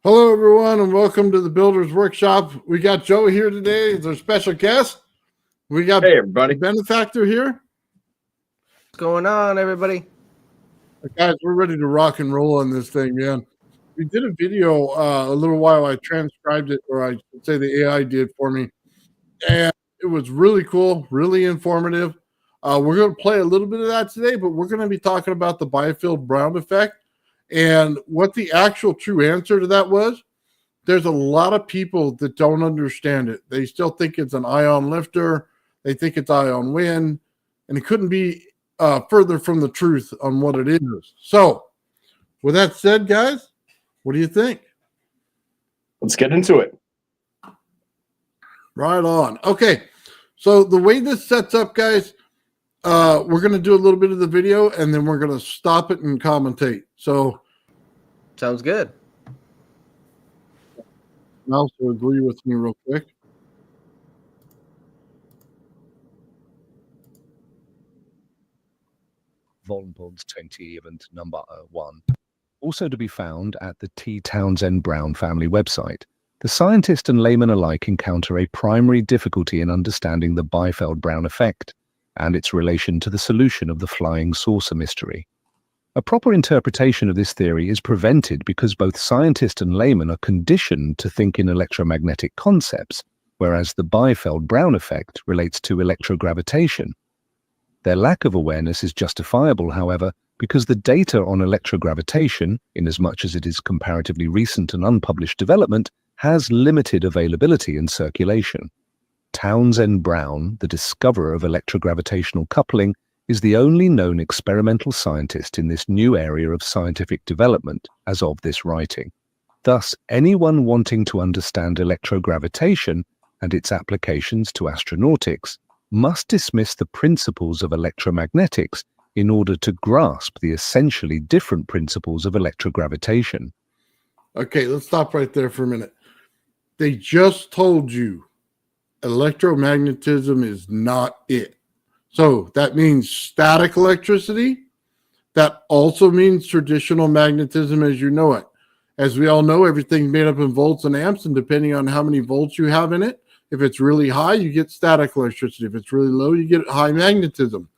Hello, everyone, and welcome to the Builder's Workshop. We got Joe here today as our special guest. We got everybody. Benefactor here. What's going on, everybody? Guys, we're ready to rock and roll on this thing, man. We did a video a little while. I transcribed it, or I should say the AI did for me. And it was really cool, really informative. We're going to play a little bit of that today, but we're going to be talking about the Biefeld Brown Effect and what the actual true answer to that was. There's a lot of people that don't understand it. They still think it's an ion lifter. They think it's ion wind, and it couldn't be further from the truth on what it is. So with that said, guys, what do you think? Let's get into it. Right on. Okay. So the way this sets up, guys, we're going to do a little bit of the video, and then we're going to stop it and commentate. So sounds good. Also agree with me real quick. Volnpod's 20 event number 1. Also to be found at the Townsend Brown family website. The scientist and layman alike encounter a primary difficulty in understanding the Biefeld Brown effect and its relation to the solution of the flying saucer mystery. A proper interpretation of this theory is prevented because both scientist and layman are conditioned to think in electromagnetic concepts, whereas the Biefeld Brown effect relates to electrogravitation. Their lack of awareness is justifiable, however, because the data on electrogravitation, inasmuch as it is comparatively recent and unpublished development, has limited availability and circulation. Townsend Brown, the discoverer of electrogravitational coupling, is the only known experimental scientist in this new area of scientific development as of this writing. Thus, anyone wanting to understand electrogravitation and its applications to astronautics must dismiss the principles of electromagnetics in order to grasp the essentially different principles of electrogravitation. Okay, let's stop right there for a minute. They just told you electromagnetism is not it. So that means static electricity. That also means traditional magnetism as you know it. As we all know, everything's made up in volts and amps, and depending on how many volts you have in it, if it's really high, you get static electricity. If it's really low, you get high magnetism.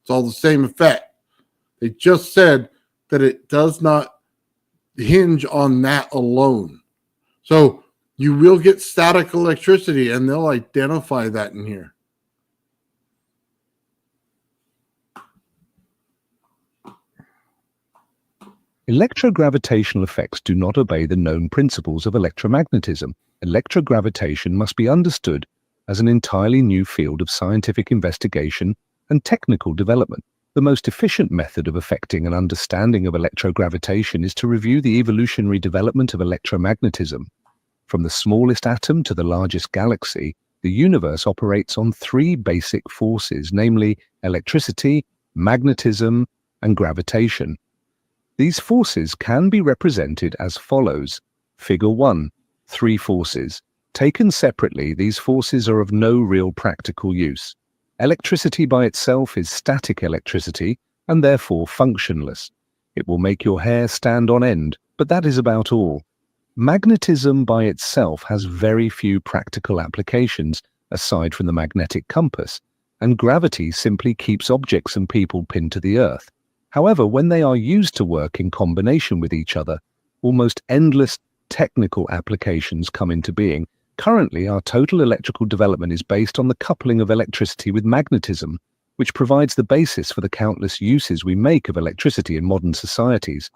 It's all the same effect. They just said that it does not hinge on that alone. So you will get static electricity, and they'll identify that in here. Electrogravitational effects do not obey the known principles of electromagnetism. Electrogravitation must be understood as an entirely new field of scientific investigation and technical development. The most efficient method of affecting an understanding of electrogravitation is to review the evolutionary development of electromagnetism. From the smallest atom to the largest galaxy, the universe operates on three basic forces, namely electricity, magnetism, and gravitation. These forces can be represented as follows. Figure 1. 3 forces. Taken separately, these forces are of no real practical use. Electricity by itself is static electricity and therefore functionless. It will make your hair stand on end, but that is about all. Magnetism by itself has very few practical applications aside from the magnetic compass, and gravity simply keeps objects and people pinned to the earth. However, when they are used to work in combination with each other, almost endless technical applications come into being. Currently, our total electrical development is based on the coupling of electricity with magnetism, which provides the basis for the countless uses we make of electricity in modern societies.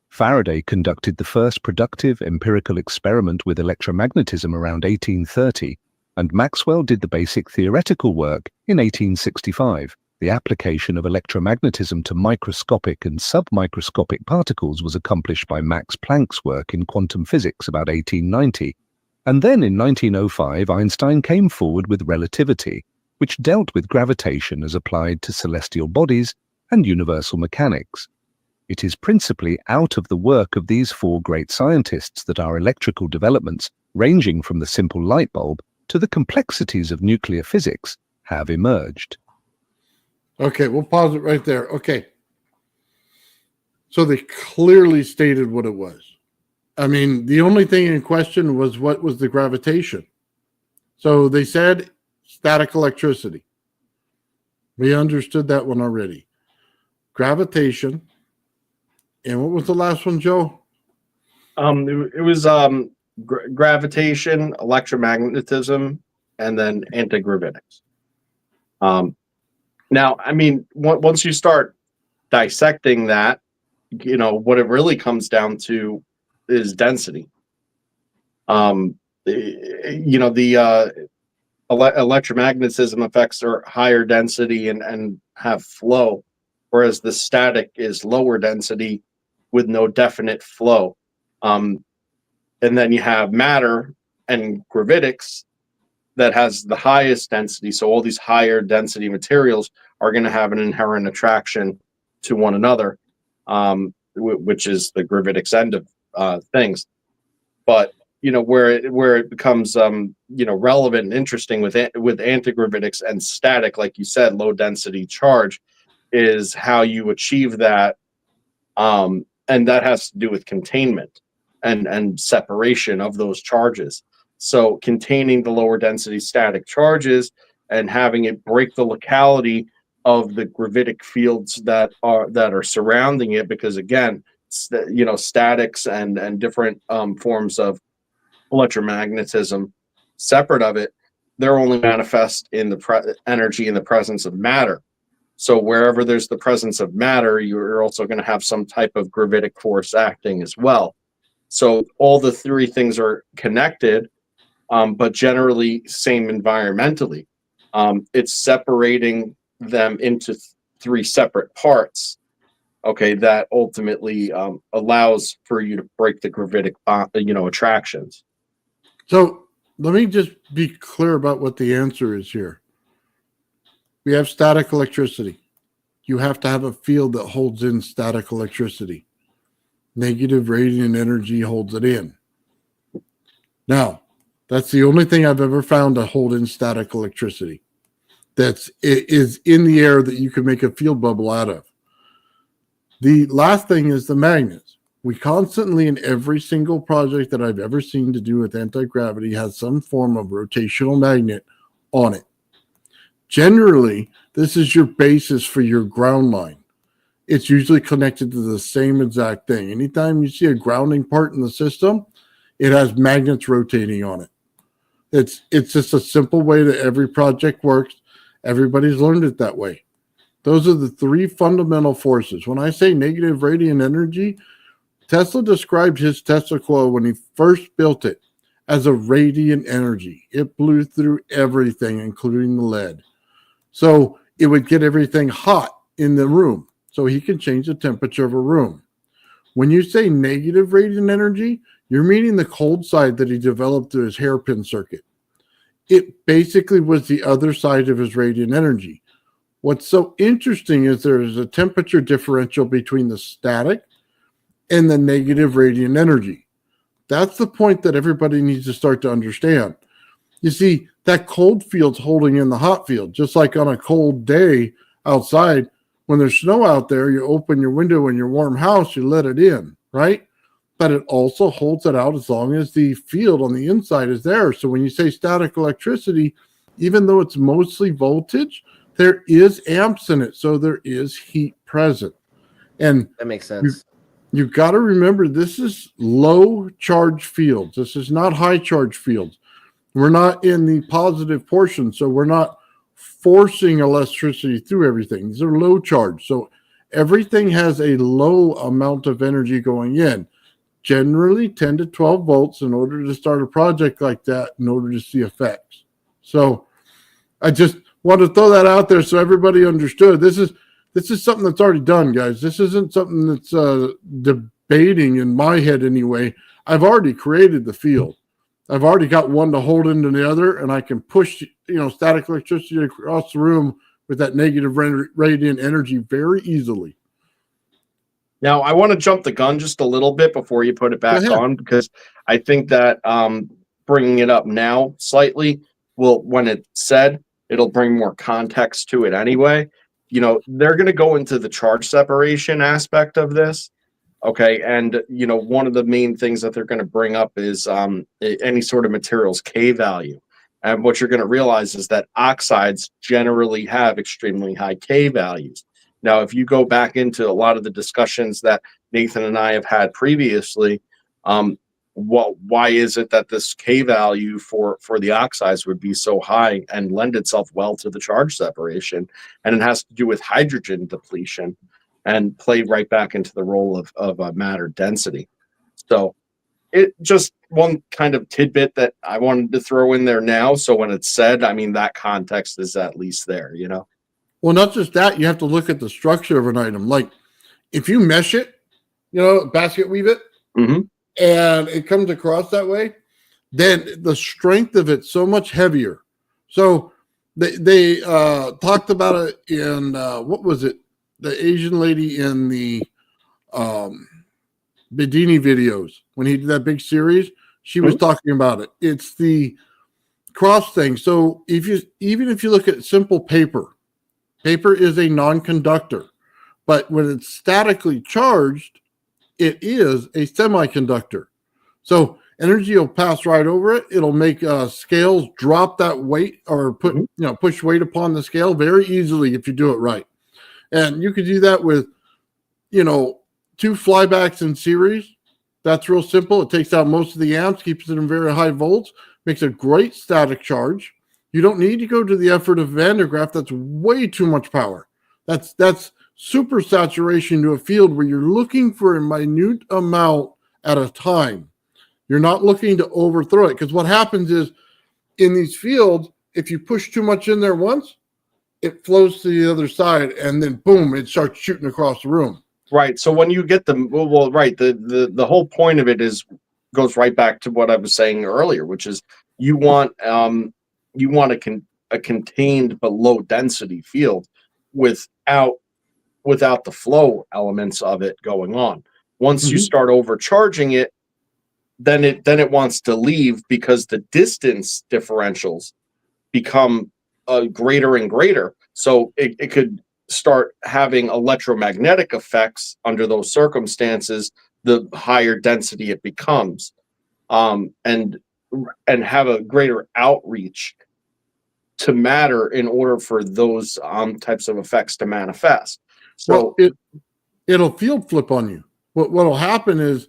Faraday conducted the first productive empirical experiment with electromagnetism around 1830, and Maxwell did the basic theoretical work in 1865. The application of electromagnetism to microscopic and submicroscopic particles was accomplished by Max Planck's work in quantum physics about 1890. And then in 1905, Einstein came forward with relativity, which dealt with gravitation as applied to celestial bodies and universal mechanics. It is principally out of the work of these four great scientists that our electrical developments, ranging from the simple light bulb to the complexities of nuclear physics, have emerged. Okay, we'll pause it right there. Okay. So they clearly stated what it was. I mean, the only thing in question was what was the gravitation. So they said static electricity. We understood that one already. Gravitation. And what was the last one, Joe? It was gravitation, electromagnetism, and then antigravitics. Now, I mean, once you start dissecting that, what it really comes down to is density. The electromagnetism effects are higher density and have flow, whereas the static is lower density with no definite flow. And then you have matter and gravitics that has the highest density. So all these higher density materials are going to have an inherent attraction to one another, which is the gravitics end of things. But where it becomes relevant and interesting with antigravitics and static, like you said, low density charge, is how you achieve that, and that has to do with containment and separation of those charges. So containing the lower density static charges and having it break the locality of the gravitic fields that are surrounding it, because again, statics and different forms of electromagnetism separate of it, they're only manifest in the energy in the presence of matter. So wherever there's the presence of matter, you're also going to have some type of gravitic force acting as well. So all the three things are connected, but generally same environmentally. It's separating them into three separate parts, okay, that ultimately allows for you to break the gravitic attractions. So let me just be clear about what the answer is here. We have static electricity. You have to have a field that holds in static electricity. Negative radiant energy holds it in. Now, that's the only thing I've ever found to hold in static electricity. It is in the air that you can make a field bubble out of. The last thing is the magnets. We constantly, in every single project that I've ever seen to do with anti-gravity, has some form of rotational magnet on it. Generally, this is your basis for your ground line. It's usually connected to the same exact thing. Anytime you see a grounding part in the system, it has magnets rotating on it. It's just a simple way that every project works. Everybody's learned it that way. Those are the three fundamental forces. When I say negative radiant energy, Tesla described his Tesla coil when he first built it as a radiant energy. It blew through everything, including the lead. So it would get everything hot in the room. So he can change the temperature of a room. When you say negative radiant energy, you're meaning the cold side that he developed through his hairpin circuit. It basically was the other side of his radiant energy. What's so interesting is there is a temperature differential between the static and the negative radiant energy. That's the point that everybody needs to start to understand. You see, that cold field's holding in the hot field, just like on a cold day outside. When there's snow out there, you open your window in your warm house, you let it in, right? But it also holds it out as long as the field on the inside is there. So when you say static electricity, even though it's mostly voltage, there is amps in it. So there is heat present. And That makes sense. You've got to remember, this is low charge fields. This is not high charge fields. We're not in the positive portion, so we're not forcing electricity through everything. These are low charge. So everything has a low amount of energy going in, generally 10 to 12 volts in order to start a project like that, in order to see effects. So I just want to throw that out there so everybody understood. This is something that's already done, guys. This isn't something that's debating in my head anyway. I've already created the field. I've already got one to hold into the other, and I can push, static electricity across the room with that negative radiant energy very easily. Now, I want to jump the gun just a little bit before you put it back on, because I think that bringing it up now slightly will, when it's said, it'll bring more context to it anyway. They're going to go into the charge separation aspect of this. Okay, and one of the main things that they're going to bring up is any sort of materials K value. And what you're going to realize is that oxides generally have extremely high K values. Now, if you go back into a lot of the discussions that Nathan and I have had previously, why is it that this K value for the oxides would be so high and lend itself well to the charge separation? And it has to do with hydrogen depletion and play right back into the role of matter density. So it just one kind of tidbit that I wanted to throw in there now. So when it's said, I mean, that context is at least there, Well, not just that, you have to look at the structure of an item. Like if you mesh it, basket weave it, Mm-hmm. and it comes across that way, then the strength of it's so much heavier. So they talked about it in what was it? The Asian lady in the Bedini videos when he did that big series. She was talking about it. It's the cross thing. So even if you look at simple paper is a non-conductor, but when it's statically charged, it is a semiconductor. So energy will pass right over it. It'll make scales drop that weight or push weight upon the scale very easily if you do it right. And you could do that with, 2 flybacks in series. That's real simple. It takes out most of the amps, keeps it in very high volts, makes a great static charge. You don't need to go to the effort of Van de Graaff. That's way too much power. That's super saturation to a field where you're looking for a minute amount at a time. You're not looking to overthrow it, because what happens is in these fields, if you push too much in there once, it flows to the other side, and then boom, it starts shooting across the room. Right. So when you get the whole point of it goes right back to what I was saying earlier, which is you want a contained but low density field without the flow elements of it going on. Once you start overcharging it, then it wants to leave, because the distance differentials become greater and greater. So it could start having electromagnetic effects under those circumstances, the higher density it becomes, and have a greater outreach to matter in order for those types of effects to manifest. So it'll field flip on you. What'll happen is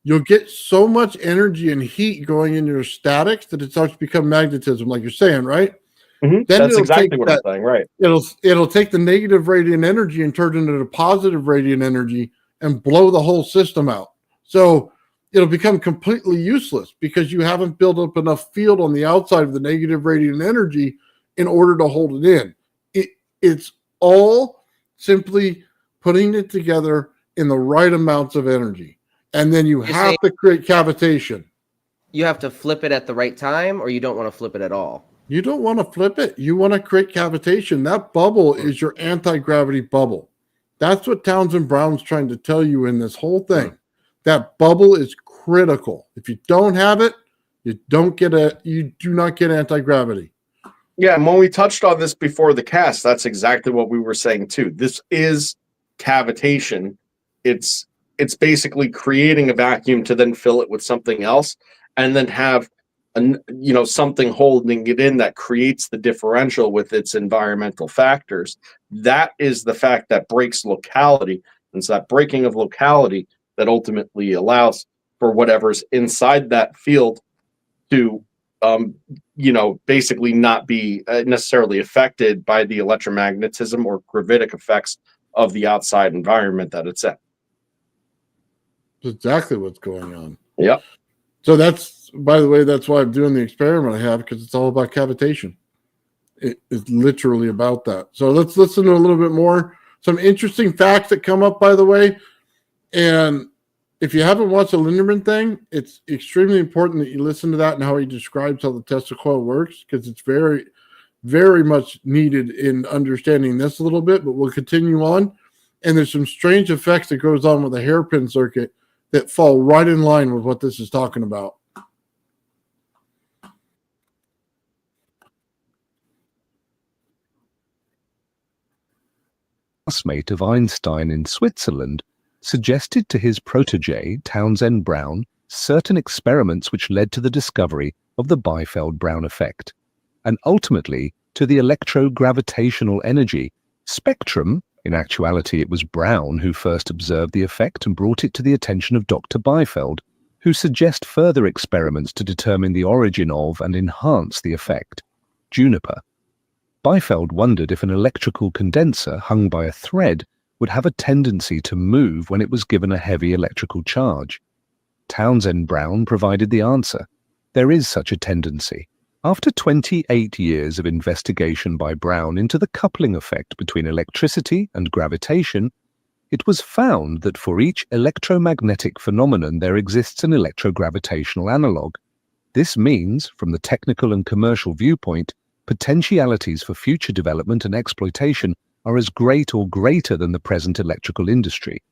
you'll get so much energy and heat going into your statics that it starts to become magnetism, like you're saying, right? Then that's exactly what I'm saying, right? It'll take the negative radiant energy and turn it into the positive radiant energy and blow the whole system out. So it'll become completely useless because you haven't built up enough field on the outside of the negative radiant energy in order to hold it in. It's all simply putting it together in the right amounts of energy. And then you have to create cavitation. You have to flip it at the right time, or you don't want to flip it at all? You don't want to flip it. You want to create cavitation. That bubble is your anti-gravity bubble. That's what Townsend Brown's trying to tell you in this whole thing. That bubble is critical. If you don't have it, you do not get anti-gravity. Yeah, and when we touched on this before the cast, that's exactly what we were saying too. This is cavitation. It's basically creating a vacuum to then fill it with something else, and then have something holding it in that creates the differential with its environmental factors. That is the fact that breaks locality. And it's that breaking of locality that ultimately allows for whatever's inside that field to basically not be necessarily affected by the electromagnetism or gravitic effects of the outside environment that it's in. That's exactly what's going on. Yep. So that's, by the way, that's why I'm doing the experiment I have, because it's all about cavitation. It is literally about that. So let's listen to a little bit more. Some interesting facts that come up, by the way. And if you haven't watched the Linderman thing, it's extremely important that you listen to that and how he describes how the Tesla coil works, because it's very, very much needed in understanding this a little bit, but we'll continue on. And there's some strange effects that goes on with the hairpin circuit that fall right in line with what this is talking about. Classmate of Einstein in Switzerland, suggested to his protege, Townsend Brown, certain experiments which led to the discovery of the Biefeld Brown effect, and ultimately to the electrogravitational energy spectrum. In actuality, it was Brown who first observed the effect and brought it to the attention of Dr. Biefeld, who suggest further experiments to determine the origin of and enhance the effect. Juniper. Biefeld wondered if an electrical condenser hung by a thread would have a tendency to move when it was given a heavy electrical charge. Townsend Brown provided the answer. There is such a tendency. After 28 years of investigation by Brown into the coupling effect between electricity and gravitation, it was found that for each electromagnetic phenomenon there exists an electrogravitational analog. This means, from the technical and commercial viewpoint, potentialities for future development and exploitation are as great or greater than the present electrical industry.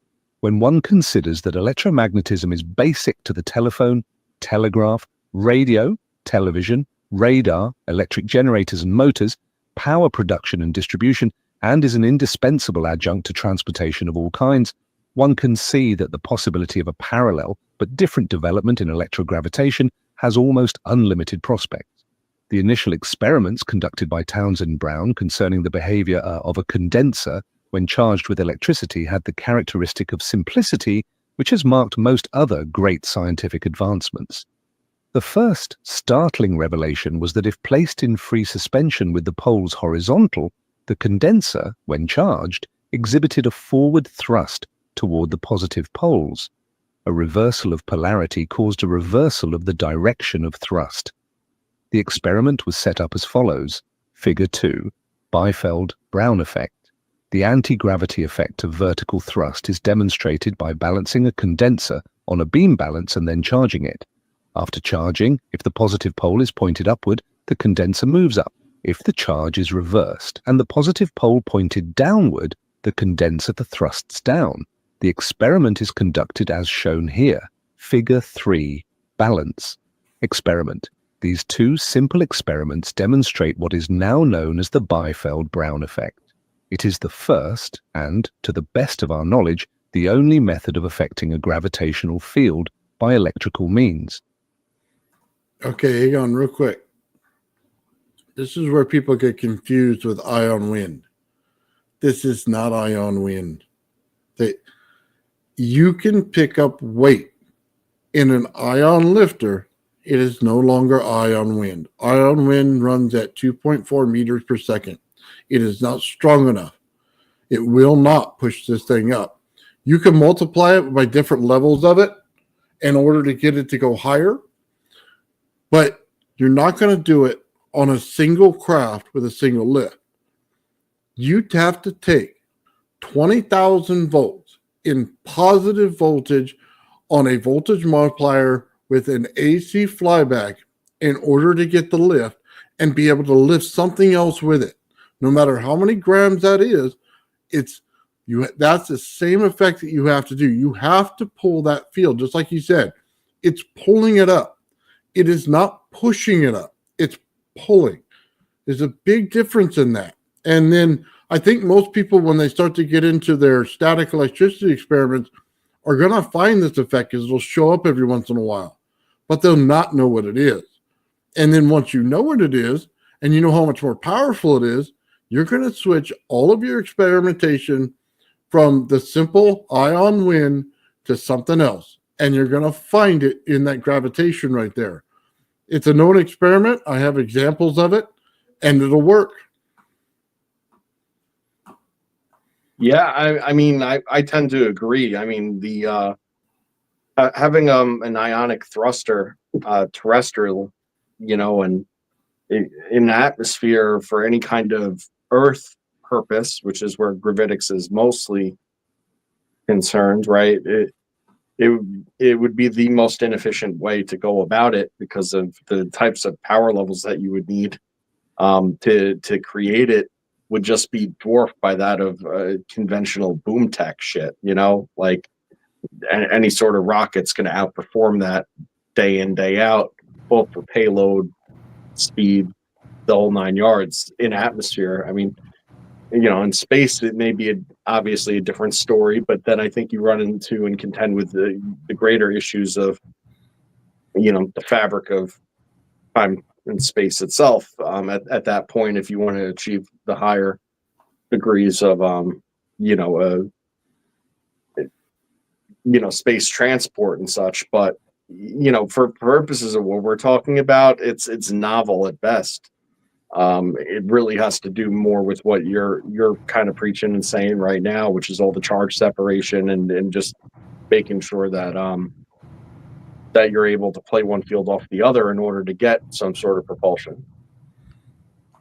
When one considers that electromagnetism is basic to the telephone, telegraph, radio, television, radar, electric generators and motors, power production and distribution, and is an indispensable adjunct to transportation of all kinds, one can see that the possibility of a parallel but different development in electrogravitation has almost unlimited prospects. The initial experiments conducted by Townsend Brown concerning the behavior of a condenser when charged with electricity had the characteristic of simplicity which has marked most other great scientific advancements. The first startling revelation was that if placed in free suspension with the poles horizontal, the condenser, when charged, exhibited a forward thrust toward the positive poles. A reversal of polarity caused a reversal of the direction of thrust. The experiment was set up as follows. Figure 2, Biefeld Brown Effect. The anti-gravity effect of vertical thrust is demonstrated by balancing a condenser on a beam balance and then charging it. After charging, if the positive pole is pointed upward, the condenser moves up. If the charge is reversed and the positive pole pointed downward, the condenser thrusts down. The experiment is conducted as shown here. Figure 3, Balance. Experiment. These two simple experiments demonstrate what is now known as the Biefeld Brown Effect. It is the first and, to the best of our knowledge, the only method of affecting a gravitational field by electrical means. Okay, hang on real quick. This is where people get confused with ion wind. This is not ion wind. You can pick up weight in an ion lifter. It is no longer ion wind. Ion wind runs at 2.4 meters per second. It is not strong enough. It will not push this thing up. You can multiply it by different levels of it in order to get it to go higher, but you're not going to do it on a single craft with a single lift. You'd have to take 20,000 volts in positive voltage on a voltage multiplier with an AC flyback in order to get the lift and be able to lift something else with it. No matter how many grams that is, that's the same effect that you have to do. You have to pull that field, just like you said. It's pulling it up. It is not pushing it up. It's pulling. There's a big difference in that. And then I think most people, when they start to get into their static electricity experiments, are going to find this effect because it'll show up every once in a while, but they'll not know what it is. And then once you know what it is, and you know how much more powerful it is, you're going to switch all of your experimentation from the simple ion wind to something else. And you're going to find it in that gravitation right there. It's a known experiment. I have examples of it, and it'll work. Yeah, I mean, I tend to agree. I mean, the having an ionic thruster, terrestrial, and in the atmosphere for any kind of Earth purpose, which is where gravitics is mostly concerned, right? It would be the most inefficient way to go about it because of the types of power levels that you would need to create it would just be dwarfed by that of conventional boom tech shit, like any sort of rocket's going to outperform that day in, day out, both for payload, speed, the whole 9 yards in atmosphere. I mean, In space, it may be obviously a different story, but then I think you run into and contend with the greater issues of, the fabric of time and space itself. At that point, if you want to achieve the higher degrees of, space transport and such. But, for purposes of what we're talking about, it's novel at best. It really has to do more with what you're kind of preaching and saying right now, which is all the charge separation and just making sure that that you're able to play one field off the other in order to get some sort of propulsion.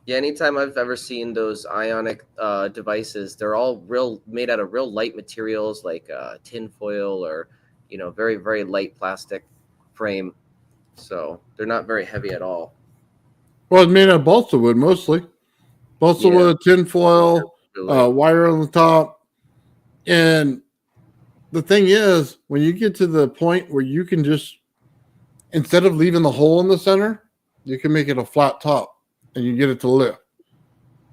Yeah, anytime I've ever seen those ionic devices, they're all made out of real light materials like tin foil or very, very light plastic frame. So they're not very heavy at all. Well, it's made out of balsa wood mostly. Balsa wood, tin foil, wire on the top. And the thing is, when you get to the point where you can just, instead of leaving the hole in the center, you can make it a flat top and you get it to lift.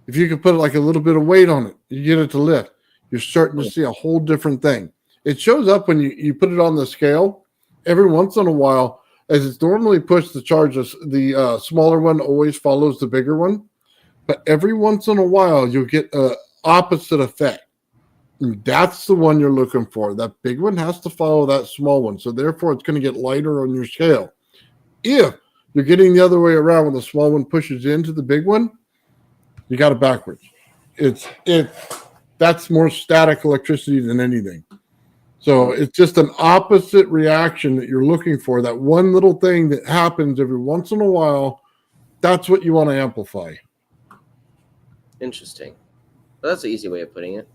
If you can put like a little bit of weight on it, you get it to lift. You're starting to see a whole different thing. It shows up when you put it on the scale. Every once in a while, as it's normally pushed, the charges, the smaller one always follows the bigger one. But every once in a while, you'll get an opposite effect. And that's the one you're looking for. That big one has to follow that small one. So therefore, it's going to get lighter on your scale. If you're getting the other way around, when the small one pushes into the big one, you got it backwards. That's more static electricity than anything. So it's just an opposite reaction that you're looking for. That one little thing that happens every once in a while, that's what you want to amplify. Interesting. Well, that's an easy way of putting it.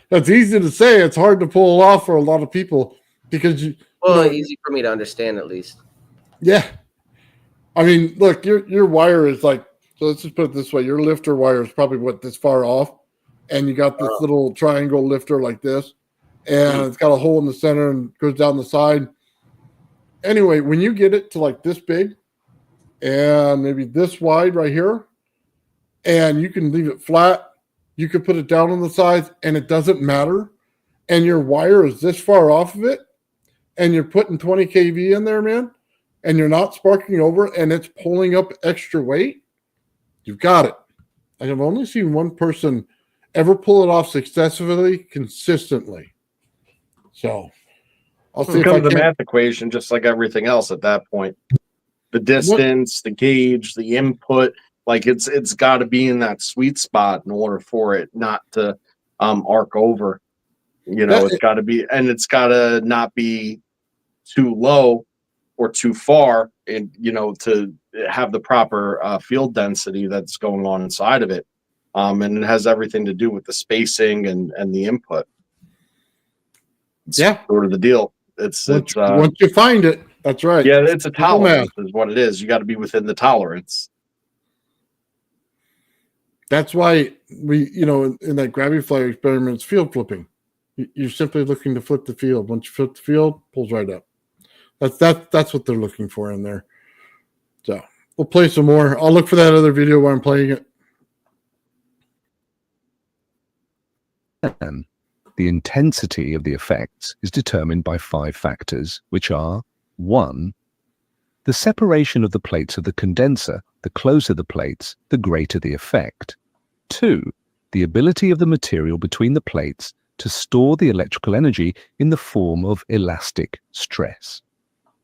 That's easy to say. It's hard to pull off for a lot of people because easy for me to understand at least. Yeah. I mean, look, your wire is like, so let's just put it this way. Your lifter wire is probably this far off, and you got this little triangle lifter like this, and it's got a hole in the center and goes down the side. Anyway, when you get it to like this big and maybe this wide right here, and you can leave it flat, you could put it down on the sides and it doesn't matter, and your wire is this far off of it, and you're putting 20 kV in there, man, and you're not sparking over and it's pulling up extra weight, you've got it. I have only seen one person ever pull it off successfully, consistently. So I'll see if I can. The math equation, just like everything else at that point. The distance, the gauge, the input, like it's got to be in that sweet spot in order for it not to arc over. It's got to be, and it's got to not be too low or too far, and to have the proper field density that's going on inside of it. And it has everything to do with the spacing and the input. It's sort of the deal. Once you find it, that's right. Yeah, it's a tolerance is what it is. You got to be within the tolerance. That's why we, in that gravity flyer experiment, it's field flipping. You're simply looking to flip the field. Once you flip the field, pulls right up. That's what they're looking for in there. So we'll play some more. I'll look for that other video while I'm playing it. And the intensity of the effects is determined by 5 factors, which are 1. The separation of the plates of the condenser. The closer the plates, the greater the effect. 2. The ability of the material between the plates to store the electrical energy in the form of elastic stress.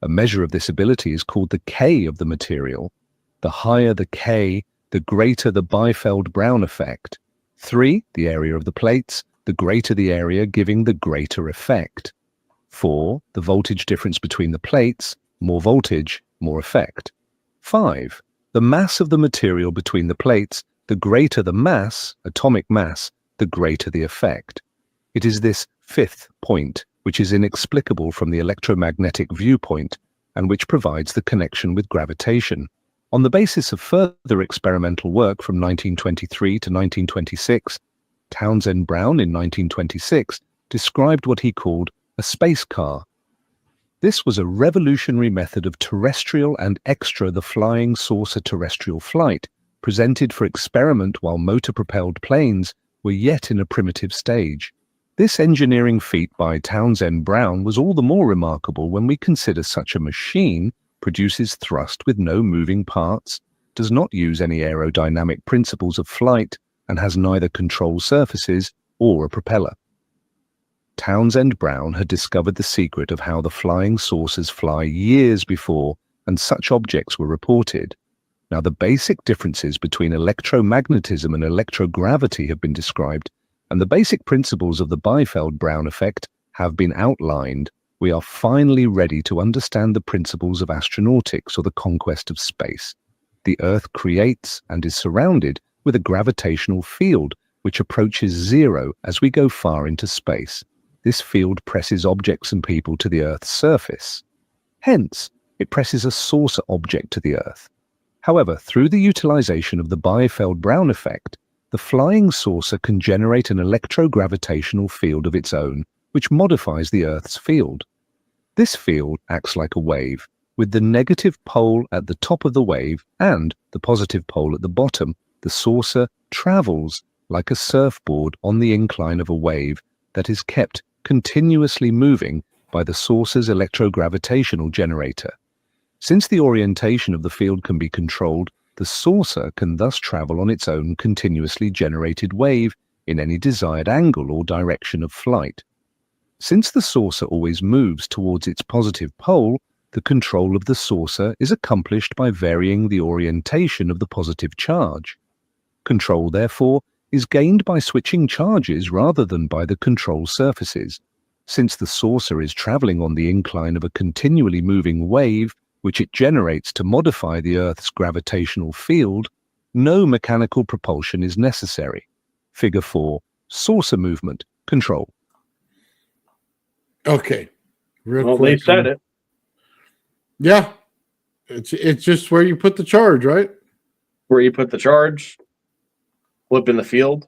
A measure of this ability is called the K of the material. The higher the K, the greater the Biefeld Brown effect. 3. The area of the plates, the greater the area, giving the greater effect. 4. The voltage difference between the plates, more voltage, more effect. 5. The mass of the material between the plates, the greater the mass, atomic mass, the greater the effect. It is this 5th point which is inexplicable from the electromagnetic viewpoint and which provides the connection with gravitation. On the basis of further experimental work from 1923 to 1926, Townsend Brown in 1926 described what he called a space car. This was a revolutionary method of terrestrial and extra the flying saucer terrestrial flight presented for experiment while motor-propelled planes were yet in a primitive stage. This engineering feat by Townsend Brown was all the more remarkable when we consider such a machine produces thrust with no moving parts, does not use any aerodynamic principles of flight, and has neither control surfaces or a propeller. Townsend Brown had discovered the secret of how the flying saucers fly years before, and such objects were reported. Now, the basic differences between electromagnetism and electrogravity have been described, and the basic principles of the Biefeld Brown effect have been outlined. We are finally ready to understand the principles of astronautics or the conquest of space. The Earth creates and is surrounded with a gravitational field which approaches zero as we go far into space. This field presses objects and people to the Earth's surface. Hence, it presses a saucer object to the Earth. However, through the utilization of the Biefeld Brown effect, the flying saucer can generate an electrogravitational field of its own, which modifies the Earth's field. This field acts like a wave, with the negative pole at the top of the wave and the positive pole at the bottom. The saucer travels like a surfboard on the incline of a wave that is kept continuously moving by the saucer's electrogravitational generator. Since the orientation of the field can be controlled, the saucer can thus travel on its own continuously generated wave in any desired angle or direction of flight. Since the saucer always moves towards its positive pole, the control of the saucer is accomplished by varying the orientation of the positive charge. Control, therefore, is gained by switching charges rather than by the control surfaces. Since the saucer is traveling on the incline of a continually moving wave, which it generates to modify the Earth's gravitational field, no mechanical propulsion is necessary. Figure 4. Saucer movement. Control. Okay. Well, they said it. Yeah. It's just where you put the charge, right? Where you put the charge, flip in the field.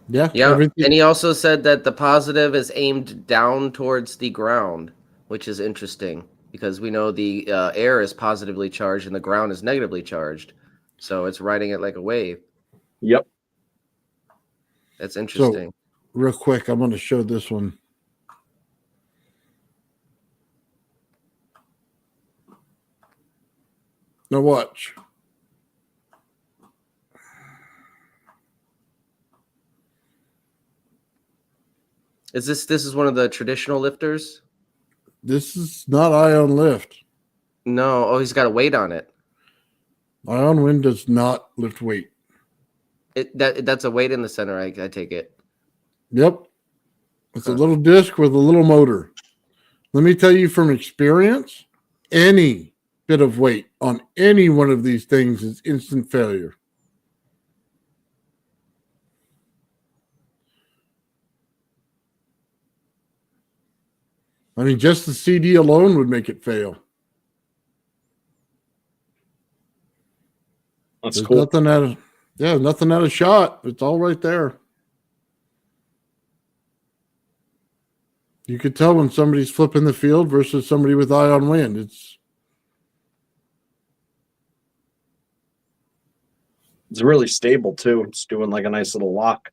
Yeah. Yeah, everything- and he also said that the positive is aimed down towards the ground, which is interesting because we know the air is positively charged and the ground is negatively charged. So it's riding it like a wave. Yep. That's interesting. Real quick, I'm going to show this one. Now watch. Is this is one of the traditional lifters? This is not ion lift. No. Oh, he's got a weight on it. Ion wind does not lift weight. That's a weight in the center, I take it. Yep. It's a little disc with a little motor. Let me tell you from experience, any bit of weight on any one of these things is instant failure. I mean, just the CD alone would make it fail. That's There's cool. nothing out of shot. It's all right there. You could tell when somebody's flipping the field versus somebody with ion wind. It's really stable too. It's doing like a nice little lock.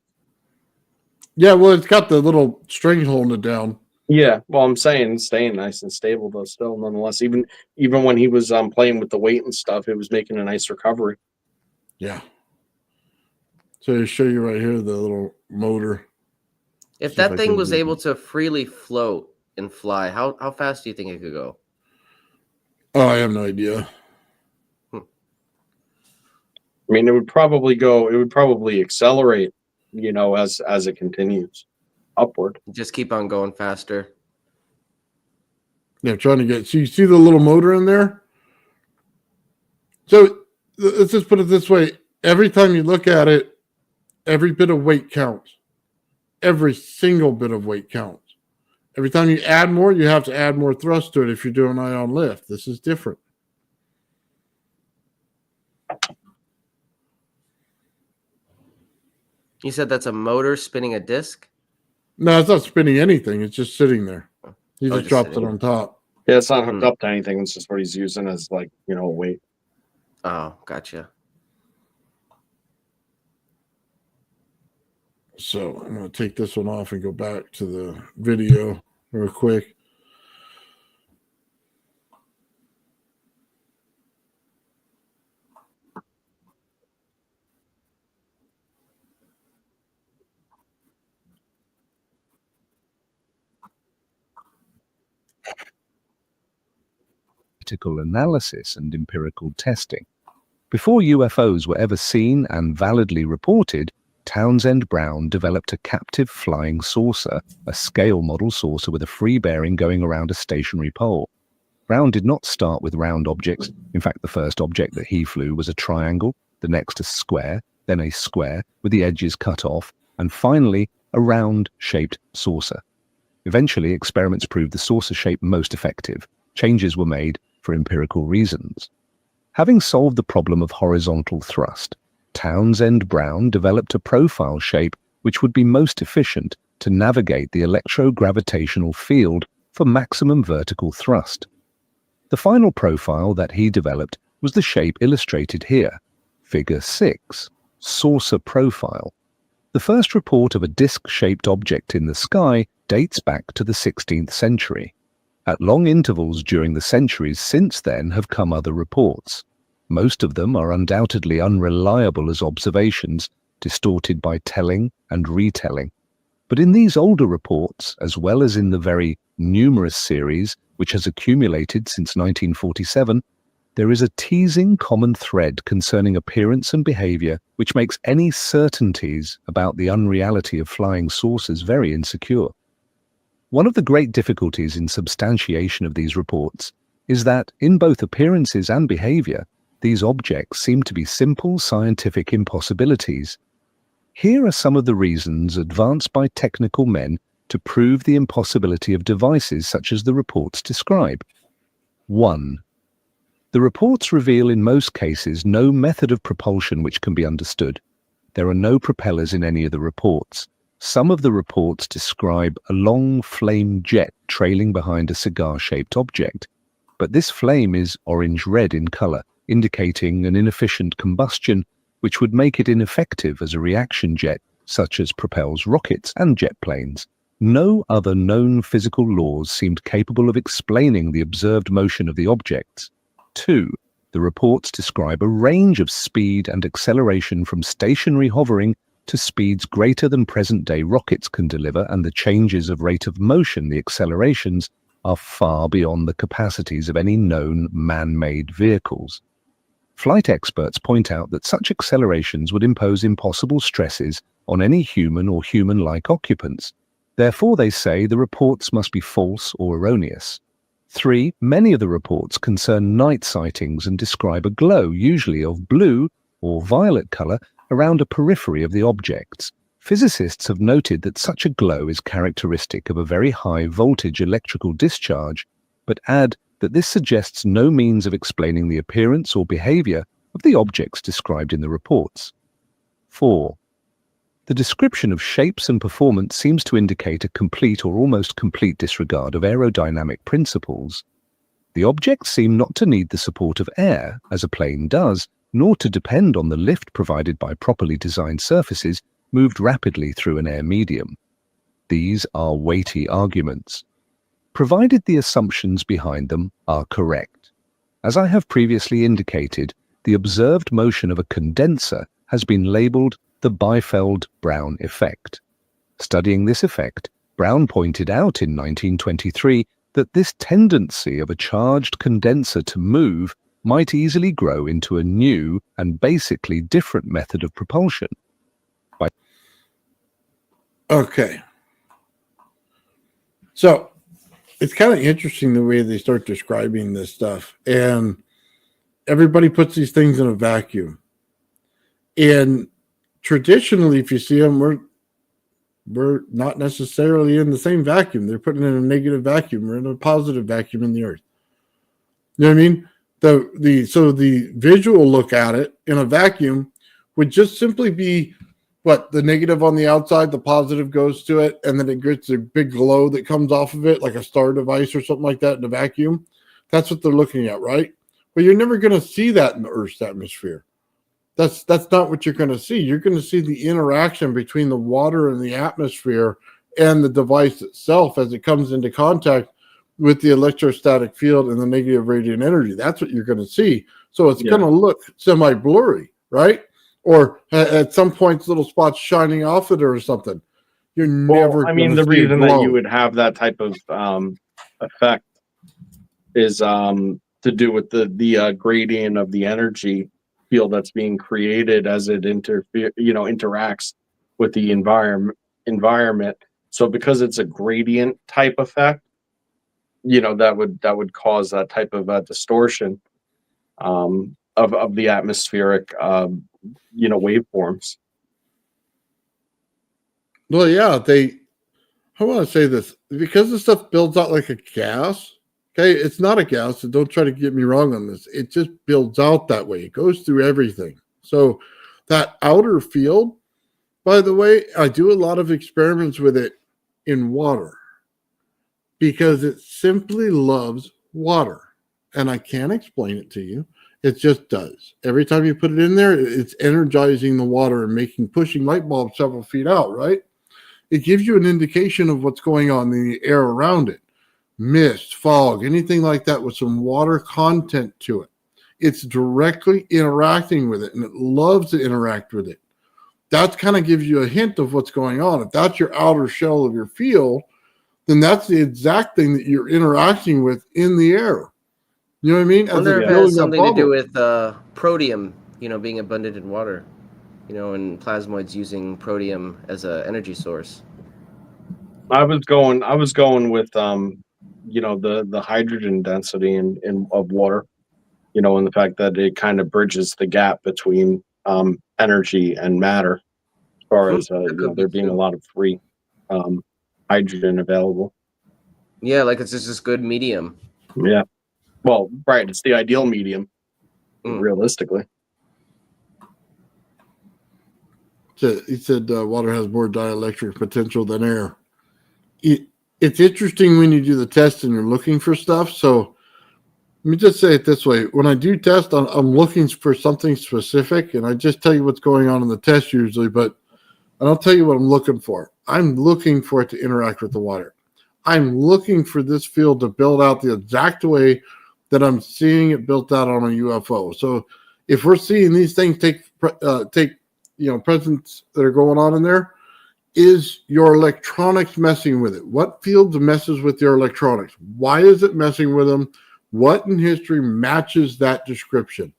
Yeah, well, it's got the little string holding it down. Yeah, well, I'm saying it's staying nice and stable though. Still, nonetheless, even when he was playing with the weight and stuff, it was making a nice recovery. Yeah. So to show you right here, the little motor. If See if that I thing can was do able this. to freely float and fly, how fast do you think it could go? Oh, I have no idea. I mean, it would probably accelerate, as it continues upward. Just keep on going faster. They're trying to get. So you see the little motor in there. So let's just put it this way: every time you look at it, every bit of weight counts. Every single bit of weight counts. Every time you add more, you have to add more thrust to it if you're doing ion lift. This is different. You said that's a motor spinning a disc? No, it's not spinning anything. It's just sitting there. He Oh, just just drops it sitting. on top. Yeah, it's not hooked up to anything. It's just what he's using as a weight. Oh, gotcha. So I'm going to take this one off and go back to the video real quick. Analysis and empirical testing. Before UFOs were ever seen and validly reported, Townsend Brown developed a captive flying saucer, a scale model saucer with a free bearing going around a stationary pole. Brown did not start with round objects. In fact, the first object that he flew was a triangle, the next a square, then a square with the edges cut off, and finally a round-shaped saucer. Eventually, experiments proved the saucer shape most effective. Changes were made for empirical reasons. Having solved the problem of horizontal thrust, Townsend Brown developed a profile shape which would be most efficient to navigate the electrogravitational field for maximum vertical thrust. The final profile that he developed was the shape illustrated here, Figure 6, saucer profile. The first report of a disc-shaped object in the sky dates back to the 16th century. At long intervals during the centuries since then have come other reports. Most of them are undoubtedly unreliable as observations, distorted by telling and retelling. But in these older reports, as well as in the very numerous series which has accumulated since 1947, there is a teasing common thread concerning appearance and behavior which makes any certainties about the unreality of flying saucers very insecure. One of the great difficulties in substantiation of these reports is that, in both appearances and behavior, these objects seem to be simple scientific impossibilities. Here are some of the reasons advanced by technical men to prove the impossibility of devices such as the reports describe. 1. The reports reveal in most cases no method of propulsion which can be understood. There are no propellers in any of the reports. Some of the reports describe a long flame jet trailing behind a cigar-shaped object, but this flame is orange-red in color, indicating an inefficient combustion which would make it ineffective as a reaction jet, such as propels rockets and jet planes. No other known physical laws seemed capable of explaining the observed motion of the objects. 2. The reports describe a range of speed and acceleration from stationary hovering to speeds greater than present-day rockets can deliver, and the changes of rate of motion, the accelerations, are far beyond the capacities of any known man-made vehicles. Flight experts point out that such accelerations would impose impossible stresses on any human or human-like occupants. Therefore, they say the reports must be false or erroneous. 3. Many of the reports concern night sightings and describe a glow, usually of blue or violet color, around a periphery of the objects. Physicists have noted that such a glow is characteristic of a very high voltage electrical discharge, but add that this suggests no means of explaining the appearance or behavior of the objects described in the reports. 4. The description of shapes and performance seems to indicate a complete or almost complete disregard of aerodynamic principles. The objects seem not to need the support of air, as a plane does, nor to depend on the lift provided by properly designed surfaces moved rapidly through an air medium. These are weighty arguments, provided the assumptions behind them are correct. As I have previously indicated, the observed motion of a condenser has been labeled the Biefeld Brown Effect. Studying this effect, Brown pointed out in 1923 that this tendency of a charged condenser to move might easily grow into a new and basically different method of propulsion. Okay. So it's kind of interesting the way they start describing this stuff. And everybody puts these things in a vacuum. And traditionally, if you see them, we're not necessarily in the same vacuum. They're putting in a negative vacuum. We're in a positive vacuum in the earth. You know what I mean? So the visual look at it in a vacuum would just simply be what the negative on the outside, the positive goes to it, and then it gets a big glow that comes off of it, like a star device or something like that in a vacuum. That's what they're looking at, right? But you're never going to see that in the Earth's atmosphere. That's not what you're going to see. You're going to see the interaction between the water and the atmosphere and the device itself as it comes into contact with the electrostatic field and the negative radiant energy. That's what you're going to see. So it's going to look semi-blurry, right? Or at some points, little spots shining off it or something. You're never. I mean, the reason that you would have that type of effect is to do with the gradient of the energy field that's being created as it interacts with the environment. So because it's a gradient type effect, that would cause that type of distortion of the atmospheric waveforms. Well, yeah, I want to say this because the stuff builds out like a gas. Okay, it's not a gas, so don't try to get me wrong on this. It just builds out that way. It goes through everything. So that outer field, by the way, I do a lot of experiments with it in water because it simply loves water. And I can't explain it to you. It just does. Every time you put it in there, it's energizing the water and pushing light bulbs several feet out, right? It gives you an indication of what's going on in the air around it. Mist, fog, anything like that with some water content to it. It's directly interacting with it, and it loves to interact with it. That kind of gives you a hint of what's going on. If that's your outer shell of your field, then that's the exact thing that you're interacting with in the air. You know what I mean? I wonder if it has something to do with protium, being abundant in water, and plasmoids using protium as an energy source. I was going with the hydrogen density of water, and the fact that it kind of bridges the gap between energy and matter, as far as there being a lot of free hydrogen available. Yeah, like it's just this good medium. Yeah. Well, right. It's the ideal medium, realistically. So he said water has more dielectric potential than air. It's interesting when you do the test and you're looking for stuff. So let me just say it this way. When I do test, I'm looking for something specific, and I just tell you what's going on in the test usually, but I don't tell you what I'm looking for. I'm looking for it to interact with the water. I'm looking for this field to build out the exact way that I'm seeing it built out on a UFO. So if we're seeing these things take presence that are going on in there, is your electronics messing with it? What field messes with your electronics? Why is it messing with them? What in history matches that description?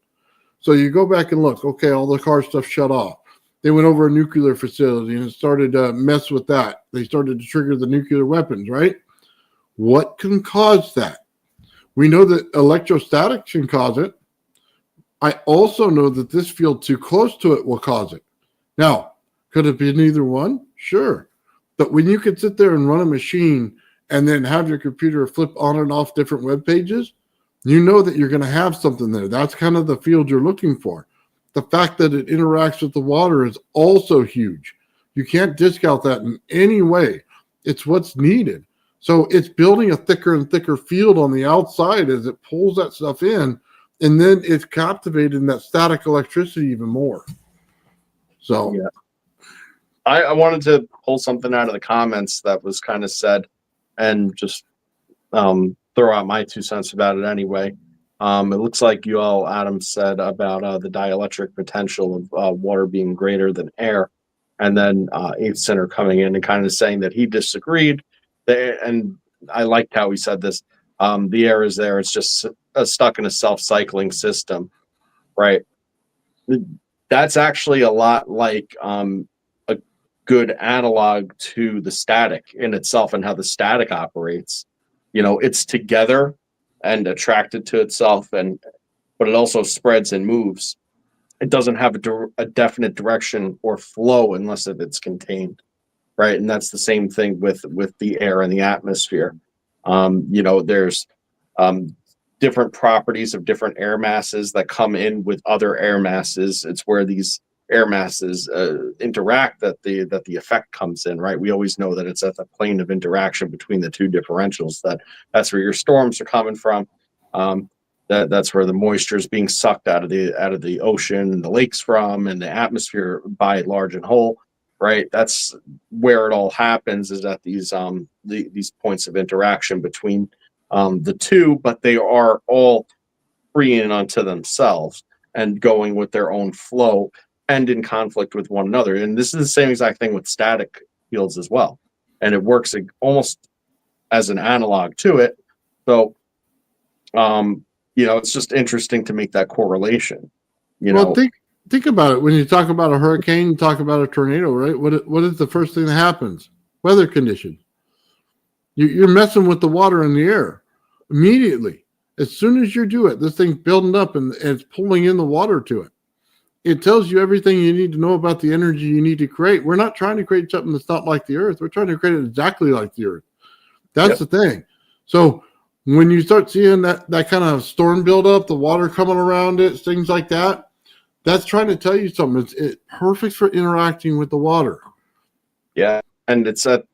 So you go back and look, okay, all the car stuff shut off. They went over a nuclear facility and it started to mess with that. They started to trigger the nuclear weapons, right? What can cause that? We know that electrostatics can cause it. I also know that this field too close to it will cause it. Now, could it be neither one? Sure. But when you could sit there and run a machine and then have your computer flip on and off different web pages, you know that you're going to have something there. That's kind of the field you're looking for. The fact that it interacts with the water is also huge. You can't discount that in any way. It's what's needed. So it's building a thicker and thicker field on the outside as it pulls that stuff in, and then it's captivating that static electricity even more. So yeah. I wanted to pull something out of the comments that was kind of said and just throw out my 2 cents about it anyway. It looks like you all, Adam, said about the dielectric potential of water being greater than air. And then Eighth Center coming in and kind of saying that he disagreed. And I liked how he said this. The air is there. It's just stuck in a self-cycling system, right? That's actually a lot like a good analog to the static in itself and how the static operates. It's together and attracted to itself, but it also spreads and moves. It doesn't have a definite direction or flow unless it's contained, right? And that's the same thing with the air and the atmosphere. There's different properties of different air masses that come in with other air masses. It's where these air masses interact that the effect comes in, right? We always know that it's at the plane of interaction between the two differentials. That's where your storms are coming from. That's where the moisture is being sucked out of the ocean and the lakes from, and the atmosphere by large and whole, right? That's where it all happens, is at these these points of interaction between the two, but they are all free in unto themselves and going with their own flow and in conflict with one another. And this is the same exact thing with static fields as well, and it works almost as an analog to it. So it's just interesting to make that correlation. Think about it. When you talk about a hurricane, you talk about a tornado, right? What is the first thing that happens? Weather conditions. You're messing with the water in the air immediately. As soon as you do it, this thing's building up and it's pulling in the water to it. It tells you everything you need to know about the energy you need to create. We're not trying to create something that's not like the earth. We're trying to create it exactly like the earth. That's the thing. So when you start seeing that kind of storm build up, the water coming around it, things like that, that's trying to tell you something. It's perfect for interacting with the water. Yeah. And it's at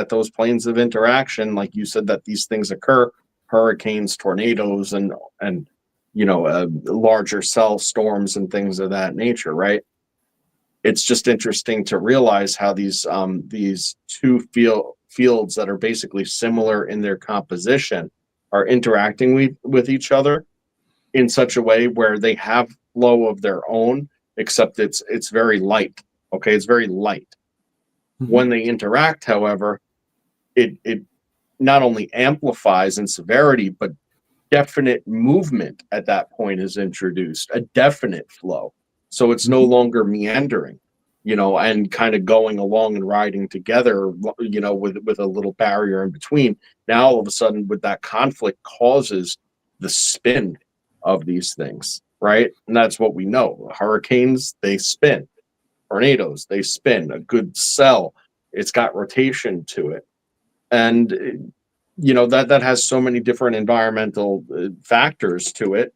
those planes of interaction, like you said, that these things occur: hurricanes, tornadoes, and larger cell storms and things of that nature, right? It's just interesting to realize how these two fields that are basically similar in their composition are interacting with each other in such a way where they have flow of their own, except it's very light. Okay, it's very light. Mm-hmm. When they interact, however, it not only amplifies in severity, but definite movement at that point is introduced, a definite flow. So it's no longer meandering, and kind of going along and riding together, with a little barrier in between. Now, all of a sudden, with that conflict causes the spin of these things, right? And that's what we know. Hurricanes, they spin. Tornadoes, they spin. A good cell, it's got rotation to it. And that has so many different environmental factors to it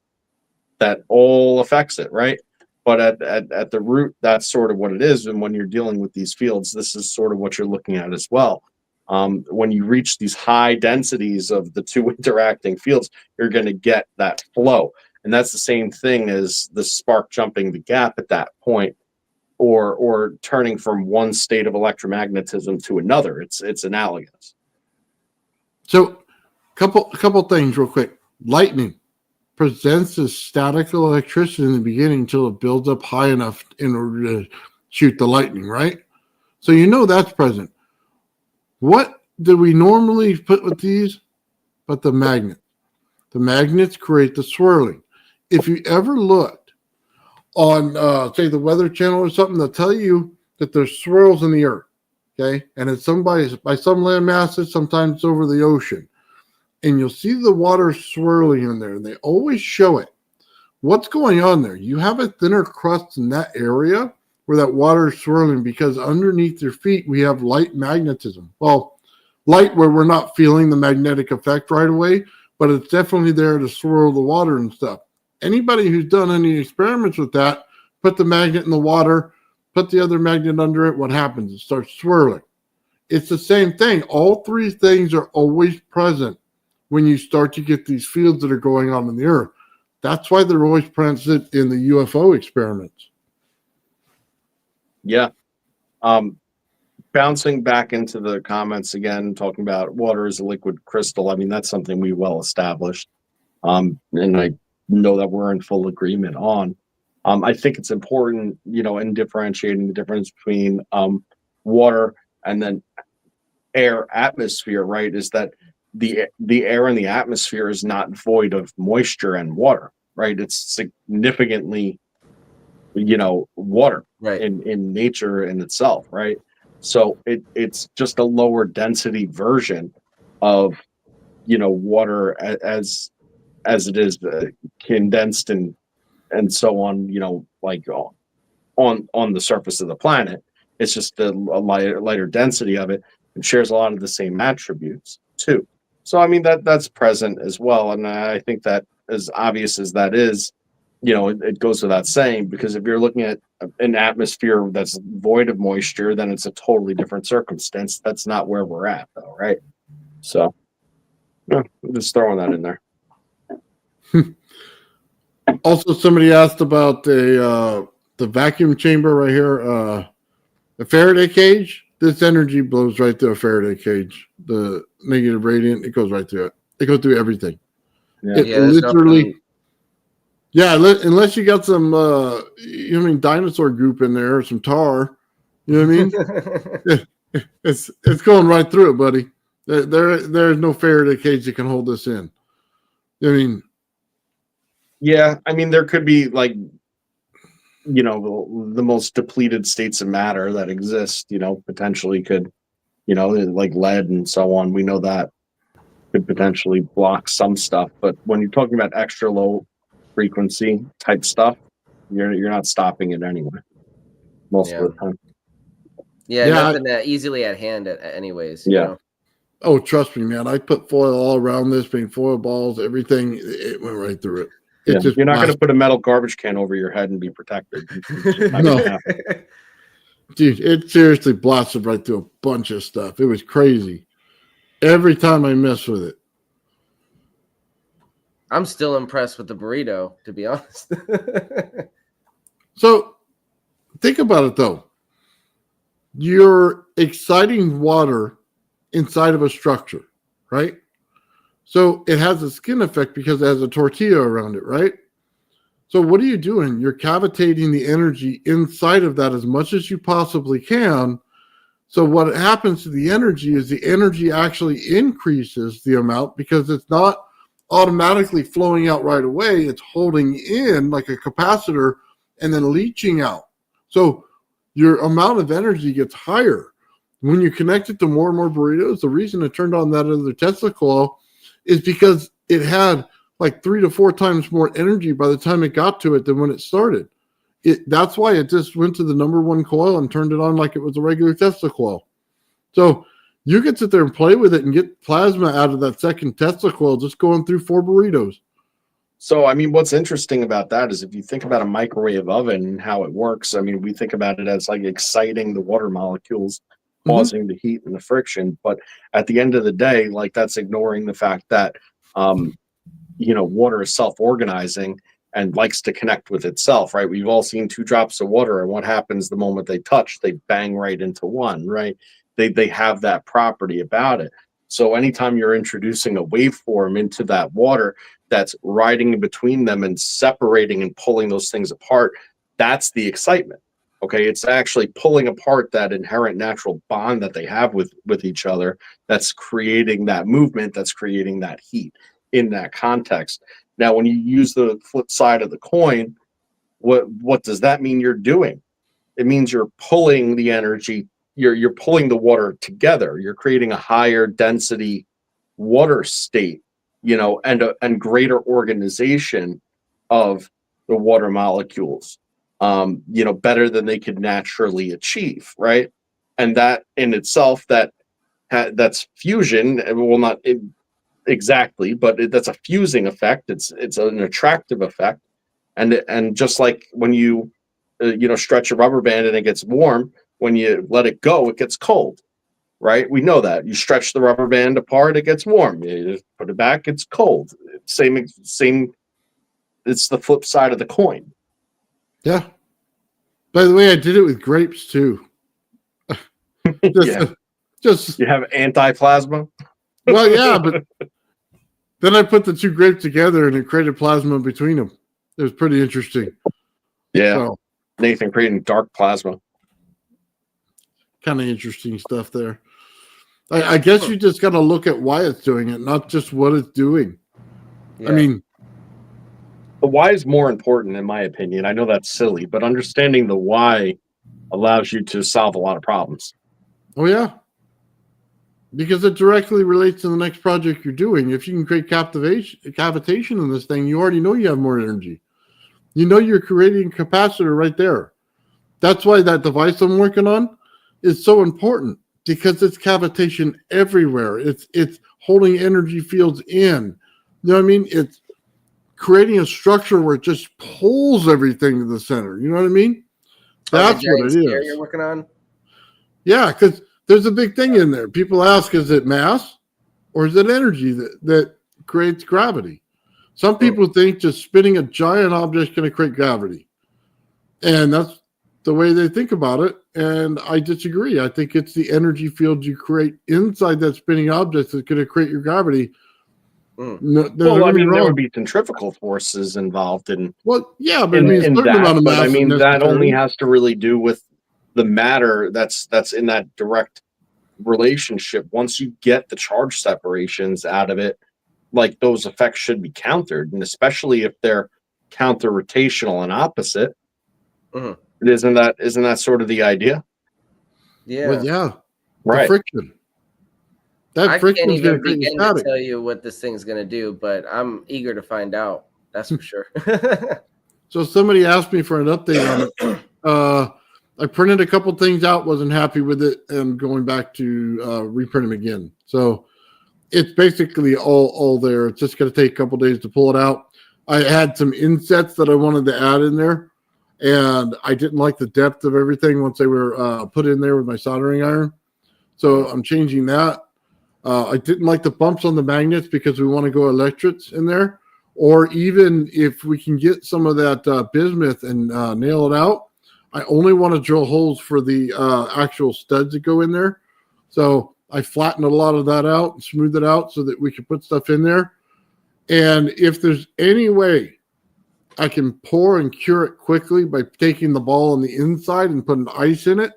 that all affects it, right? But at the root, that's sort of what it is. And when you're dealing with these fields, this is sort of what you're looking at as well. When you reach these high densities of the two interacting fields, you're going to get that flow. And that's the same thing as the spark jumping the gap at that point, or turning from one state of electromagnetism to another. It's analogous. So, couple things real quick. Lightning presents as static electricity in the beginning until it builds up high enough in order to shoot the lightning, right? So that's present. What do we normally put with these? But the magnet. The magnets create the swirling. If you ever looked on, say, the Weather Channel or something, they'll tell you that there's swirls in the earth, okay? And it's by some land masses, sometimes it's over the ocean. And you'll see the water swirling in there, and they always show it. What's going on there? You have a thinner crust in that area where that water is swirling, because underneath your feet, we have light magnetism. Well, light where we're not feeling the magnetic effect right away, but it's definitely there to swirl the water and stuff. Anybody who's done any experiments with that, put the magnet in the water, put the other magnet under it, what happens? It starts swirling. It's the same thing. All three things are always present when you start to get these fields that are going on in the earth. That's why they're always present in the UFO experiments. Yeah. Bouncing back into the comments again, talking about water as a liquid crystal. I mean, that's something we well established. And I know that we're in full agreement on. I think it's important, in differentiating the difference between water and then air, atmosphere, right? Is that the air in the atmosphere is not void of moisture and water, right? It's significantly, water, right, in nature in itself, right? So it's just a lower density version of, water as it is condensed and so on, like on the surface of the planet. It's just a lighter density of it, and shares a lot of the same attributes too. So, I mean, that's present as well. And I think that, as obvious as that is, it goes without saying, because if you're looking at an atmosphere that's void of moisture, then it's a totally different circumstance. That's not where we're at, though, right? So, yeah, I'm just throwing that in there. Also, somebody asked about the vacuum chamber right here, the Faraday cage. This energy blows right through a Faraday cage. The negative radiant, it goes right through it. It goes through everything. Yeah. It there's literally, nothing- unless you got some, dinosaur goop in there or some tar. You know what I mean? It's going right through it, buddy. There's no Faraday cage that can hold this in. I mean, Yeah, I mean, there could be like, the most depleted states of matter that exist, potentially could, like lead and so on. We know that could potentially block some stuff. But when you're talking about extra low frequency type stuff, you're not stopping it anyway. Most of the time. Yeah, Yeah, nothing that easily at hand, anyways. You Yeah. know? oh, trust me, man. I put foil all around this, being foil balls, everything. It went right through it. Yeah. Just You're not going to blasted. put a metal garbage can over your head and be protected. It's just not No. gonna happen. Dude, it seriously blasted right through a bunch of stuff. It was crazy. Every time I mess with it. I'm still impressed with the burrito, to be honest. So think about it though. You're exciting water inside of a structure, right? So it has a skin effect because it has a tortilla around it, right? So what are you doing? You're cavitating the energy inside of that as much as you possibly can. So what happens to the energy is the energy actually increases the amount because it's not automatically flowing out right away. It's holding in like a capacitor and then leaching out. So your amount of energy gets higher. When you connect it to more and more burritos, the reason it turned on that other Tesla coil is because it had like 3 to 4 times more energy by the time it got to it than when it started. That's why it just went to the number one coil and turned it on like it was a regular Tesla coil. So you can sit there and play with it and get plasma out of that second Tesla coil just going through 4 burritos. So, I mean, what's interesting about that is if you think about a microwave oven and how it works, I mean, we think about it as like exciting the water molecules, causing the heat and the friction. But at the end of the day, like that's ignoring the fact that, water is self-organizing and likes to connect with itself, right? We've all seen 2 drops of water, and what happens the moment they touch, they bang right into one, right? They have that property about it. So anytime you're introducing a waveform into that water that's riding in between them and separating and pulling those things apart, that's the excitement. Okay, it's actually pulling apart that inherent natural bond that they have with each other that's creating that movement, that's creating that heat in that context. Now, when you use the flip side of the coin, what does that mean you're doing? It means you're pulling the energy, you're pulling the water together. You're creating a higher density water state, and greater organization of the water molecules, better than they could naturally achieve, right? And that in itself, that's fusion. Well, not exactly, but that's a fusing effect. It's an attractive effect, and just like when you stretch a rubber band and it gets warm, when you let it go, it gets cold, right? We know that. You stretch the rubber band apart, it gets warm. You just put it back, it's cold. Same. It's the flip side of the coin. Yeah. By the way, I did it with grapes too. Just You have anti-plasma. well, yeah, but then I put the 2 grapes together and it created plasma between them. It was pretty interesting. Yeah, So, Nathan creating dark plasma. kind of interesting stuff there. I guess you just got to look at why it's doing it, not just what it's doing. Yeah. I mean, The why is more important, in my opinion. I know that's silly, but understanding the why allows you to solve a lot of problems. oh yeah, because it directly relates to the next project you're doing. If you can create cavitation in this thing, you already know you have more energy. You know you're creating a capacitor right there. That's why that device I'm working on is so important, because it's cavitation everywhere. It's holding energy fields in. You know what I mean? It's creating a structure where it just pulls everything to the center. You know what I mean? That's the giant what it sphere is. you're working on? Yeah, because there's a big thing in there. People ask, is it mass or is it energy that creates gravity? Some people think just spinning a giant object is going to create gravity. And that's the way they think about it. And I disagree. I think it's the energy field you create inside that spinning object that's going to create your gravity. No, well, I mean, there would be centrifugal forces involved in. Well, yeah, but in that. But I mean, that only has to really do with the matter that's in that direct relationship. Once you get the charge separations out of it, like those effects should be countered, and especially if they're counter rotational and opposite. Isn't that sort of the idea? Yeah. Well, yeah. Right. The friction. I can't even begin to tell you what this thing's going to do, but I'm eager to find out. That's for sure. So somebody asked me for an update on it. I printed a couple things out, wasn't happy with it, and going back to reprint them again. So it's basically all there. It's just going to take a couple days to pull it out. I had some insets that I wanted to add in there, and I didn't like the depth of everything once they were put in there with my soldering iron. So I'm changing that. I didn't like the bumps on the magnets because we want to go electrics in there. Or even if we can get some of that bismuth and nail it out, I only want to drill holes for the actual studs that go in there. So I flattened a lot of that out and smoothed it out so that we can put stuff in there. And if there's any way I can pour and cure it quickly by taking the ball on the inside and putting ice in it,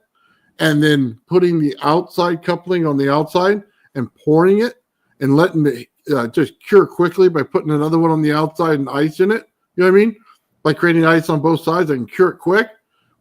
and then putting the outside coupling on the outside and pouring it and letting it just cure quickly by putting another one on the outside and ice in it. You know what I mean? By creating ice on both sides, I can cure it quick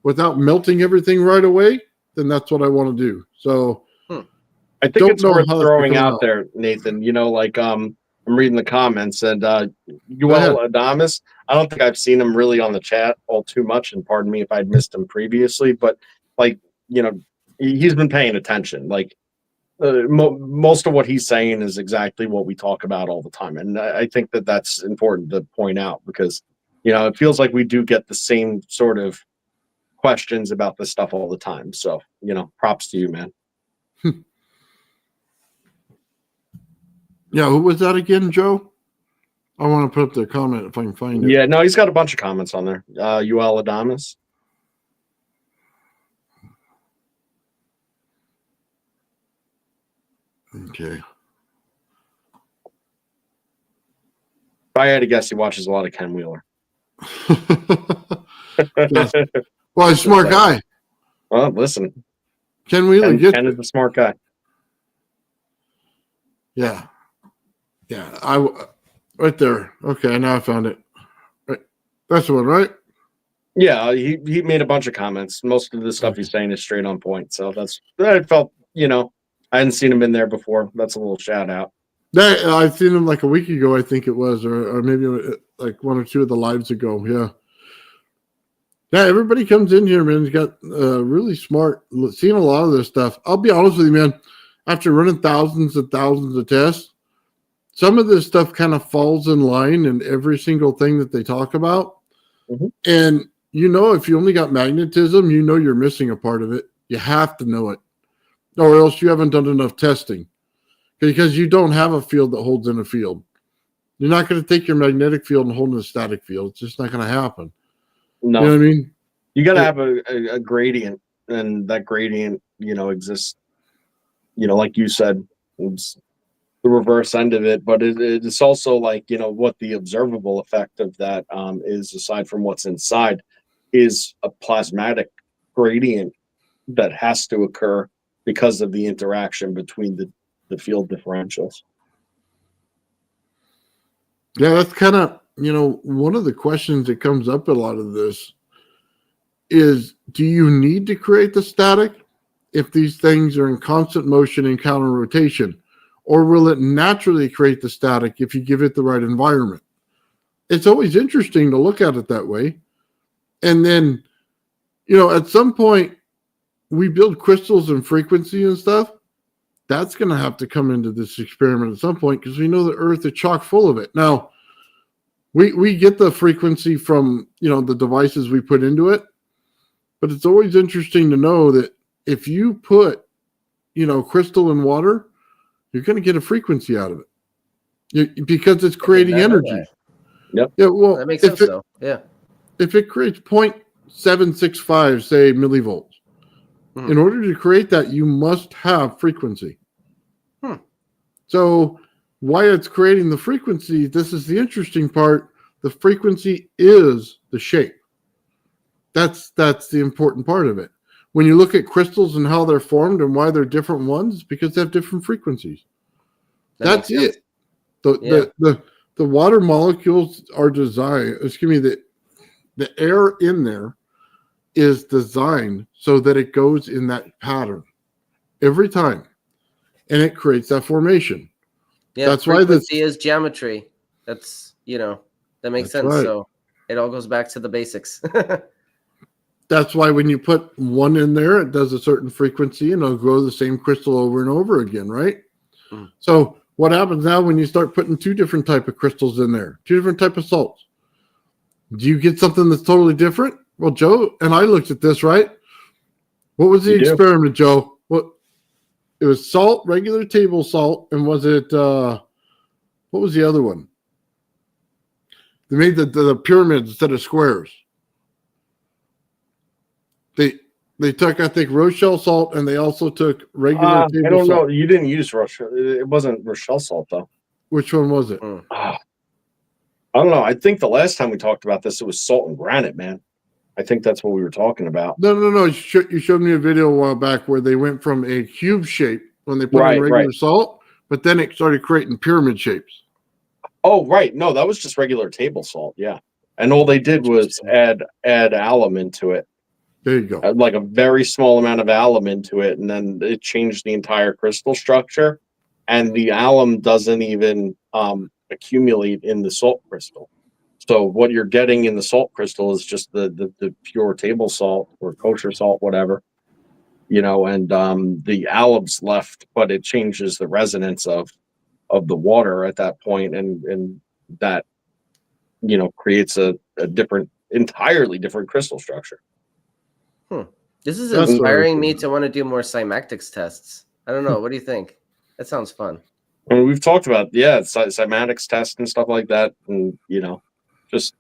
without melting everything right away. Then that's what I want to do. So I think it's worth throwing out there, Nathan. You know, like I'm reading the comments, and Uel Adamus, I don't think I've seen him really on the chat all too much, and pardon me if I'd missed him previously, but like, you know, he's been paying attention. Like most of what he's saying is exactly what we talk about all the time, and I think that that's important to point out because, you know, it feels like we do get the same sort of questions about this stuff all the time. So, you know, props to you, man. Yeah, who was that again, Joe? I want to put up their comment if I can find it. Yeah, no, he's got a bunch of comments on there. Uel Adamus. Okay. If I had to guess, he watches a lot of Ken Wheeler. Yes. Well, he's a smart guy. Well, listen. Ken Wheeler Ken is a smart guy. Yeah. Yeah, right there. Okay, now I found it. Right. That's the one, right? Yeah, he made a bunch of comments. Most of the stuff he's saying is straight on point. So I felt, you know, I hadn't seen him in there before. That's a little shout out. I've seen him like a week ago, I think it was, or maybe like one or two of the lives ago. Yeah. Yeah, everybody comes in here, man. He's got really smart, seen a lot of this stuff. I'll be honest with you, man. After running thousands and thousands of tests, some of this stuff kind of falls in line in every single thing that they talk about. And, you know, if you only got magnetism, you know you're missing a part of it. You have to know it, or else you haven't done enough testing, because you don't have a field that holds in a field. You're not going to take your magnetic field and hold in a static field. It's just not going to happen. No. You know what I mean? You got to have a gradient, and that gradient, you know, exists, you know, like you said, it's the reverse end of it, but it's also like, you know, what the observable effect of that is, aside from what's inside, is a plasmatic gradient that has to occur because of the interaction between the field differentials. Yeah, that's kind of, you know, one of the questions that comes up a lot of this is, do you need to create the static if these things are in constant motion and counter rotation? Or will it naturally create the static if you give it the right environment? It's always interesting to look at it that way. And then, you know, at some point, we build crystals and frequency and stuff. That's going to have to come into this experiment at some point, because we know the Earth is chock full of it. Now, we get the frequency from, you know, the devices we put into it. But it's always interesting to know that if you put, you know, crystal in water, you're going to get a frequency out of it, because it's creating energy. Yeah, well, That makes sense, though. Yeah. if it creates 0.765, say, millivolts, Mhm. in order to create that, you must have frequency. So why it's creating the frequency, this is the interesting part. The frequency is the shape. That's the important part of it. When you look at crystals and how they're formed and why they're different ones, because they have different frequencies. That's it. The water molecules are designed, excuse me, the air in there is designed so that it goes in that pattern every time. And it creates that formation. Yeah, That's why frequency is geometry. That's, that makes sense. right. So it all goes back to the basics. That's why when you put one in there, it does a certain frequency and it'll grow the same crystal over and over again, right? Mm. So what happens now when you start putting two different type of crystals in there, two different type of salts? Do you get something that's totally different? Well, Joe and I looked at this, right? What was the experiment, Joe? It was salt, regular table salt, and was it what was the other one? They made the pyramids instead of squares. They took, I think, Rochelle salt, and they also took regular table I don't salt. know. You didn't use Rochelle. It wasn't Rochelle salt, though. Which one was it? I don't know. I think the last time we talked about this, it was salt and granite, man. I think that's what we were talking about. No. You showed me a video a while back where they went from a cube shape when they put in regular salt, but then it started creating pyramid shapes. Oh, right. No, that was just regular table salt. Yeah. And all they did was add alum into it. There you go. Like a very small amount of alum into it. And then it changed the entire crystal structure. And the alum doesn't even accumulate in the salt crystal. So what you're getting in the salt crystal is just the pure table salt or kosher salt, whatever, and the alum's left, but it changes the resonance of the water at that point, and that creates a entirely different crystal structure. This is inspiring me to want to do more cymatics tests. I don't know. What do you think? That sounds fun. I mean, we've talked about cymatics tests and stuff like that, and just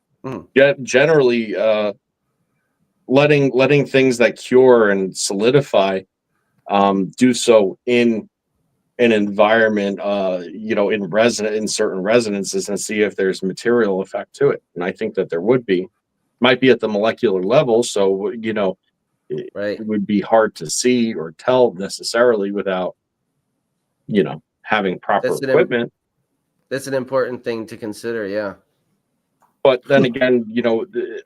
generally letting things that cure and solidify do so in an environment, in certain resonances, and see if there's material effect to it. And I think that there would be. Might be at the molecular level, so it would be hard to see or tell necessarily without having proper equipment. That's an important thing to consider, yeah. But then again,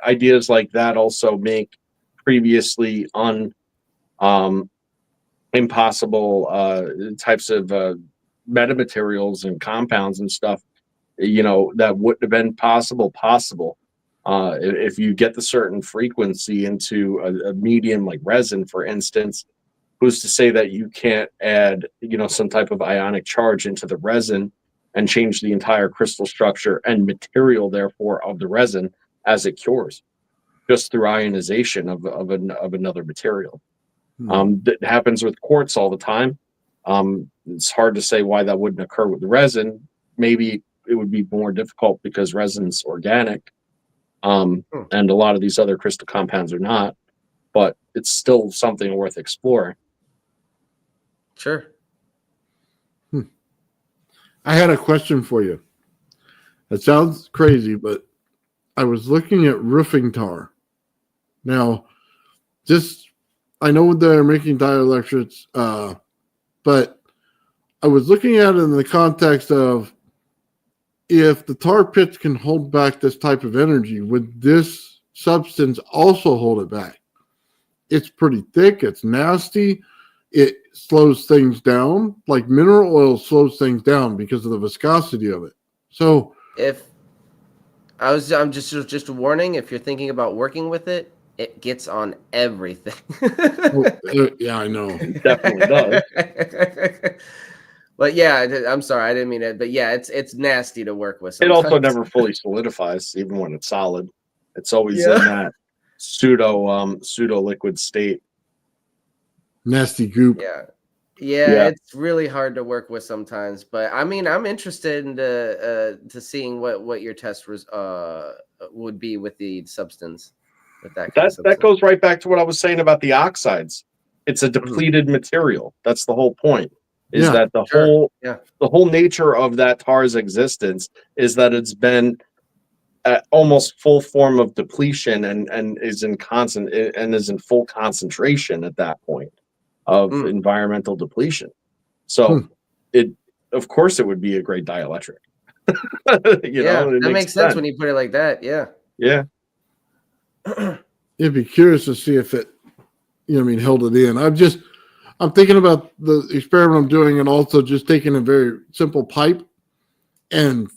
ideas like that also make previously impossible types of metamaterials and compounds and stuff, that wouldn't have been possible. If you get the certain frequency into a medium like resin, for instance, who's to say that you can't add, some type of ionic charge into the resin and change the entire crystal structure and material, therefore, of the resin as it cures, just through ionization of another material. That happens with quartz all the time. It's hard to say why that wouldn't occur with the resin. Maybe it would be more difficult because resin's organic, and a lot of these other crystal compounds are not. But it's still something worth exploring. Sure. I had a question for you. It sounds crazy, but I was looking at roofing tar. Now, I know they're making dielectrics, but I was looking at it in the context of if the tar pits can hold back this type of energy, would this substance also hold it back? It's pretty thick. It's nasty. It slows things down. Like mineral oil slows things down because of the viscosity of it. So I'm just warning, if you're thinking about working with it, it gets on everything. Yeah, I know. It definitely does. But yeah, I'm sorry, I didn't mean it. But yeah, it's nasty to work with It sometimes. also never fully solidifies, even when it's solid. It's always in that pseudo liquid state. Nasty goop. Yeah, it's really hard to work with sometimes, but I mean, I'm interested in to seeing what your test would be with the substance, with that kind of That substance. goes right back to what I was saying about the oxides. It's a depleted material. That's the whole point. Is Yeah, that the whole nature of that tar's existence is that it's been at almost full form of depletion and is in constant and is in full concentration at that point of environmental depletion. So it of course it would be a great dielectric. You know, it that makes sense when you put it like that. Yeah. Yeah. It'd be curious to see if it, held it in. I'm thinking about the experiment I'm doing, and also just taking a very simple pipe and,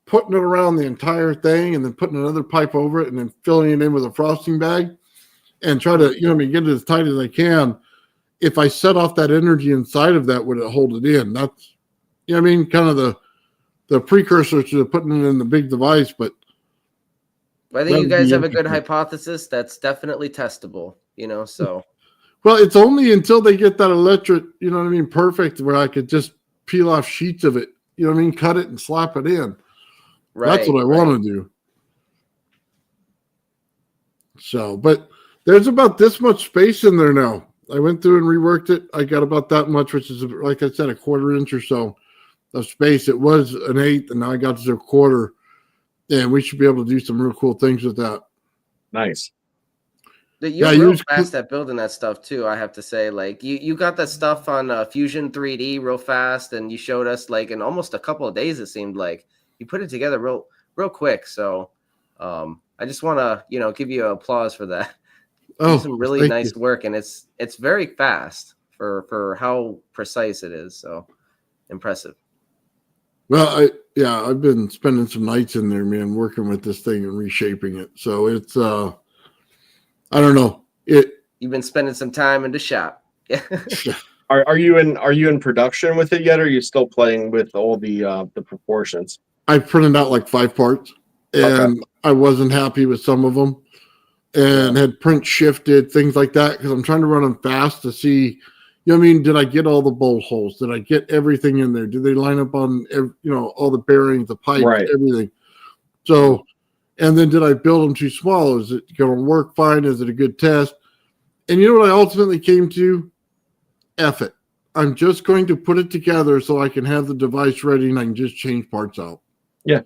putting it around the entire thing, and then putting another pipe over it, and then filling it in with a frosting bag, and try to, get it as tight as I can. If I set off that energy inside of that, would it hold it in? That's, kind of the precursor to putting it in the big device. But I think you guys have a good hypothesis that's definitely testable, so. Well, it's only until they get that electric, perfect, where I could just peel off sheets of it, cut it and slap it in. Right. That's what I want to do. So, but there's about this much space in there now. I went through and reworked it. I got about that much, which is, like I said, a 1/4 inch or so of space. It was an 1/8, and now I got to a 1/4. And we should be able to do some real cool things with that. Nice. You're real fast at building that stuff too, I have to say. Like you got that stuff on Fusion 3D real fast, and you showed us like in almost a couple of days. It seemed like you put it together real quick. So I just want to give you applause for that. Some really nice work, and it's very fast for how precise it is. So impressive. Well, I've been spending some nights in there, man, working with this thing and reshaping it. So it's I don't know. You've been spending some time in the shop. Are you in production with it yet, or are you still playing with all the proportions? I printed out like 5 parts, and I wasn't happy with some of them, and had print shifted, things like that, because I'm trying to run them fast to see, did I get all the bolt holes? Did I get everything in there? Did they line up on, all the bearings, the pipes, everything? So, and then did I build them too small? Is it going to work fine? Is it a good test? And you know what I ultimately came to? F it. I'm just going to put it together so I can have the device ready and I can just change parts out. Yeah,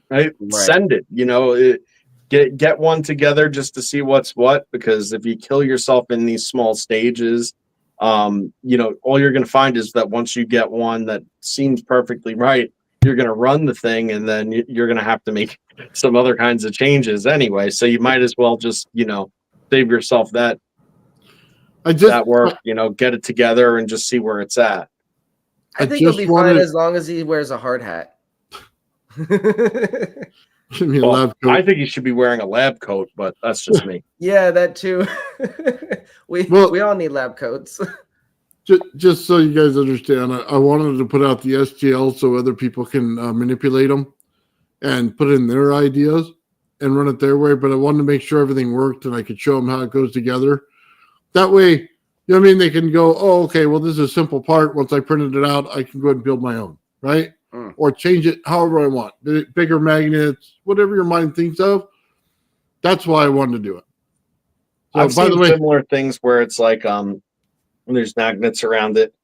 send it. Get one together just to see what's what, because if you kill yourself in these small stages, all you're going to find is that once you get one that seems perfectly right, you're going to run the thing, and then you're going to have to make some other kinds of changes anyway. So you might as well just, save yourself that work, get it together and just see where it's at. I think he'll be fine as long as he wears a hard hat. I think he should be wearing a lab coat, but that's just me. Yeah, that too. we all need lab coats. Just so you guys understand, I wanted to put out the STL so other people can manipulate them and put in their ideas and run it their way. But I wanted to make sure everything worked and I could show them how it goes together. That way, they can go, oh, okay, well, this is a simple part. Once I printed it out, I can go ahead and build my own, right? Or change it however I want. Bigger magnets, whatever your mind thinks of. That's why I wanted to do it. So, I've seen similar things where it's like there's magnets around it,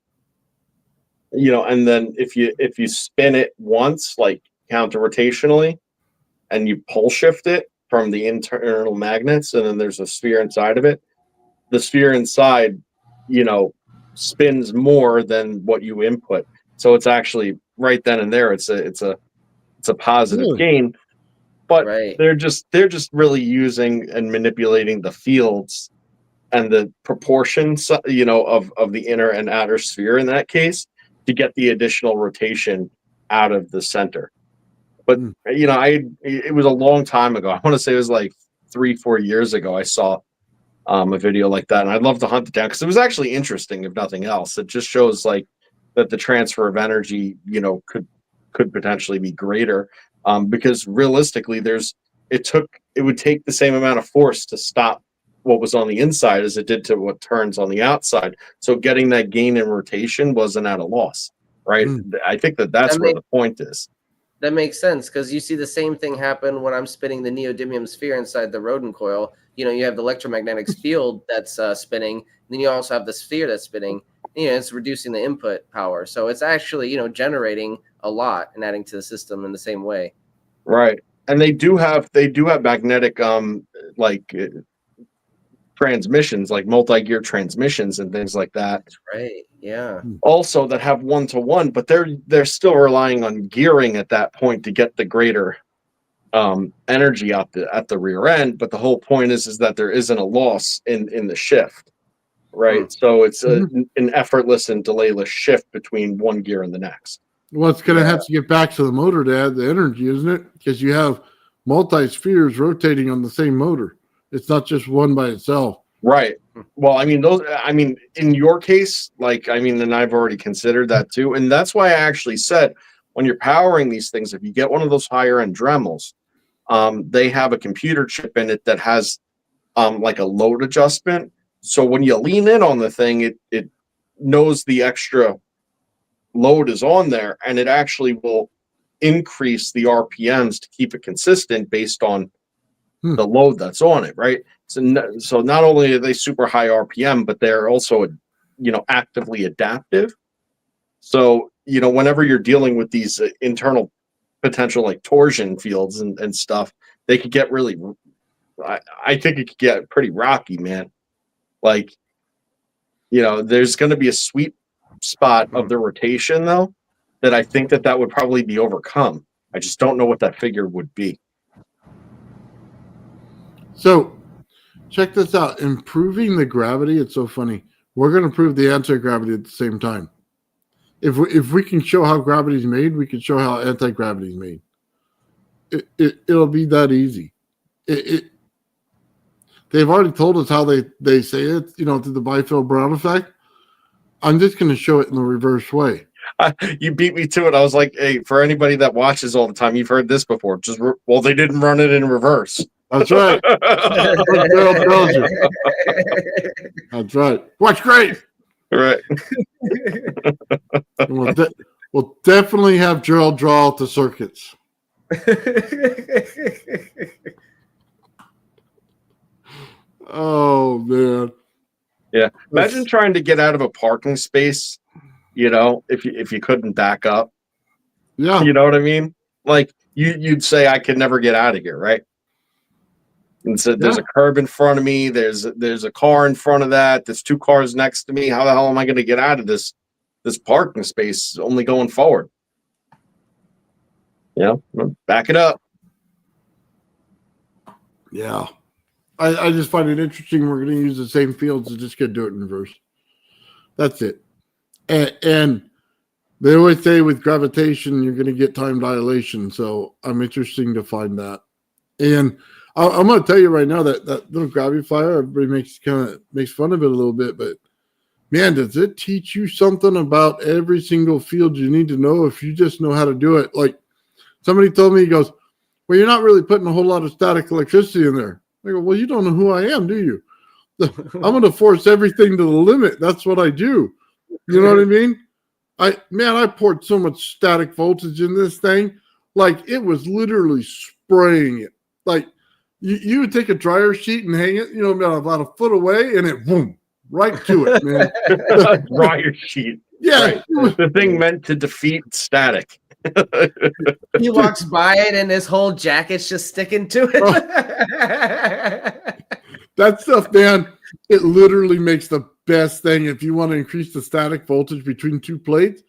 and then if you spin it once, like counter rotationally, and you pull shift it from the internal magnets, and then there's a sphere inside of it, the sphere inside, spins more than what you input. So it's actually right then and there, it's a positive gain, but they're just really using and manipulating the fields and the proportions, of the inner and outer sphere in that case to get the additional rotation out of the center. But it was a long time ago. I want to say it was like 3-4 years ago. I saw a video like that, and I'd love to hunt it down because it was actually interesting, if nothing else. It just shows like that the transfer of energy, could potentially be greater, because realistically, it would take the same amount of force to stop what was on the inside as it did to what turns on the outside. So getting that gain in rotation wasn't at a loss, right? I think that's where the point is. That makes sense, because you see the same thing happen when I'm spinning the neodymium sphere inside the rodent coil. You know, you have the electromagnetic field that's spinning, and then you also have the sphere that's spinning. You know, it's reducing the input power, so it's actually, you know, generating a lot and adding to the system in the same way. Right, and they do have magnetic like transmissions, like multi-gear transmissions and things like that. That's right. Yeah. Also, that have 1-to-1, but they're still relying on gearing at that point to get the greater energy out at the rear end. But the whole point is that there isn't a loss in the shift, right? So it's an effortless and delayless shift between one gear and the next. Well, it's going to have to get back to the motor to add the energy, isn't it? Because you have multi-spheres rotating on the same motor. It's not just one by itself. Right. Well, I mean, in your case, and I've already considered that too. And that's why I actually said, when you're powering these things, if you get one of those higher end Dremels, they have a computer chip in it that has like a load adjustment. So when you lean in on the thing, it knows the extra load is on there, and it actually will increase the RPMs to keep it consistent based on the load that's on it, right? So not only are they super high RPM, but they're also, actively adaptive. So, whenever you're dealing with these internal potential like torsion fields and stuff, they could get really, I think it could get pretty rocky, man. Like, there's going to be a sweet spot of the rotation though, that I think that would probably be overcome. I just don't know what that figure would be. So check this out. Improving the gravity. It's so funny. We're going to prove the anti-gravity at the same time. If we can show how gravity is made, we can show how anti-gravity is made. It'll be that easy. They've already told us how they say it, through the Biefeld Brown Effect. I'm just going to show it in the reverse way. You beat me to it. I was like, hey, for anybody that watches all the time, you've heard this before. Well, they didn't run it in reverse. That's right. That's what Gerald tells you. That's right. Watch great. Right. We'll definitely have Gerald draw out the circuits. Oh, man. Yeah. Imagine trying to get out of a parking space, if you couldn't back up. Yeah. You know what I mean? Like you'd say, I could never get out of here, right? And so there's a curb in front of me. There's a car in front of that. There's two cars next to me. How the hell am I going to get out of this parking space only going forward? Back it up. Yeah. I just find it interesting. We're going to use the same fields and just going to do it in reverse. That's it. And they always say with gravitation, you're going to get time dilation. So I'm interested to find that. And I'm going to tell you right now that little gravity fire, everybody makes fun of it a little bit, but man, does it teach you something about every single field you need to know if you just know how to do it? Like somebody told me, he goes, well, you're not really putting a whole lot of static electricity in there. I go, well, you don't know who I am, do you? I'm going to force everything to the limit. That's what I do. You know what I mean? I poured so much static voltage in this thing. Like it was literally spraying it. Like you would take a dryer sheet and hang it, about a foot away and it boom, right to it, man. Dryer sheet. Yeah. Right. The thing meant to defeat static. He walks by it and his whole jacket's just sticking to it. Oh. That stuff, man, it literally makes the best thing. If you want to increase the static voltage between two plates,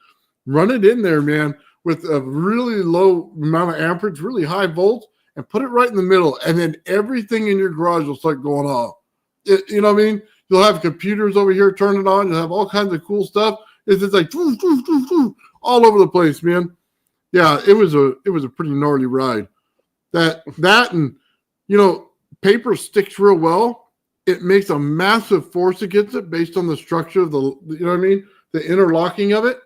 run it in there, man, with a really low amount of amperage, really high volts, and put it right in the middle. And then everything in your garage will start going off. You know what I mean? You'll have computers over here turn it on. You'll have all kinds of cool stuff. It's just like all over the place, man. Yeah, it was a pretty gnarly ride. That and paper sticks real well. It makes a massive force against it based on the structure of the interlocking of it.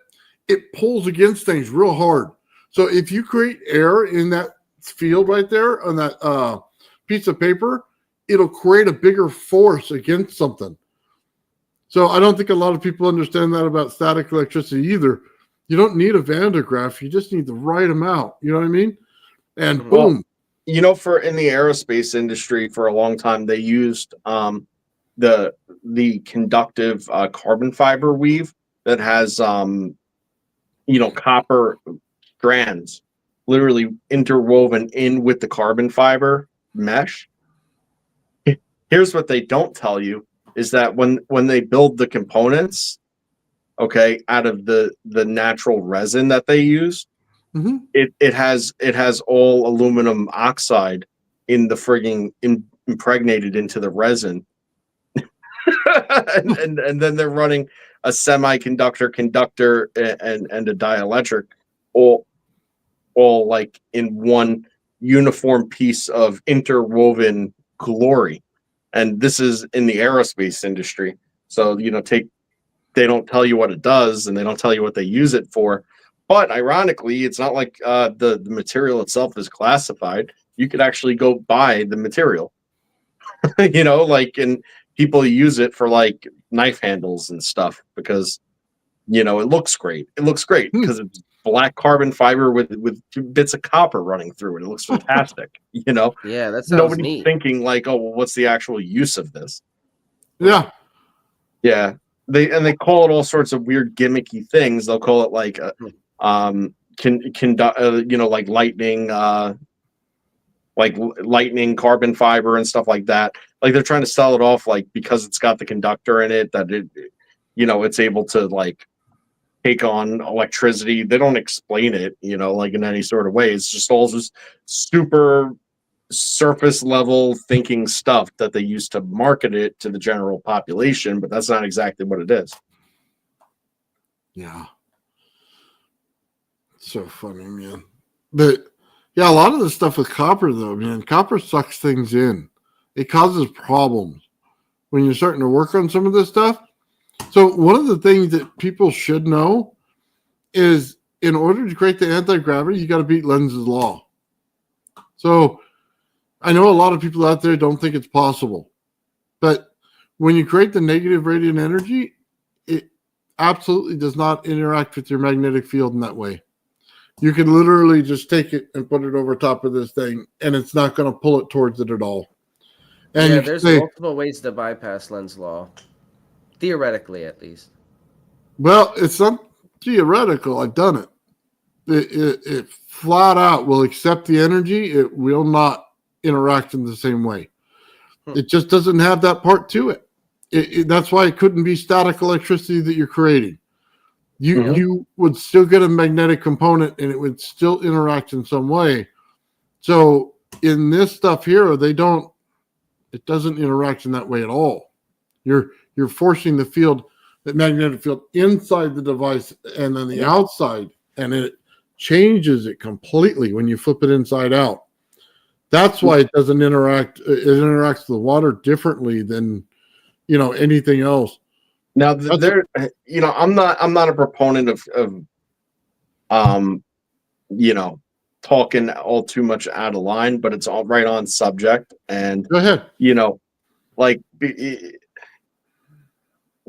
It pulls against things real hard. So if you create air in that field right there on that piece of paper, it'll create a bigger force against something. So I don't think a lot of people understand that about static electricity either. You don't need a Van de Graaff. You just need the right amount. You know what I mean? And Mhm. boom. You know, for in the aerospace industry for a long time, they used the conductive carbon fiber weave that has copper strands literally interwoven in with the carbon fiber mesh. Here's what they don't tell you is that when they build the components, okay, out of the natural resin that they use, Mm-hmm. it has all aluminum oxide in the frigging impregnated into the resin. and then they're running a semiconductor conductor and a dielectric all like in one uniform piece of interwoven glory. And this is in the aerospace industry. So, they don't tell you what it does and they don't tell you what they use it for. But ironically, it's not like the material itself is classified. You could actually go buy the material, and people use it for like knife handles and stuff because, it looks great. It looks great because it's black carbon fiber with bits of copper running through it. It looks fantastic. Yeah, that sounds Nobody's neat. thinking like, oh, well, what's the actual use of this? Yeah. Yeah. They call it all sorts of weird gimmicky things. They'll call it like like lightning carbon fiber and stuff like that. Like they're trying to sell it off like because it's got the conductor in it that it's able to like take on electricity. They don't explain it, like in any sort of way. It's just all just super surface level thinking stuff that they use to market it to the general population, but that's not exactly what it is. Yeah. So funny, man. But yeah, a lot of the stuff with copper, though, man, copper sucks things in. It causes problems when you're starting to work on some of this stuff. So one of the things that people should know is in order to create the anti-gravity, you got to beat Lenz's law. So I know a lot of people out there don't think it's possible, but when you create the negative radiant energy, it absolutely does not interact with your magnetic field in that way. You can literally just take it and put it over top of this thing, and it's not going to pull it towards it at all. And yeah, there's multiple ways to bypass Lenz's law, theoretically at least. Well, it's not theoretical. I've done it. It flat out will accept the energy. It will not interact in the same way. It just doesn't have that part to it. That's why it couldn't be static electricity that you're creating. You would still get a magnetic component and it would still interact in some way. So in this stuff here, it doesn't interact in that way at all. You're forcing the field, the magnetic field inside the device and then the outside, and it changes it completely when you flip it inside out. That's why it doesn't interact. It interacts with water differently than anything else. Now, I'm not a proponent of talking all too much out of line, but it's all right on subject. And Go ahead.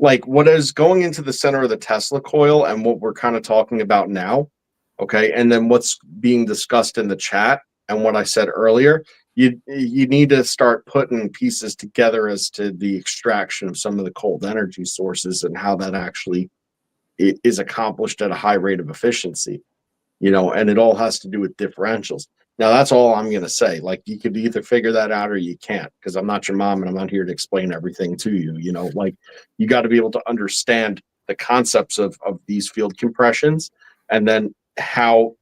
Like what is going into the center of the Tesla coil and what we're kind of talking about now, okay, and then what's being discussed in the chat and what I said earlier, you need to start putting pieces together as to the extraction of some of the cold energy sources and how that actually is accomplished at a high rate of efficiency, and it all has to do with differentials. Now, that's all I'm going to say. Like, you could either figure that out or you can't, because I'm not your mom and I'm not here to explain everything to you. Like, you got to be able to understand the concepts of these field compressions and then how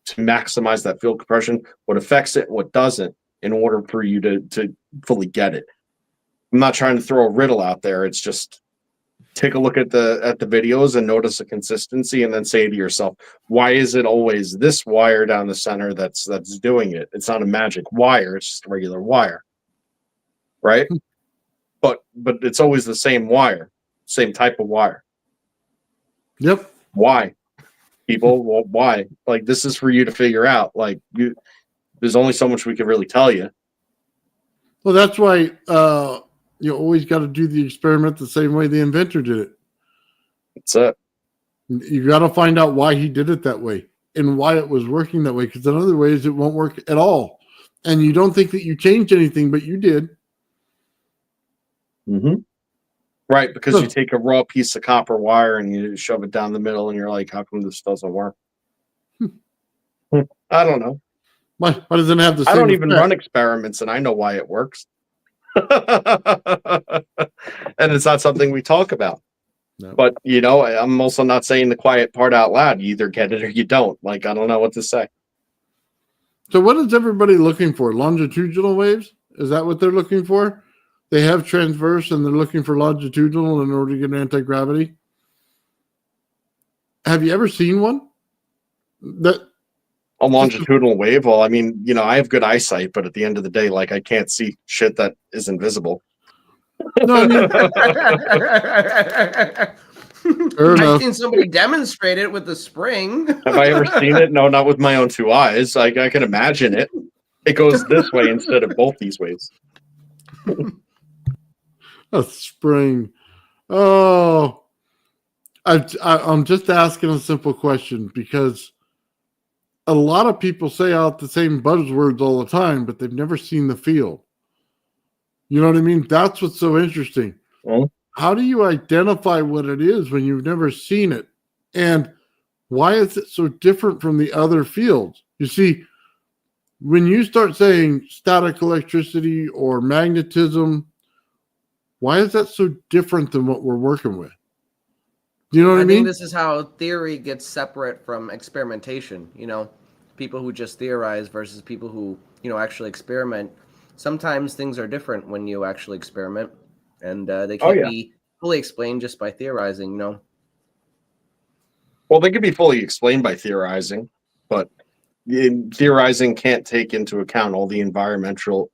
to maximize that field compression, what affects it, what doesn't, in order for you to fully get it. I'm not trying to throw a riddle out there. It's just take a look at the videos and notice a consistency and then say to yourself, why is it always this wire down the center that's doing it? It's not a magic wire, it's just a regular wire. Right? But it's always the same wire, same type of wire. Yep. Why? People, well, why? Like, this is for you to figure out. Like, there's only so much we can really tell you. Well, that's why you always got to do the experiment the same way the inventor did it. That's it. You got to find out why he did it that way and why it was working that way, because in other ways it won't work at all. And you don't think that you changed anything, but you did. Mm-hmm. Right, because you take a raw piece of copper wire and you shove it down the middle, and you're like, "How come this doesn't work?" I don't know. Why doesn't it have the same I don't even effect? run experiments, and I know why it works. And it's not something we talk about. No. But, you know, I'm also not saying the quiet part out loud. You either get it or you don't. Like, I don't know what to say. So what is everybody looking for? Longitudinal waves? Is that what they're looking for? They have transverse and they're looking for longitudinal in order to get anti-gravity. Have you ever seen one? A longitudinal wave? Well, I mean, you know, I have good eyesight, but at the end of the day, like, I can't see shit that is invisible. No, I mean, fair I've enough. seen somebody demonstrate it with the spring. Have I ever seen it? No, not with my own two eyes. Like, I can imagine it. It goes this way instead of both these ways. A spring. Oh, I'm just asking a simple question because a lot of people say out the same buzzwords all the time, but they've never seen the field. You know what I mean? That's what's so interesting. Well, how do you identify what it is when you've never seen it? And why is it so different from the other fields? You see, when you start saying static electricity or magnetism, why is that so different than what we're working with? Do you know what I mean? think this is how theory gets separate from experimentation. You know, people who just theorize versus people who, you know, actually experiment. Sometimes things are different when you actually experiment, and they can't be fully explained just by theorizing, you know? Well, they can be fully explained by theorizing, but theorizing can't take into account all the environmental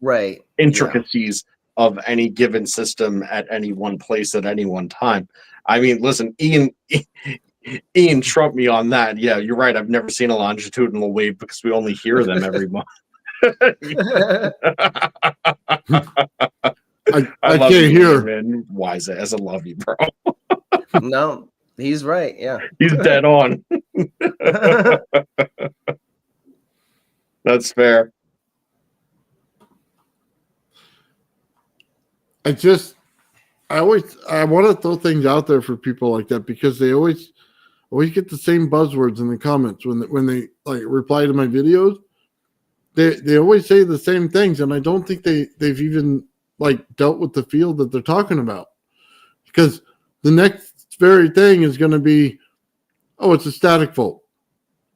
Right. intricacies of any given system at any one place at any one time. I mean, listen, Ian trumped me on that. Yeah, you're right. I've never seen a longitudinal wave because we only hear them every month. I love can't you, hear. man. Wise as I love you, bro. No, he's right. Yeah. He's dead on. That's fair. I want to throw things out there for people like that because they always get the same buzzwords in the comments when they like reply to my videos. They always say the same things, and I don't think they've even like dealt with the field that they're talking about, because the next very thing is going to be, oh, it's a static fault,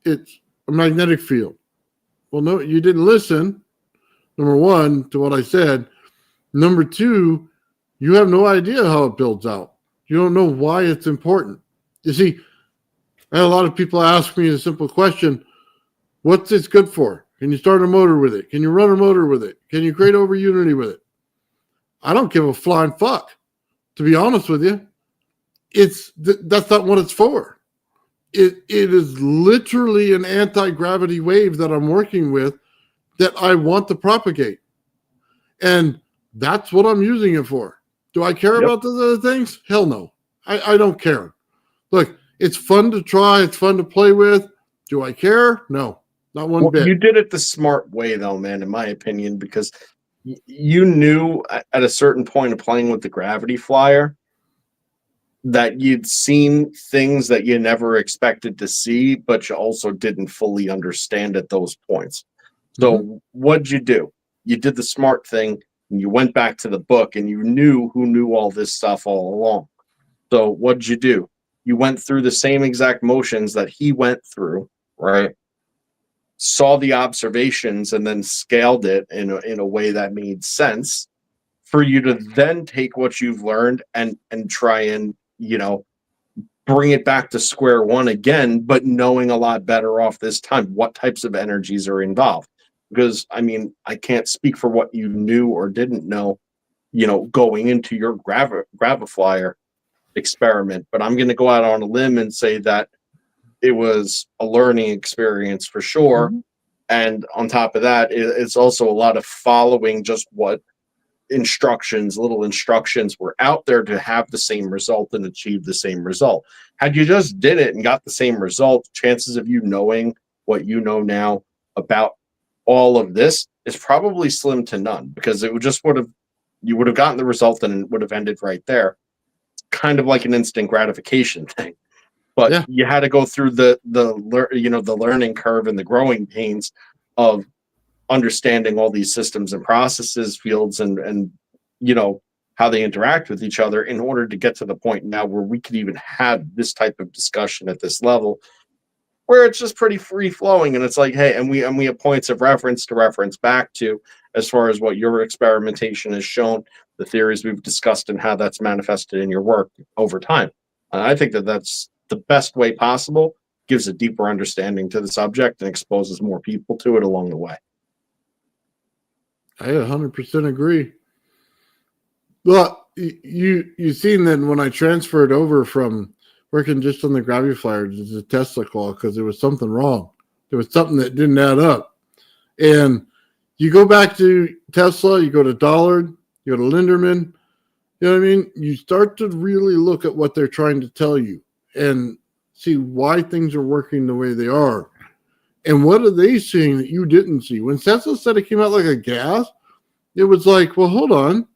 it's a magnetic field. Well, no, you didn't listen. Number one, to what I said. Number two, you have no idea how it builds out. You don't know why it's important. You see, I had a lot of people ask me a simple question: what's this good for? Can you start a motor with it? Can you run a motor with it? Can you create over unity with it? I don't give a flying fuck, to be honest with you. That's not what it's for. It is literally an anti-gravity wave that I'm working with that I want to propagate. And that's what I'm using it for. Do I care about those other things? Hell no. I don't care. Look, it's fun to try. It's fun to play with. Do I care? No, not one bit. You did it the smart way, though, man, in my opinion, because you knew at a certain point of playing with the gravity flyer that you'd seen things that you never expected to see, but you also didn't fully understand at those points. So what'd you do? You did the smart thing, and you went back to the book, and you knew who knew all this stuff all along. So what'd you do? You went through the same exact motions that he went through, right? Saw the observations and then scaled it in a way that made sense for you to then take what you've learned and try and, you know, bring it back to square one again, but knowing a lot better off this time what types of energies are involved. Because, I mean, I can't speak for what you knew or didn't know, you know, going into your Graviflyer experiment, but I'm going to go out on a limb and say that it was a learning experience for sure. And on top of that, it's also a lot of following just what little instructions were out there to have the same result and achieve the same result. Had you just did it and got the same result, chances of you knowing what you know now about all of this is probably slim to none, because you would have gotten the result and it would have ended right there. Kind of like an instant gratification thing. But Yeah. you had to go through the learning curve and the growing pains of understanding all these systems and processes, fields, and how they interact with each other in order to get to the point now where we could even have this type of discussion at this level, where it's just pretty free flowing. And it's like, hey, and we have points of reference to reference back to as far as what your experimentation has shown, the theories we've discussed, and how that's manifested in your work over time. I think that that's the best way possible, gives a deeper understanding to the subject and exposes more people to it along the way. I 100% agree. Well, you seen that when I transferred over from working just on the gravity flyer to the Tesla coil, because there was something wrong. There was something that didn't add up. And you go back to Tesla, you go to Dollard, you go to Linderman, you know what I mean? You start to really look at what they're trying to tell you and see why things are working the way they are. And what are they seeing that you didn't see? When Tesla said it came out like a gas, it was like, well, hold on.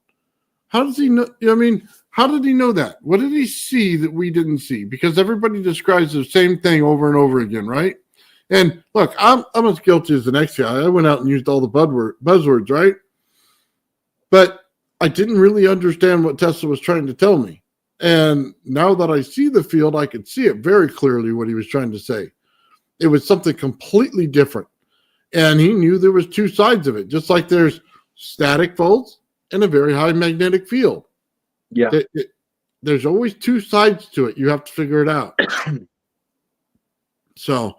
How does he know? You know what I mean? How did he know that? What did he see that we didn't see? Because everybody describes the same thing over and over again, right? And look, I'm as guilty as the next guy. I went out and used all the buzzwords, right? But I didn't really understand what Tesla was trying to tell me. And now that I see the field, I can see it very clearly what he was trying to say. It was something completely different. And he knew there was two sides of it, just like there's static folds and a very high magnetic field. Yeah. There's always two sides to it. You have to figure it out. So,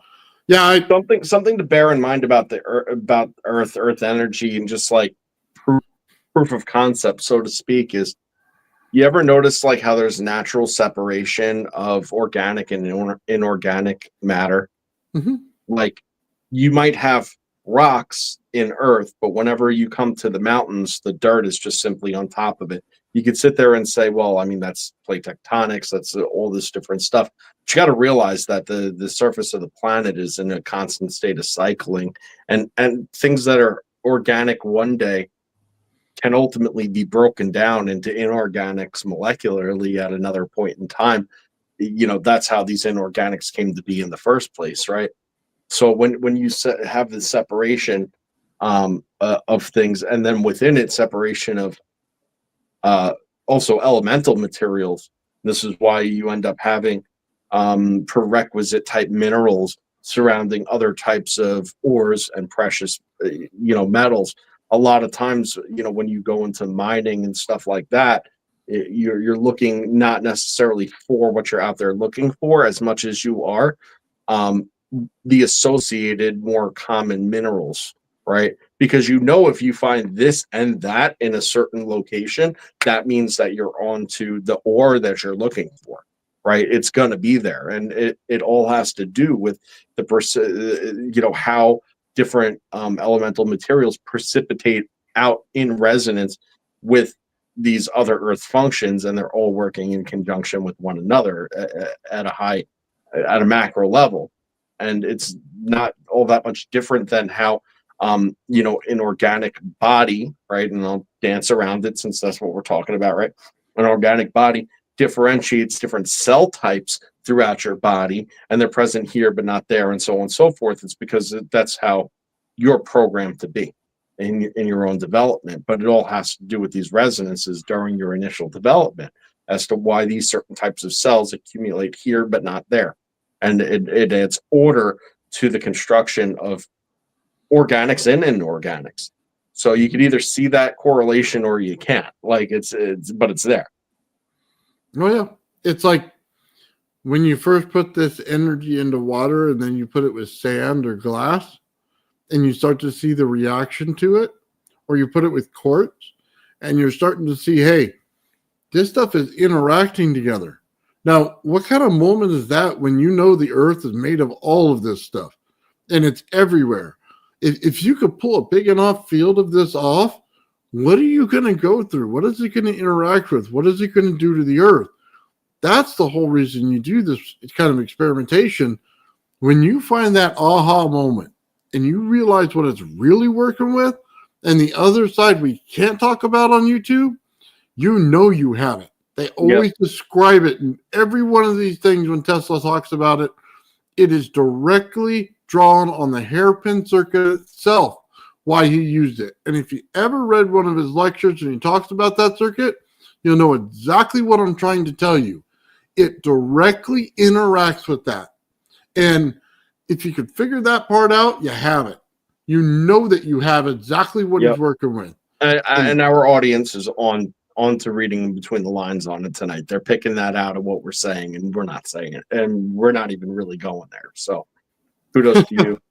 yeah, something to bear in mind about Earth energy, and just like proof of concept, so to speak, is you ever notice like how there's natural separation of organic and inorganic matter? Mm-hmm. Like you might have rocks in Earth, but whenever you come to the mountains, the dirt is just simply on top of it. You could sit there and say, well, I mean, that's plate tectonics, that's all this different stuff. But you got to realize that the surface of the planet is in a constant state of cycling, and things that are organic one day can ultimately be broken down into inorganics molecularly at another point in time. That's how these inorganics came to be in the first place, right? So when you have the separation of things, and then within it, separation of also elemental materials, this is why you end up having prerequisite type minerals surrounding other types of ores and precious metals. A lot of times, when you go into mining and stuff like that, you're looking not necessarily for what you're out there looking for as much as you are the associated more common minerals, right? Because if you find this and that in a certain location, that means that you're onto the ore that you're looking for, right? It's going to be there. And it all has to do with how different elemental materials precipitate out in resonance with these other earth functions, and they're all working in conjunction with one another at a macro level. And it's not all that much different than how an organic body, right? And I'll dance around it since that's what we're talking about, right? An organic body differentiates different cell types throughout your body, and they're present here but not there, and so on and so forth. It's because that's how you're programmed to be in your own development. But it all has to do with these resonances during your initial development as to why these certain types of cells accumulate here but not there. And it adds order to the construction of organics and inorganics. So you can either see that correlation or you can't. Like but it's there. Oh yeah, it's like when you first put this energy into water and then you put it with sand or glass, and you start to see the reaction to it, or you put it with quartz, and you're starting to see, hey, this stuff is interacting together. Now, what kind of moment is that when you know the earth is made of all of this stuff and it's everywhere? If you could pull a big enough field of this off, what are you going to go through? What is it going to interact with? What is it going to do to the earth? That's the whole reason you do this kind of experimentation. When you find that aha moment and you realize what it's really working with, and the other side we can't talk about on YouTube, you know you have it. They always describe it in every one of these things when Tesla talks about it. It is directly drawn on the hairpin circuit itself, why he used it. And if you ever read one of his lectures and he talks about that circuit, you'll know exactly what I'm trying to tell you. It directly interacts with that. And if you could figure that part out, you have it. You know that you have exactly what he's working with. And our audience is on to reading between the lines on it tonight. They're picking that out of what we're saying, and we're not saying it, and we're not even really going there. So kudos to you.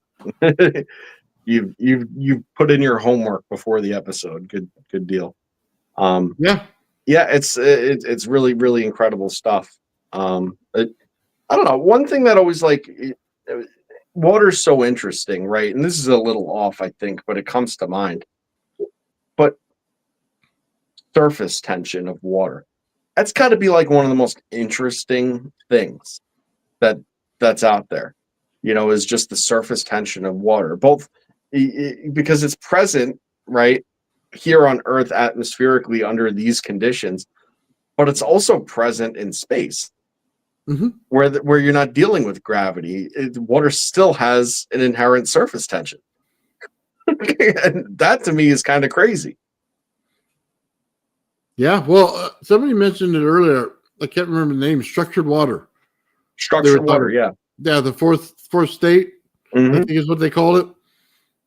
you've put in your homework before the episode. Good deal. It's really, really incredible stuff. I don't know. One thing that always water's so interesting, right? And this is a little off, I think, but it comes to mind. But surface tension of water, that's got to be like one of the most interesting things that's out there, is just the surface tension of water, both because it's present right here on Earth atmospherically under these conditions, but it's also present in space. Where you're not dealing with gravity. Water still has an inherent surface tension. And that to me is kind of crazy. Yeah, well, somebody mentioned it earlier. I can't remember the name. Structured water. Structured water, yeah. Yeah, the fourth state, I think is what they call it.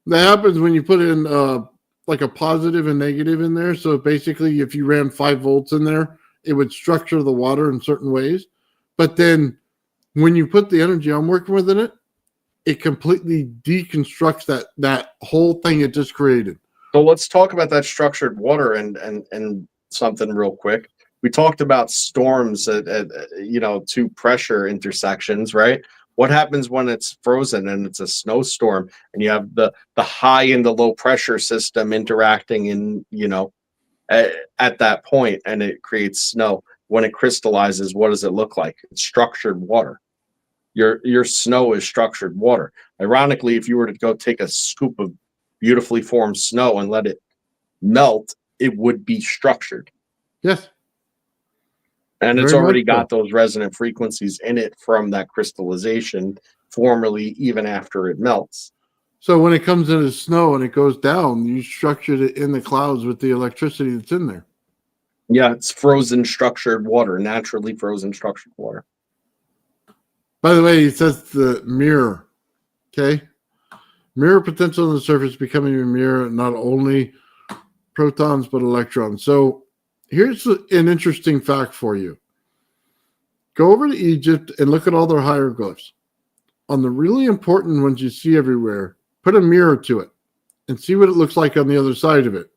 That happens when you put in like a positive and negative in there. So basically, if you ran 5 volts in there, it would structure the water in certain ways. But then when you put the energy I'm working with in it, it completely deconstructs that whole thing it just created. So let's talk about that structured water and something real quick. We talked about storms at 2 pressure intersections, right? What happens when it's frozen and it's a snowstorm and you have the high and the low pressure system interacting in, at that point, and it creates snow? When it crystallizes, what does it look like? It's structured water. Your snow is structured water. Ironically, if you were to go take a scoop of beautifully formed snow and let it melt, it would be structured. Yes. And it's already got those resonant frequencies in it from that crystallization formerly, even after it melts. So when it comes in as snow and it goes down, you structured it in the clouds with the electricity that's in there. Yeah, it's frozen structured water, naturally frozen structured water. By the way, he says the mirror. Okay. Mirror potential on the surface becoming a mirror, not only protons, but electrons. So here's an interesting fact for you. Go over to Egypt and look at all their hieroglyphs. On the really important ones you see everywhere, put a mirror to it and see what it looks like on the other side of it.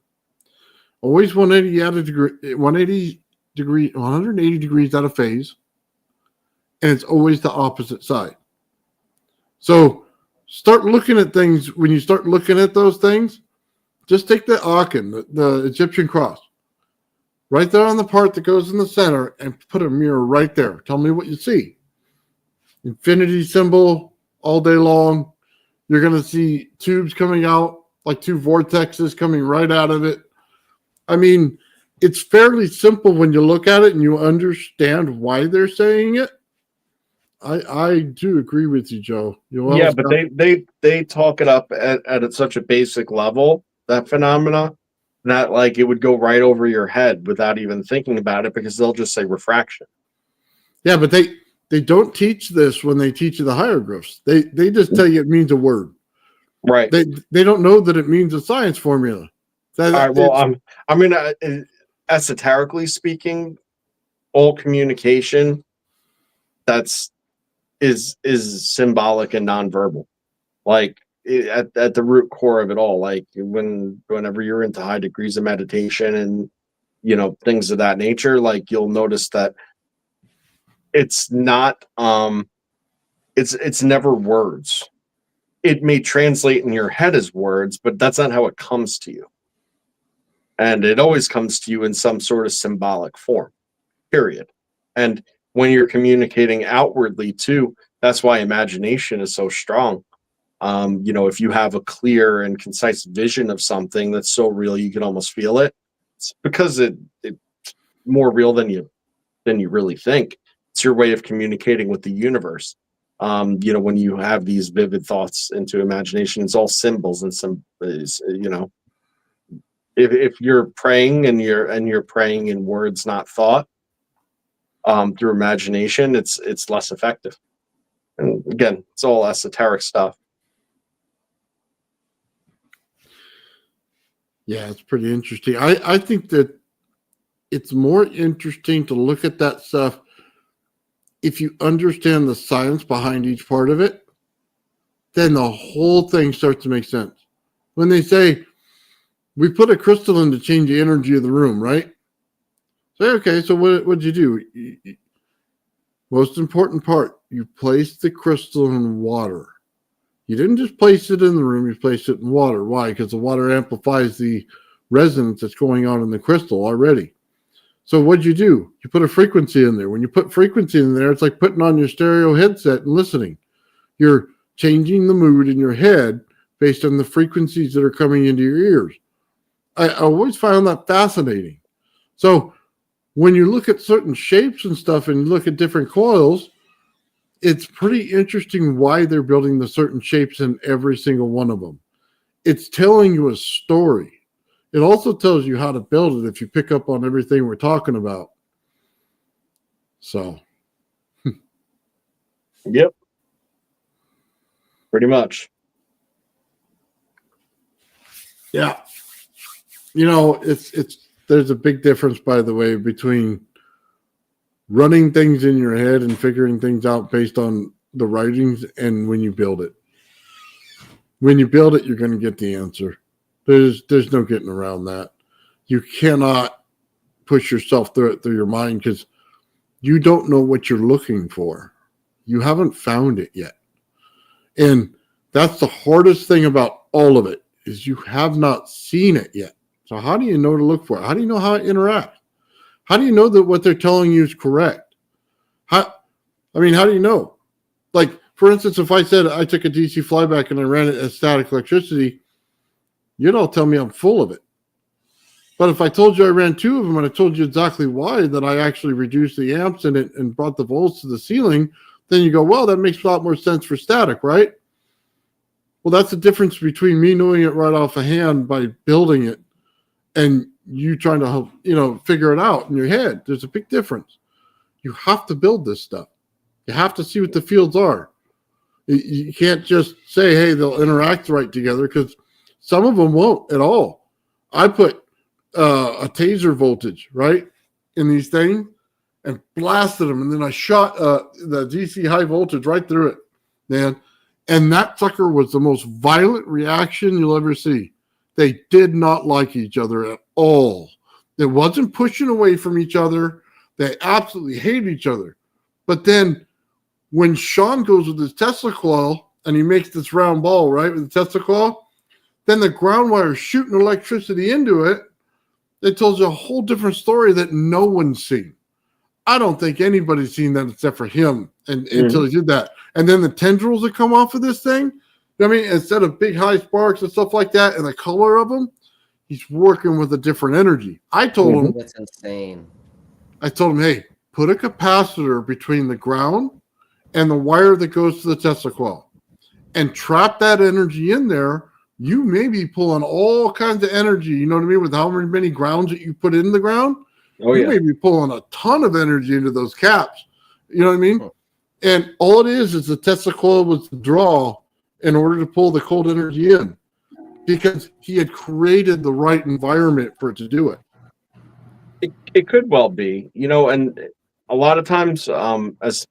Always 180 degrees out of phase, and it's always the opposite side. So start looking at things. When you start looking at those things, just take the Aken, the Egyptian cross, right there on the part that goes in the center, and put a mirror right there. Tell me what you see. Infinity symbol all day long. You're going to see tubes coming out, like 2 vortexes coming right out of it. I mean, it's fairly simple when you look at it and you understand why they're saying it. I do agree with you, Joe. Yeah, but they talk it up at such a basic level, that phenomena, that like it would go right over your head without even thinking about it, because they'll just say refraction. Yeah, but they don't teach this when they teach you the hieroglyphs. They just tell you it means a word. Right. They don't know that it means a science formula. All right. Well, esoterically speaking, all communication is symbolic and nonverbal. Like at the root core of it all. Like whenever you're into high degrees of meditation and things of that nature, like you'll notice that it's not it's never words. it may translate in your head as words, but that's not how it comes to you. And it always comes to you in some sort of symbolic form, period. And when you're communicating outwardly too, that's why imagination is so strong. If you have a clear and concise vision of something that's so real you can almost feel it, it's because it's more real than you really think. It's your way of communicating with the universe. When you have these vivid thoughts into imagination, it's all symbols and some, if you're praying and you're praying in words, not thought, through imagination, it's less effective. And again, it's all esoteric stuff. Yeah, it's pretty interesting. I think that it's more interesting to look at that stuff if you understand the science behind each part of it. Then the whole thing starts to make sense. When they say, we put a crystal in to change the energy of the room, right? Say, okay, so what'd you do? Most important part, you placed the crystal in water. You didn't just place it in the room, you placed it in water. Why? Because the water amplifies the resonance that's going on in the crystal already. So what'd you do? You put a frequency in there. When you put frequency in there, it's like putting on your stereo headset and listening. You're changing the mood in your head based on the frequencies that are coming into your ears. I always found that fascinating. So when you look at certain shapes and stuff and you look at different coils, it's pretty interesting why they're building the certain shapes in every single one of them. It's telling you a story. It also tells you how to build it if you pick up on everything we're talking about. So. Yep. Pretty much. Yeah. There's a big difference, by the way, between running things in your head and figuring things out based on the writings and when you build it. When you build it, you're going to get the answer. There's no getting around that. You cannot push yourself through your mind because you don't know what you're looking for. You haven't found it yet. And that's the hardest thing about all of it is you have not seen it yet. So how do you know to look for it? How do you know how it interacts? How do you know that what they're telling you is correct? How do you know? Like, for instance, if I said I took a DC flyback and I ran it as static electricity, you'd all tell me I'm full of it. But if I told you I ran two of them and I told you exactly why, that I actually reduced the amps in it and brought the volts to the ceiling, then you go, well, that makes a lot more sense for static, right? Well, that's the difference between me knowing it right off a hand by building it and you trying to, figure it out in your head. There's a big difference. You have to build this stuff. You have to see what the fields are. You can't just say, hey, they'll interact right together because some of them won't at all. I put a taser voltage, right, in these things and blasted them. And then I shot the DC high voltage right through it, man. And that sucker was the most violent reaction you'll ever see. They did not like each other at all. It wasn't pushing away from each other. They absolutely hate each other. But then when Sean goes with his Tesla coil and he makes this round ball, right, with the Tesla coil, then the ground wire is shooting electricity into it. It tells you a whole different story that no one's seen. I don't think anybody's seen that except for him until he did that. And then the tendrils that come off of this thing, instead of big high sparks and stuff like that and the color of them, he's working with a different energy. I told him, that's insane. I told him, hey, put a capacitor between the ground and the wire that goes to the Tesla coil and trap that energy in there. You may be pulling all kinds of energy, you know what I mean, with how many grounds that you put in the ground. Oh, you may be pulling a ton of energy into those caps. You know what I mean? And all it is the Tesla coil was the draw in order to pull the cold energy in because he had created the right environment for it to do it. It could well be, and a lot of times, as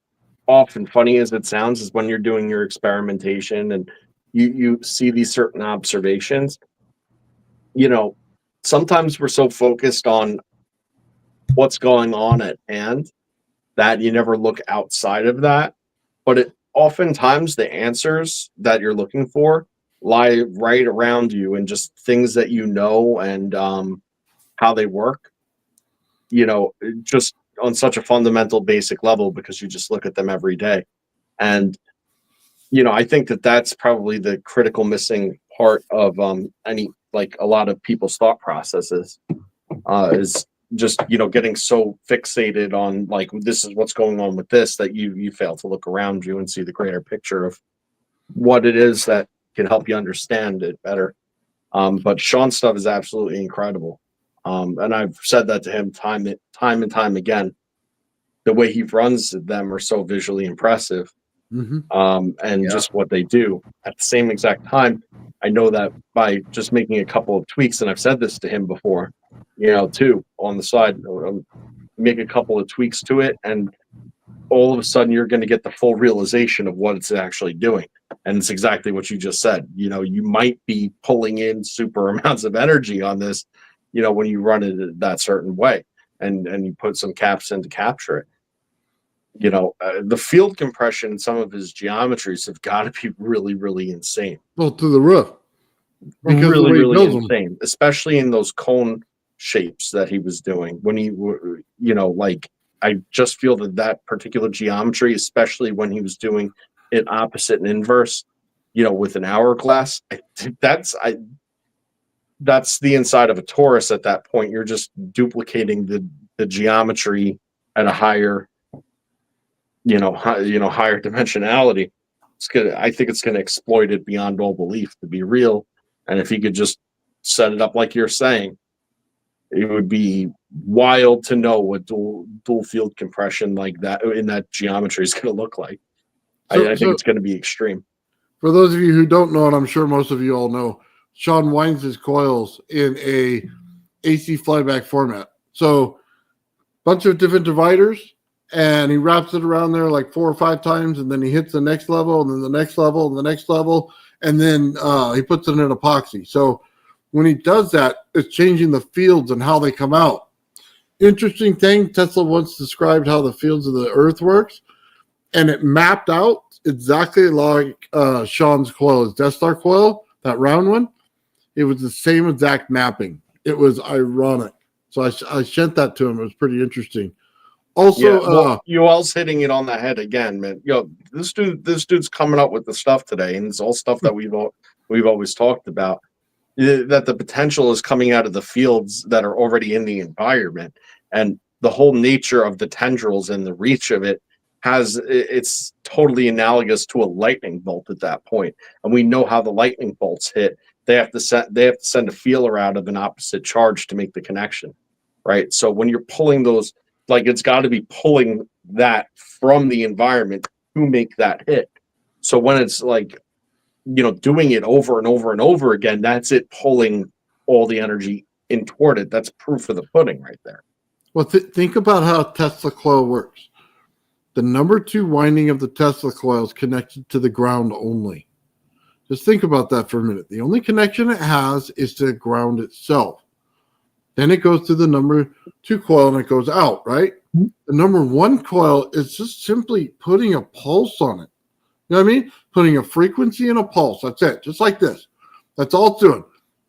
often funny as it sounds, is when you're doing your experimentation and you see these certain observations, sometimes we're so focused on what's going on at hand that you never look outside of that. But oftentimes the answers that you're looking for lie right around you, and just things that you know, and how they work, just on such a fundamental basic level, because you just look at them every day. And I think that that's probably the critical missing part of any, like, a lot of people's thought processes, is just getting so fixated on, like, this is what's going on with this, that you fail to look around you and see the greater picture of what it is that can help you understand it better. But Sean's stuff is absolutely incredible, and I've said that to him time and time again. The way he runs them are so visually impressive, and Yeah. just what they do at the same exact time. I know that by just making a couple of tweaks, and I've said this to him before, too, on the side, make a couple of tweaks to it, and all of a sudden you're going to get the full realization of what it's actually doing. And it's exactly what you just said. You might be pulling in super amounts of energy on this, when you run it that certain way, and you put some caps in to capture it. The field compression in some of his geometries have got to be really, really insane. Well, to the roof. Because Really, the way he really builds them. insane, especially in those cone shapes that he was doing when he, like, I just feel that particular geometry, especially when he was doing it opposite and inverse, with an hourglass, that's the inside of a torus. At that point, you're just duplicating the geometry at a higher, higher dimensionality. I think it's gonna exploit it beyond all belief, to be real. And if he could just set it up like you're saying, it would be wild to know what dual field compression like that in that geometry is going to look like. I think it's going to be extreme. For those of you who don't know, and I'm sure most of you all know, Sean winds his coils in a AC flyback format. So bunch of different dividers, and he wraps it around there like 4 or 5 times, and then he hits the next level, and then the next level, and the next level, and then he puts it in epoxy. So when he does that, it's changing the fields and how they come out. Interesting thing, Tesla once described how the fields of the Earth works, and it mapped out exactly like Sean's coil, his Death Star coil, that round one. It was the same exact mapping. It was ironic. So I sent that to him. It was pretty interesting. Also, you all's hitting it on the head again, man. This dude's coming up with the stuff today, and it's all stuff that we've always talked about. That the potential is coming out of the fields that are already in the environment, and the whole nature of the tendrils and the reach of it's totally analogous to a lightning bolt at that point. And we know how the lightning bolts hit. They have to send a feeler out of an opposite charge to make the connection, right? So when you're pulling those, like, it's got to be pulling that from the environment to make that hit. So when it's like, doing it over and over and over again, that's it pulling all the energy in toward it. That's proof of the pudding right there. well, think about how a Tesla coil works. The number 2 winding of the Tesla coil is connected to the ground only. Just think about that for a minute. The only connection it has is to the ground itself. Then it goes to the number 2 coil and it goes out, right? Mm-hmm. The number 1 coil is just simply putting a pulse on it. You know what I mean? Putting a frequency and a pulse. That's it. Just like this. That's all it's doing.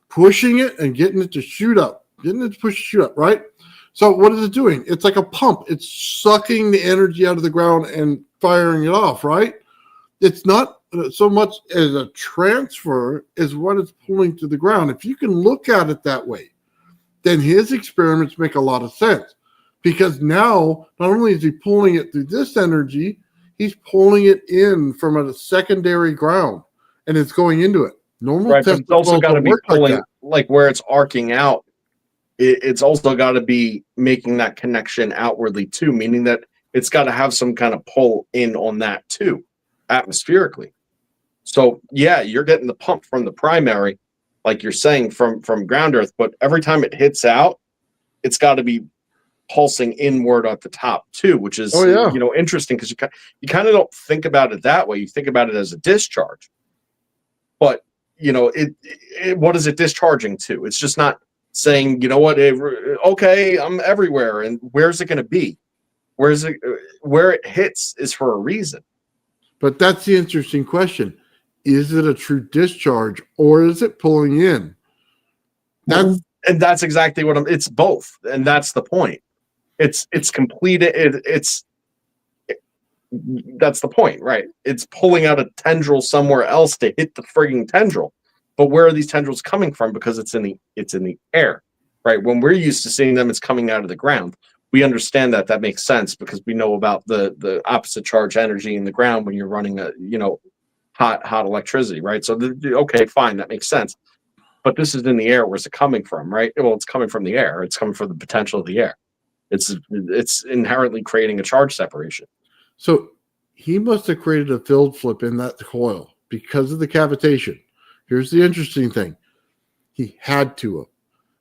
Pushing it and getting it to shoot up. Getting it to push shoot up, right? So what is it doing? It's like a pump. It's sucking the energy out of the ground and firing it off, right? It's not so much as a transfer as what it's pulling to the ground. If you can look at it that way, then his experiments make a lot of sense. Because now, not only is he pulling it through this energy, he's pulling it in from a secondary ground, and it's going into it. Normal right, but it's also got to be pulling, like where it's arcing out. It's also got to be making that connection outwardly too, meaning that it's got to have some kind of pull in on that too, atmospherically. So yeah, you're getting the pump from the primary, like you're saying, from ground earth, but every time it hits out, it's got to be pulsing inward at the top too, which is interesting, because you kind of don't think about it that way. You think about it as a discharge, but what is it discharging to? It's just not saying, okay, I'm everywhere, and where's it going to be? Where it hits is for a reason. But that's the interesting question. Is it a true discharge or is it pulling in? That's exactly what it's both. And that's the point. It's completed. That's the point, right? It's pulling out a tendril somewhere else to hit the frigging tendril. But where are these tendrils coming from? Because it's in the air, right? When we're used to seeing them, it's coming out of the ground. We understand that makes sense because we know about the opposite charge energy in the ground when you're running a hot electricity, right? So okay, fine, that makes sense. But this is in the air. Where's it coming from, right? Well, it's coming from the air. It's coming from the potential of the air. It's inherently creating a charge separation. So he must have created a field flip in that coil because of the cavitation. Here's the interesting thing. He had to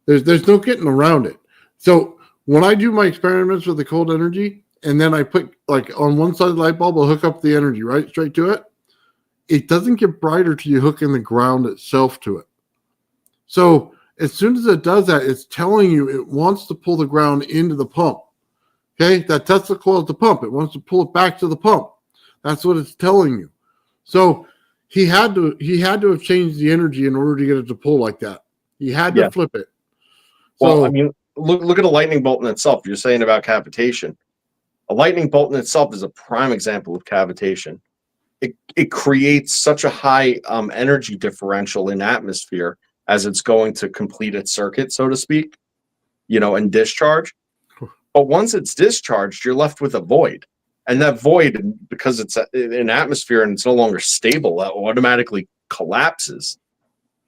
have. There's no getting around it. So when I do my experiments with the cold energy, and then I put like on one side of the light bulb, I'll hook up the energy, right? Straight to it. It doesn't get brighter till you hook in the ground itself to it. So as soon as it does that, it's telling you it wants to pull the ground into the pump. Okay, that Tesla coil is the pump. It wants to pull it back to the pump. That's what it's telling you. So he had to have changed the energy in order to get it to pull like that. He had to flip it. Well, I mean, look at a lightning bolt in itself. You're saying about cavitation. A lightning bolt in itself is a prime example of cavitation. It creates such a high energy differential in atmosphere as it's going to complete its circuit, so to speak, and discharge. But once it's discharged, you're left with a void. And that void, because it's in atmosphere and it's no longer stable, that automatically collapses.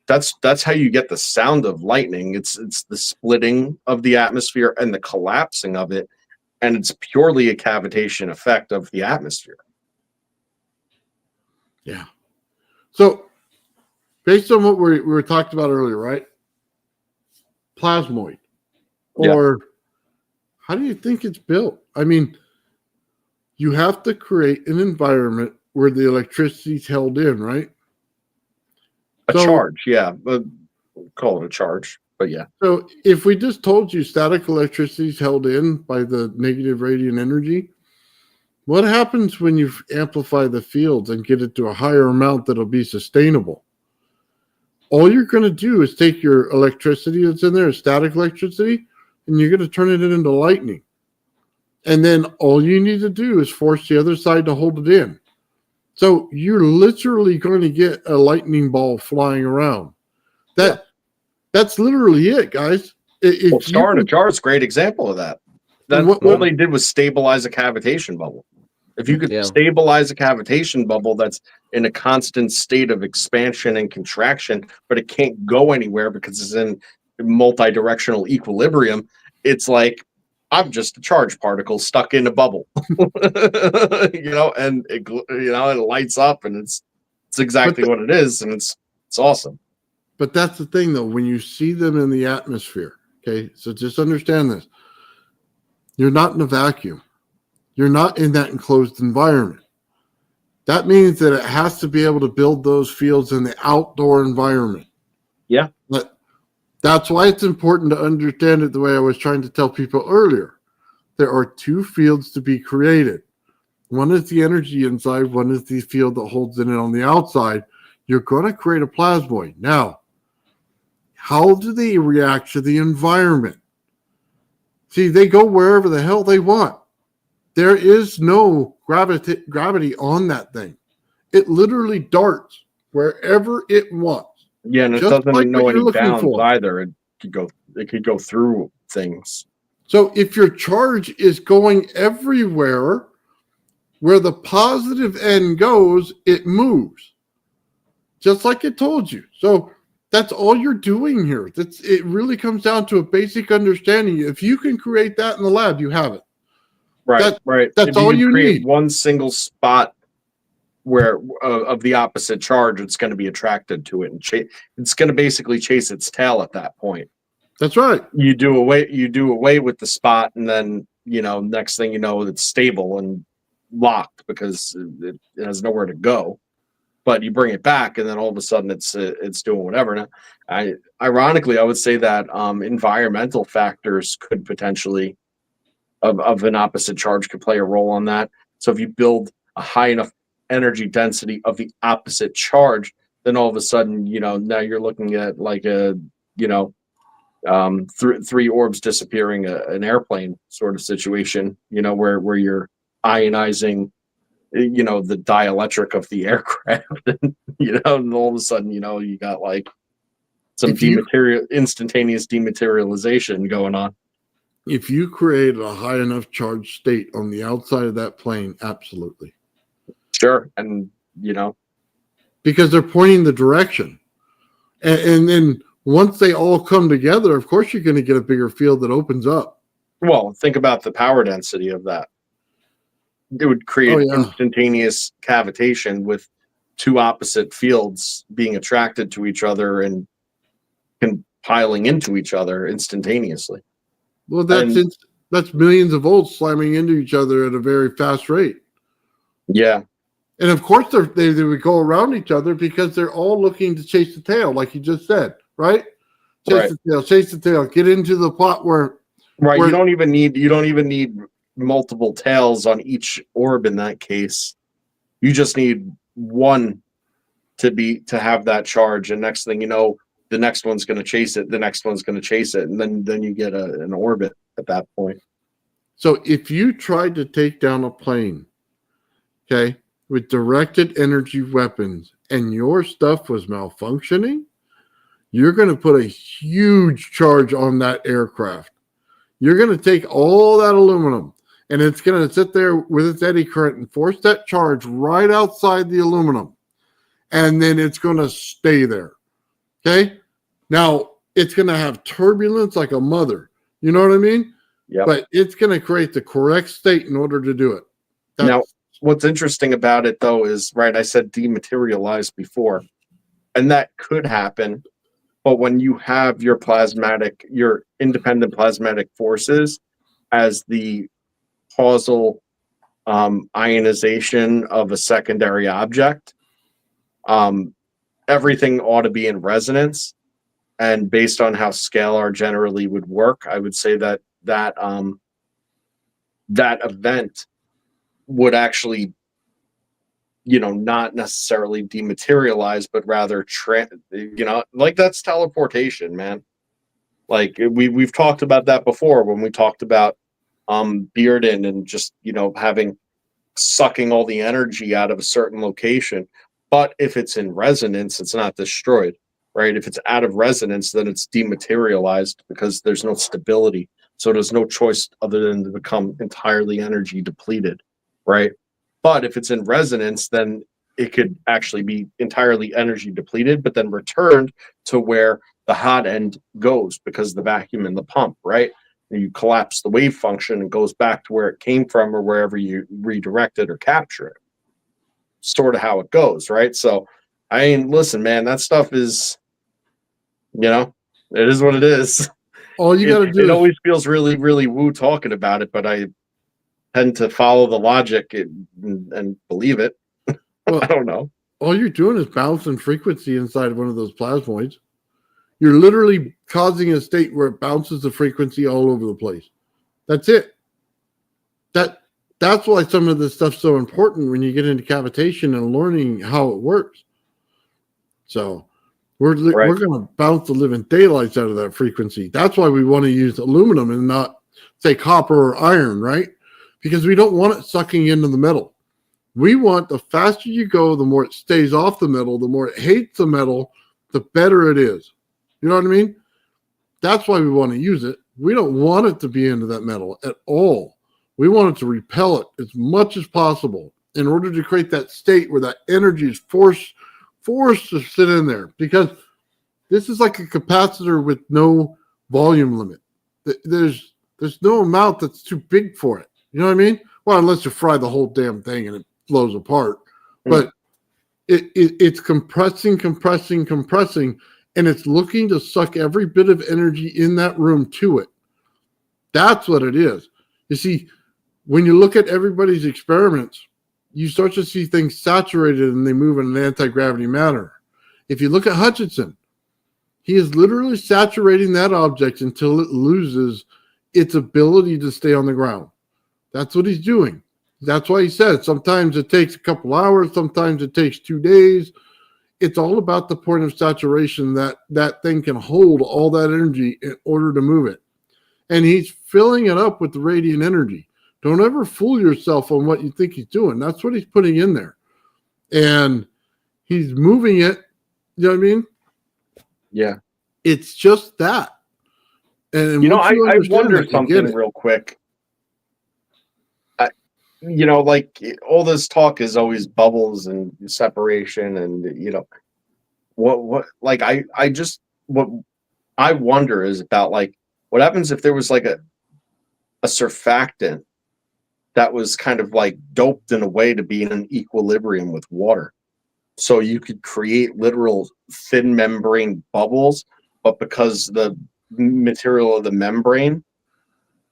That's how you get the sound of lightning. It's the splitting of the atmosphere and the collapsing of it. And it's purely a cavitation effect of the atmosphere. Yeah. So based on what we were talking about earlier, right? Plasmoid. Or how do you think it's built? I mean, you have to create an environment where the electricity is held in, right? A charge, yeah. But call it a charge, but yeah. So if we just told you static electricity is held in by the negative radiant energy, what happens when you amplify the fields and get it to a higher amount that'll be sustainable? All you're going to do is take your electricity that's in there, static electricity, and you're going to turn it into lightning. And then all you need to do is force the other side to hold it in. So you're literally going to get a lightning ball flying around. That's literally it, guys. Star in a Jar is a great example of that. All they did was stabilize a cavitation bubble. If you could stabilize a cavitation bubble that's in a constant state of expansion and contraction, but it can't go anywhere because it's in multi-directional equilibrium, it's like I'm just a charge particle stuck in a bubble, and it lights up, and it's exactly what it is, and it's awesome. But that's the thing, though, when you see them in the atmosphere, okay, so just understand this. You're not in a vacuum. You're not in that enclosed environment. That means that it has to be able to build those fields in the outdoor environment. Yeah. But that's why it's important to understand it the way I was trying to tell people earlier. There are two fields to be created. One is the energy inside. One is the field that holds it in on the outside. You're going to create a plasmoid. Now, how do they react to the environment? See, they go wherever the hell they want. There is no gravity on that thing. It literally darts wherever it wants. Yeah, and it doesn't know any bounds either. It could go through things. So if your charge is going everywhere where the positive end goes, it moves. Just like it told you. So that's all you're doing here. It really comes down to a basic understanding. If you can create that in the lab, you have it. Right. That's all you need. One single spot where of the opposite charge, it's going to be attracted to it, and it's going to basically chase its tail at that point. That's right. You do away with the spot, and then next thing you know, it's stable and locked because it has nowhere to go. But you bring it back, and then all of a sudden it's doing whatever. Now, ironically, I would say that environmental factors could potentially of an opposite charge could play a role on that. So if you build a high enough energy density of the opposite charge, then all of a sudden, now you're looking at like a, three orbs disappearing an airplane sort of situation, where you're ionizing, the dielectric of the aircraft, and all of a sudden, you got like some instantaneous dematerialization going on. If you create a high enough charge state on the outside of that plane, absolutely. Sure. And, because they're pointing the direction. And then once they all come together, of course, you're going to get a bigger field that opens up. Well, think about the power density of that. It would create instantaneous cavitation with two opposite fields being attracted to each other and piling into each other instantaneously. Well, that's millions of volts slamming into each other at a very fast rate. Yeah. And of course, they would go around each other because they're all looking to chase the tail, like you just said, right? Chase the tail. Get into the plot where. Right. You don't even need multiple tails on each orb in that case. You just need one to have that charge, and next thing you know, the next one's going to chase it. The next one's going to chase it, and then you get an orbit at that point. So if you tried to take down a plane, okay, with directed energy weapons, and your stuff was malfunctioning, you're going to put a huge charge on that aircraft. You're going to take all that aluminum, and it's going to sit there with its eddy current and force that charge right outside the aluminum, and then it's going to stay there. Okay? Now, it's going to have turbulence like a mother. You know what I mean? Yeah. But it's going to create the correct state in order to do it. Now, what's interesting about it, though, is, right, I said dematerialized before, and that could happen, but when you have your independent plasmatic forces as the causal ionization of a secondary object, everything ought to be in resonance. And based on how scalar generally would work, I would say that event would actually, not necessarily dematerialize, but rather, like that's teleportation, man. Like we've talked about that before when we talked about Bearden and just, sucking all the energy out of a certain location. But if it's in resonance, it's not destroyed. Right? If it's out of resonance, then it's dematerialized because there's no stability. So there's no choice other than to become entirely energy depleted, right? But if it's in resonance, then it could actually be entirely energy depleted, but then returned to where the hot end goes because the vacuum in the pump, right? And you collapse the wave function and goes back to where it came from or wherever you redirect it or capture it. Sort of how it goes, right? So, listen, man, that stuff is... it is what it is. All you got to do. It always feels really, really woo talking about it, but I tend to follow the logic and believe it. Well, I don't know. All you're doing is bouncing frequency inside of one of those plasmoids. You're literally causing a state where it bounces the frequency all over the place. That's it. That's why some of this stuff's so important when you get into cavitation and learning how it works. So. We're going to bounce the living daylights out of that frequency. That's why we want to use aluminum and not, say, copper or iron, right? Because we don't want it sucking into the metal. We want the faster you go, the more it stays off the metal, the more it hates the metal, the better it is. You know what I mean? That's why we want to use it. We don't want it to be into that metal at all. We want it to repel it as much as possible in order to create that state where that energy is forced to sit in there, because this is like a capacitor with no volume limit. There's no amount that's too big for it. You know what I mean? Well, unless you fry the whole damn thing and it blows apart. But it's compressing, and it's looking to suck every bit of energy in that room to it. That's what it is. You see, when you look at everybody's experiments, you start to see things saturated and they move in an anti-gravity manner. If you look at Hutchinson, he is literally saturating that object until it loses its ability to stay on the ground. That's what he's doing. That's why he said sometimes it takes a couple hours, sometimes it takes 2 days. It's all about the point of saturation that thing can hold all that energy in order to move it. And he's filling it up with the radiant energy. Don't ever fool yourself on what you think he's doing. That's what he's putting in there. And he's moving it. You know what I mean? Yeah. It's just that. And I wonder something real quick. Like all this talk is always bubbles and separation, and what like what I wonder is about like what happens if there was like a surfactant that was kind of like doped in a way to be in an equilibrium with water, so you could create literal thin membrane bubbles, but because the material of the membrane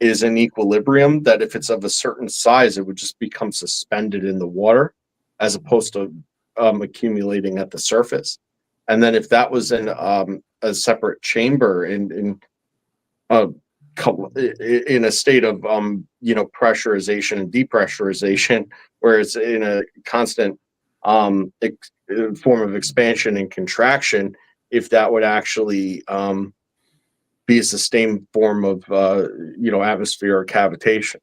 is in equilibrium, that if it's of a certain size, it would just become suspended in the water as opposed to accumulating at the surface. And then if that was in a separate chamber in a state of pressurization and depressurization, where it's in a constant form of expansion and contraction, if that would actually be a sustained form of atmosphere or cavitation.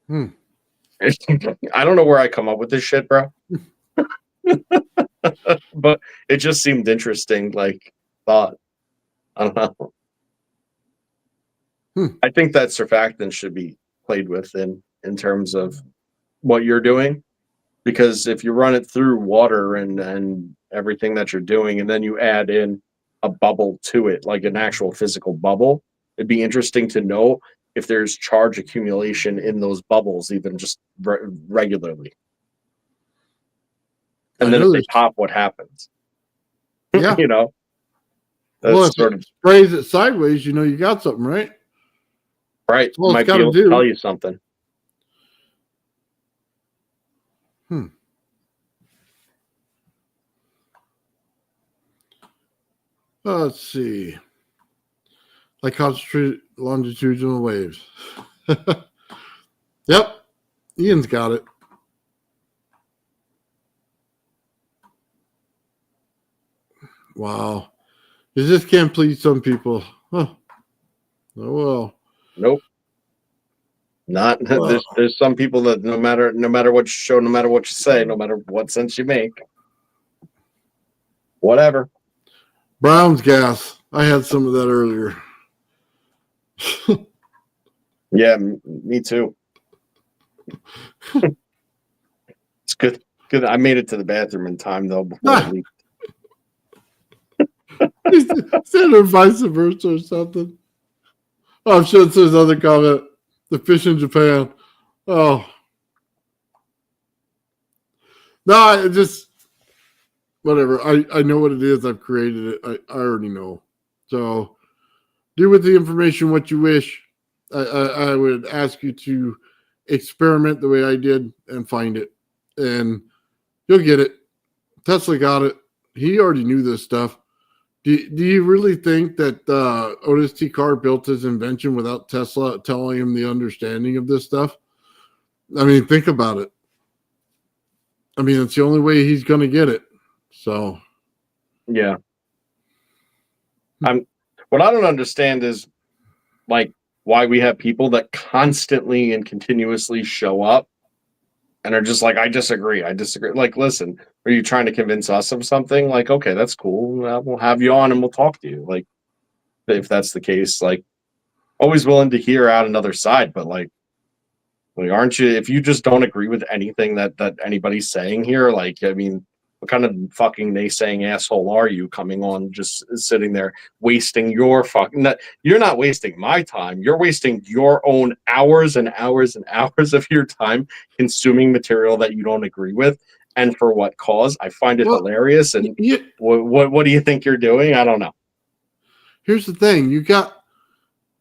I don't know where I come up with this shit, bro. But it just seemed interesting, like thought. I don't know. I think that surfactant should be played with in terms of what you're doing, because if you run it through water and everything that you're doing, and then you add in a bubble to it, like an actual physical bubble, it'd be interesting to know if there's charge accumulation in those bubbles, even just regularly. And then if they pop, what happens? Yeah. That's if it sprays it sideways, you got something, right? Right. Might be able to tell you something. Let's see. Like concentrated longitudinal waves. Yep. Ian's got it. Wow. You just can't please some people. Huh. Oh well. Nope. Not there's some people that no matter what you show, no matter what you say, no matter what sense you make, whatever. Brown's gas. I had some of that earlier. Yeah, me too. It's good. Good. I made it to the bathroom in time though before I leave. Said or vice versa or something. Oh, I'm sure it says other comment. The fish in Japan. Oh. No, I just whatever. I know what it is. I've created it. I already know. So do with the information what you wish. I would ask you to experiment the way I did and find it. And you'll get it. Tesla got it. He already knew this stuff. Do you really think that Otis T. Carr built his invention without Tesla telling him the understanding of this stuff? I mean, think about it. I mean, it's the only way he's going to get it. So, yeah. What I don't understand is like why we have people that constantly and continuously show up and are just like, I disagree. Like, listen, are you trying to convince us of something? Like, okay, that's cool. We'll have you on and we'll talk to you. Like, if that's the case, like, always willing to hear out another side, but like aren't you? If you just don't agree with anything that anybody's saying here, like, I mean, what kind of fucking naysaying asshole are you coming on, just sitting there wasting your fucking? You're not wasting my time. You're wasting your own hours and hours and hours of your time consuming material that you don't agree with. And for what cause? I find it hilarious. And what do you think you're doing? I don't know. Here's the thing. You got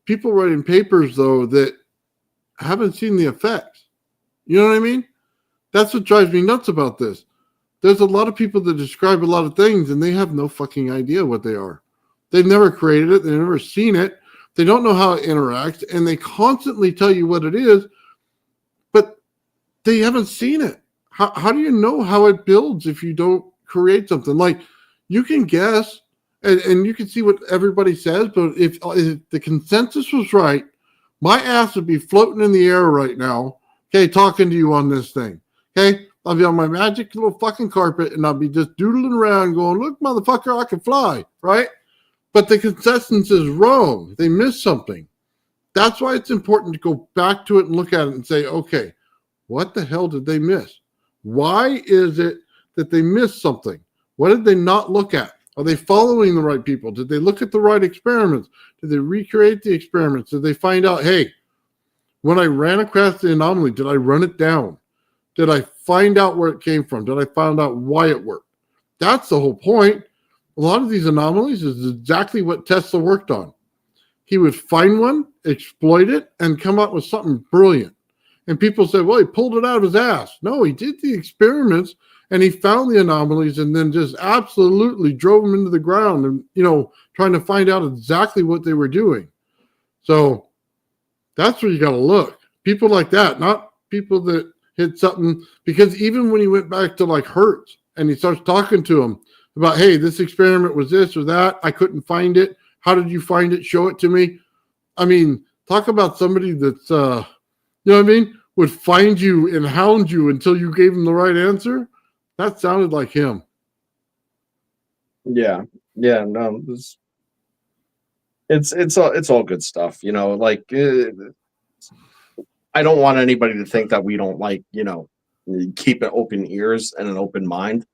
people writing papers, though, that haven't seen the effects. You know what I mean? That's what drives me nuts about this. There's a lot of people that describe a lot of things, and they have no fucking idea what they are. They've never created it. They've never seen it. They don't know how it interacts, and they constantly tell you what it is, they haven't seen it. How do you know how it builds if you don't create something? Like, you can guess and you can see what everybody says, but if the consensus was right, my ass would be floating in the air right now, okay, talking to you on this thing. Okay? I'll be on my magic little fucking carpet and I'll be just doodling around going, look, motherfucker, I can fly, right? But the consensus is wrong. They missed something. That's why it's important to go back to it and look at it and say, okay, what the hell did they miss? Why is it that they missed something? What did they not look at? Are they following the right people? Did they look at the right experiments? Did they recreate the experiments? Did they find out, hey, when I ran across the anomaly, did I run it down? Did I find out where it came from? Did I find out why it worked? That's the whole point. A lot of these anomalies is exactly what Tesla worked on. He would find one, exploit it, and come up with something brilliant. And people say, well, he pulled it out of his ass. No, he did the experiments and he found the anomalies and then just absolutely drove them into the ground and, trying to find out exactly what they were doing. So that's where you got to look. People like that, not people that hit something. Because even when he went back to like Hertz and he starts talking to him about, hey, this experiment was this or that. I couldn't find it. How did you find it? Show it to me. I mean, talk about somebody that's, you know what I mean, would find you and hound you until you gave him the right answer. That sounded like him. Yeah. No, it's all good stuff. Like I don't want anybody to think that we don't like, keep an open ears and an open mind.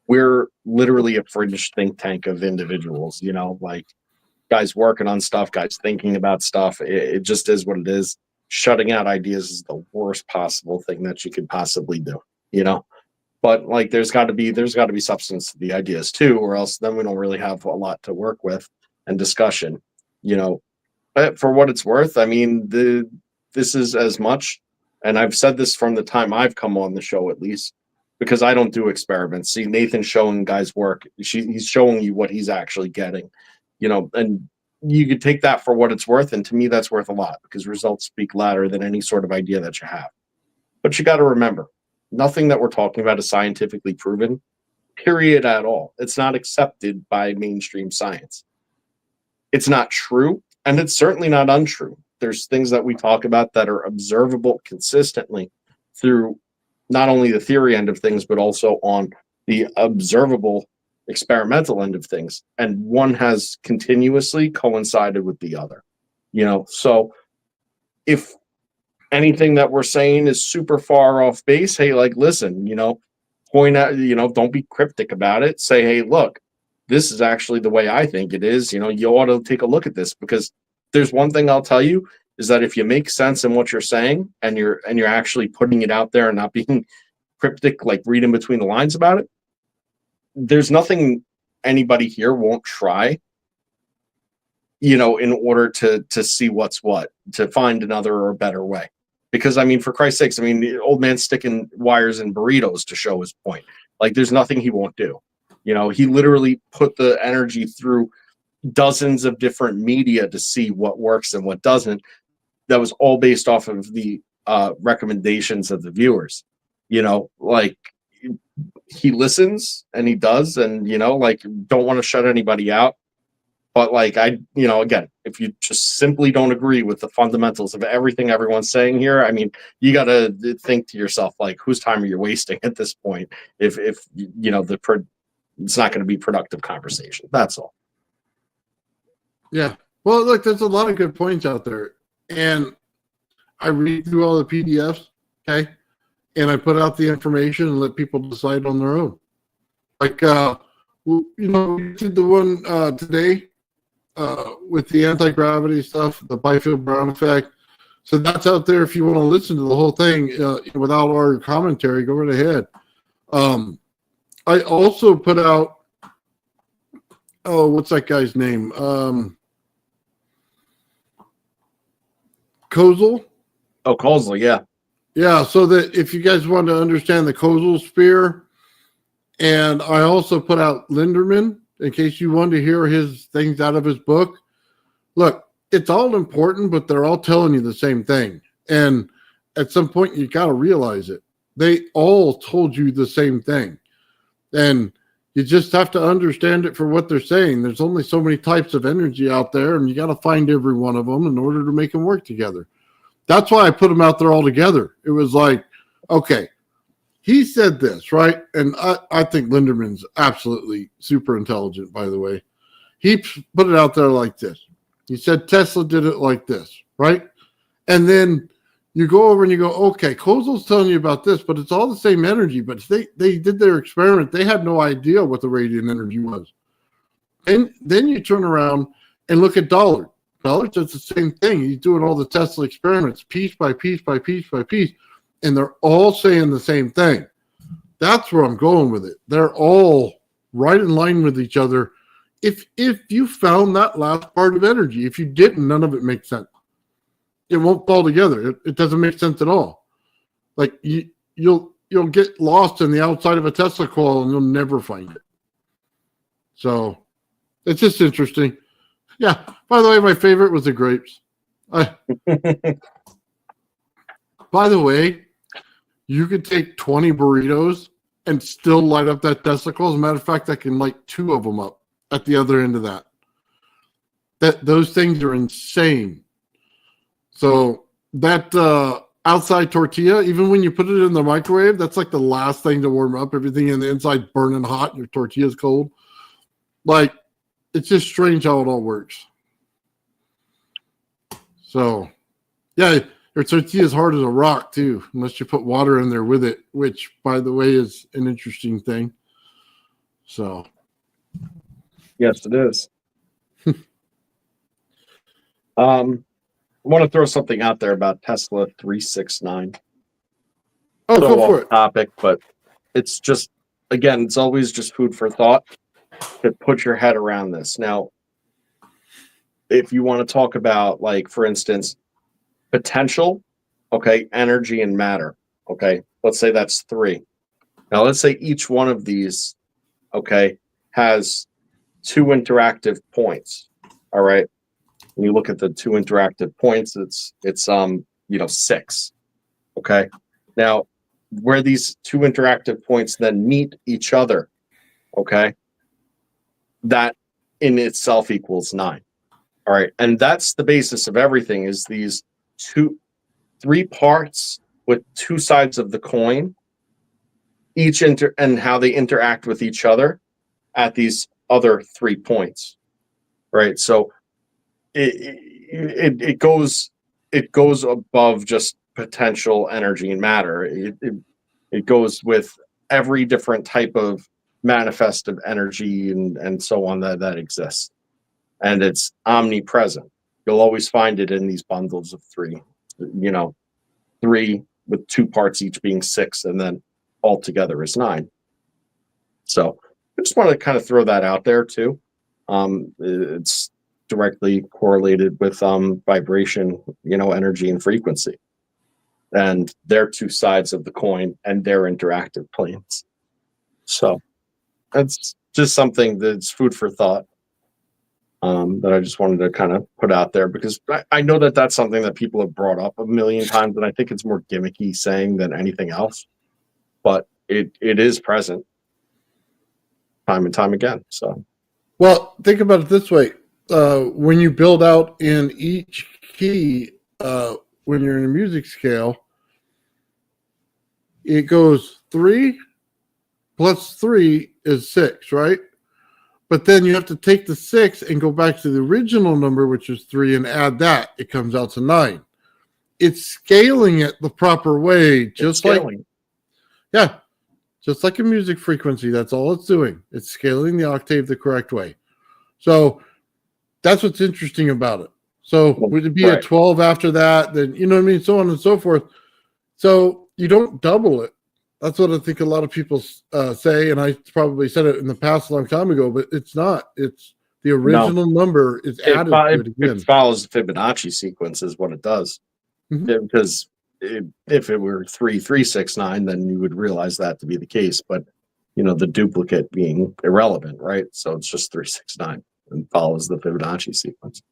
We're literally a fringe think tank of individuals, like guys working on stuff, guys thinking about stuff. It just is what it is. Shutting out ideas is the worst possible thing that you could possibly do, but like there's got to be substance to the ideas too, or else then we don't really have a lot to work with and discussion, but for what it's worth, I mean, this is as much, and I've said this from the time I've come on the show, at least, because I don't do experiments. See, Nathan's showing guys work. He's showing you what he's actually getting, and you could take that for what it's worth. And to me, that's worth a lot because results speak louder than any sort of idea that you have. But you got to remember, nothing that we're talking about is scientifically proven, period, at all. It's not accepted by mainstream science. It's not true, and it's certainly not untrue. There's things that we talk about that are observable consistently through not only the theory end of things, but also on the observable experimental end of things. And one has continuously coincided with the other, so if anything that we're saying is super far off base, hey, like, listen, point out, don't be cryptic about it. Say, hey, look, this is actually the way I think it is. You ought to take a look at this, because there's one thing I'll tell you is that if you make sense in what you're saying and you're actually putting it out there and not being cryptic, like reading between the lines about it, there's nothing anybody here won't try, in order to see what's what, to find another or better way. Because, I mean, for Christ's sakes, I mean, the old man's sticking wires in burritos to show his point. Like, there's nothing he won't do. He literally put the energy through dozens of different media to see what works and what doesn't. That was all based off of the recommendations of the viewers. Like, he listens and he does, and like, don't want to shut anybody out, but like, again, if you just simply don't agree with the fundamentals of everything everyone's saying here, I mean, you got to think to yourself, like, whose time are you wasting at this point? If it's not going to be productive conversation. That's all. Yeah. Well, look, there's a lot of good points out there, and I read through all the PDFs, okay, and I put out the information and let people decide on their own. Like, we did the one today with the anti-gravity stuff, the Biefeld Brown Effect. So that's out there if you want to listen to the whole thing without our commentary. Go right ahead. I also put out, what's that guy's name? Coil. Oh, Coil, yeah. Yeah, so that if you guys want to understand the Coil sphere, and I also put out Linderman in case you wanted to hear his things out of his book. Look, it's all important, but they're all telling you the same thing. And at some point you got to realize it. They all told you the same thing. And you just have to understand it for what they're saying. There's only so many types of energy out there, and you got to find every one of them in order to make them work together. That's why I put them out there all together. It was like, okay, he said this, right? And I think Linderman's absolutely super intelligent, by the way. He put it out there like this. He said Tesla did it like this, right? And then you go over and you go, okay, Kozol's telling you about this, but it's all the same energy. But they did their experiment. They had no idea what the radiant energy was. And then you turn around and look at Dollard. Dollard does the same thing. He's doing all the Tesla experiments piece by piece by piece by piece. And they're all saying the same thing. That's where I'm going with it. They're all right in line with each other. If you found that last part of energy, if you didn't, none of it makes sense. It won't fall together. It doesn't make sense at all. Like you'll get lost in the outside of a Tesla coil and you'll never find it. So it's just interesting. Yeah. By the way, my favorite was the grapes. By the way, you could take 20 burritos and still light up that Tesla coil. As a matter of fact, I can light 2 of them up at the other end of that. Those things are insane. So that outside tortilla, even when you put it in the microwave, that's like the last thing to warm up. Everything in the inside burning hot and your tortilla's cold. Like, it's just strange how it all works. So, yeah, your tortilla is hard as a rock, too, unless you put water in there with it, which, by the way, is an interesting thing. So. Yes, it is. I want to throw something out there about Tesla 369. Oh, go for it. Topic, but it's just, again, it's always just food for thought to put your head around this. Now, if you want to talk about, like, for instance, potential, okay, energy and matter, okay, let's say that's 3. Now, let's say each one of these, okay, has 2 interactive points, all right? When you look at the 2 interactive points, it's 6. Okay. Now, where these 2 interactive points then meet each other, okay, that in itself equals 9. All right. And that's the basis of everything, is these 3 parts with 2 sides of the coin, each and how they interact with each other at these other 3 points. Right. So it goes above just potential energy and matter. It goes with every different type of manifestive energy and so on that exists, and it's omnipresent. You'll always find it in these bundles of 3. 3 with 2 parts each being 6, and then all together is 9. So I just want to kind of throw that out there too. It's directly correlated with vibration, energy and frequency, and they're 2 sides of the coin and their interactive planes. So that's just something that's food for thought, that I just wanted to kind of put out there, because I know that that's something that people have brought up a million times, and I think it's more gimmicky saying than anything else, but it is present time and time again. So, well, think about it this way. When you build out in each key, when you're in a music scale, it goes 3 plus 3 is 6, right? But then you have to take the 6 and go back to the original number, which is 3, and add that. It comes out to 9. It's scaling it the proper way, just like a music frequency. That's all it's doing. It's scaling the octave the correct way. So that's what's interesting about it. So would it be a 12 after that? Then, you know what I mean? So on and so forth. So you don't double it. That's what I think a lot of people say, and I probably said it in the past a long time ago, but it's not. It's the original number is added to it again. It follows the Fibonacci sequence is what it does. Mm-hmm. Because if it were 3369, then you would realize that to be the case. But, the duplicate being irrelevant, right? So it's just 369 and follows the Fibonacci sequence.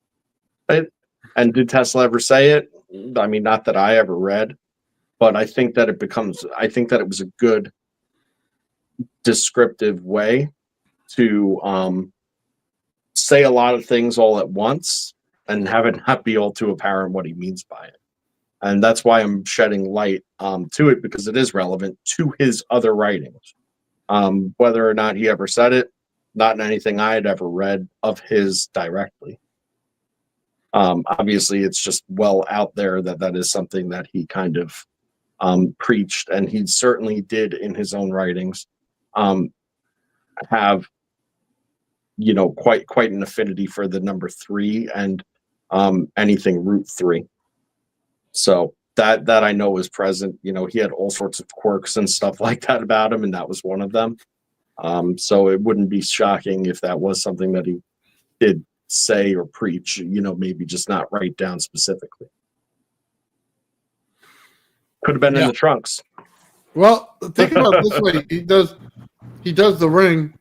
Right? And did Tesla ever say it? I mean, not that I ever read. but I think that it was a good descriptive way to say a lot of things all at once and have it not be all too apparent what he means by it. And that's why I'm shedding light to it, because it is relevant to his other writings. Whether or not he ever said it, not in anything I had ever read of his directly. Obviously, it's just well out there that is something that he kind of preached, and he certainly did in his own writings have, you know, quite an affinity for the number 3 and anything root 3. So that I know is present. You know, he had all sorts of quirks and stuff like that about him, and that was one of them. So it wouldn't be shocking if that was something that he did say or preach, you know, maybe just not write down specifically. Could have been in the trunks. Well, think about it this way. He does the ring,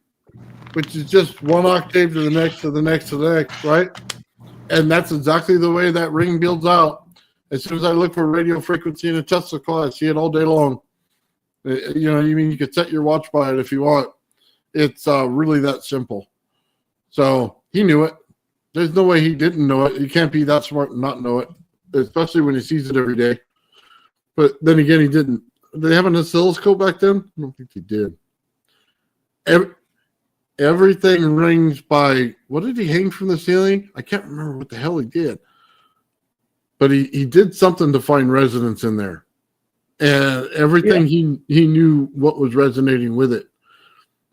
which is just one octave to the next, to the next, to the next, right? And that's exactly the way that ring builds out. As soon as I look for radio frequency in a Tesla coil, I see it all day long. You know, you could set your watch by it if you want. It's really that simple. So he knew it. There's no way he didn't know it. You can't be that smart and not know it, especially when he sees it every day. But then again, he didn't. Did they have an oscilloscope back then? I don't think they did. Everything rings by, what did he hang from the ceiling? I can't remember what the hell he did. But he did something to find resonance in there. And everything he knew what was resonating with it,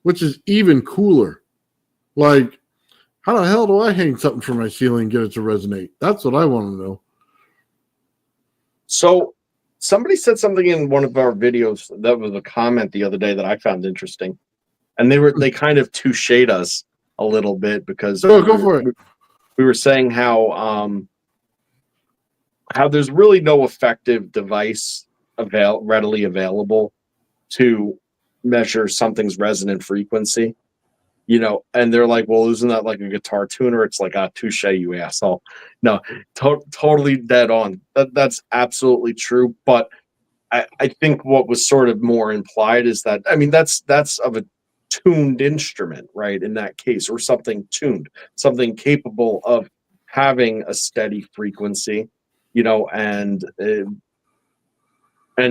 which is even cooler. Like, how the hell do I hang something from my ceiling and get it to resonate? That's what I want to know. So somebody said something in one of our videos that was a comment the other day that I found interesting. And they kind of touche'd us a little bit because go for it. We were saying how there's really no effective device readily available to measure something's resonant frequency, you know, and they're like, well, isn't that like a guitar tuner? It's like, touche, you asshole. No, totally dead on. That's absolutely true. But I think what was sort of more implied is that, I mean, that's of a tuned instrument, right? In that case, or something tuned, something capable of having a steady frequency, you know, and